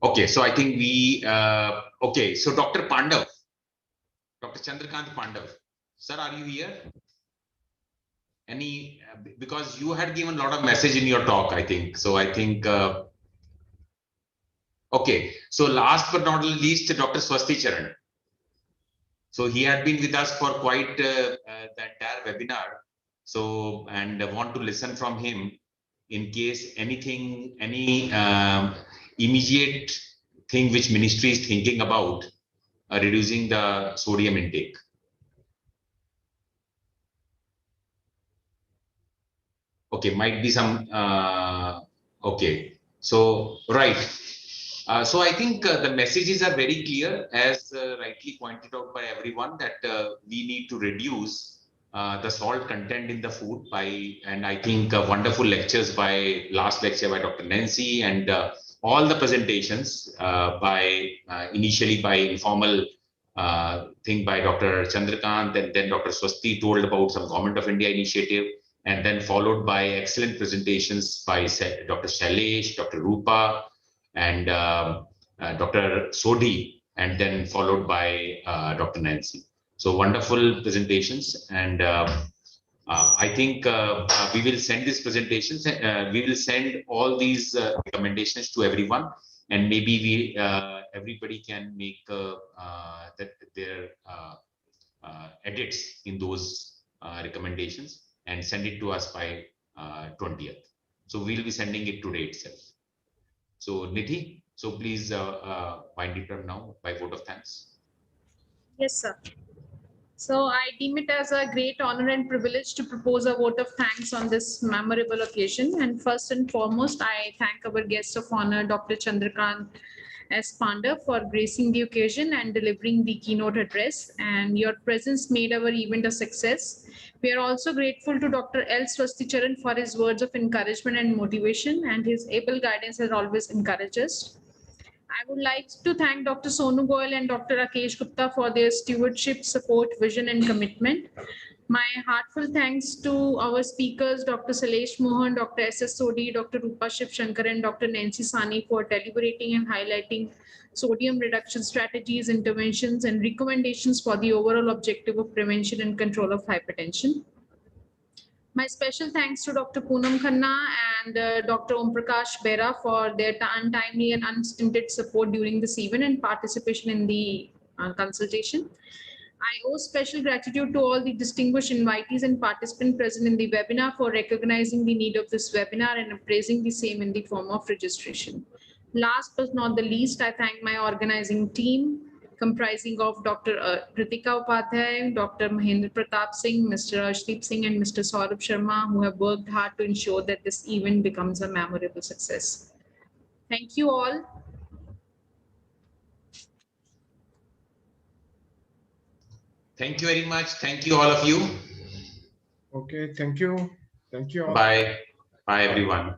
Okay, so I think we, okay, so Dr. Pandav, Dr. Chandrakant Pandav, sir, are you here? Any, because you had given a lot of message in your talk, I think. So I think, okay, so last but not least, Dr. Swasti Charan. So he had been with us for quite the entire webinar. So, and I want to listen from him in case anything, any immediate thing which ministry is thinking about reducing the sodium intake. Okay, might be some, okay, so, right. So I think the messages are very clear, as rightly pointed out by everyone, that we need to reduce the salt content in the food by, and I think wonderful lectures by, last lecture by Dr. Nancy, and all the presentations by, initially by informal thing by Dr. Chandrakant, and then Dr. Swasti told about some Government of India initiative, and then followed by excellent presentations by Dr. Shailesh, Dr. Rupa, and Dr. Sodhi, and then followed by Dr. Nancy. So wonderful presentations, and I think we will send these presentations. We will send all these recommendations to everyone, and maybe we everybody can make their edits in those recommendations and send it to us by 20th. So we'll be sending it today itself. So Nidhi, so please wind it up now by vote of thanks. Yes, sir. So I deem it as a great honor and privilege to propose a vote of thanks on this memorable occasion. And first and foremost, I thank our guest of honor, Dr. Chandrakant S. Panda, for gracing the occasion and delivering the keynote address. And your presence made our event a success. We are also grateful to Dr. L. Swasti Charan for his words of encouragement and motivation, and his able guidance has always encouraged us. I would like to thank Dr. Sonu Goyal and Dr. Rakesh Gupta for their stewardship, support, vision, and commitment. My heartfelt thanks to our speakers, Dr. Shailesh Mohan, Dr. S.S. Sodhi, Dr. Rupa Shiv Shankar, and Dr. Nancy Sani for deliberating and highlighting sodium reduction strategies, interventions, and recommendations for the overall objective of prevention and control of hypertension. My special thanks to Dr. Poonam Khanna and Dr. Om Prakash Bera for their untimely and unstinted support during this event and participation in the consultation. I owe special gratitude to all the distinguished invitees and participants present in the webinar for recognizing the need of this webinar and appraising the same in the form of registration. Last but not the least, I thank my organizing team, comprising of Dr. Ritika Upadhyay, Dr. Mahendra Pratap Singh, Mr. Arshdeep Singh, and Mr. Saurabh Sharma, who have worked hard to ensure that this event becomes a memorable success. Thank you all. Thank you very much. Thank you, all of you. Okay, thank you. Thank you all. Bye. Bye, everyone.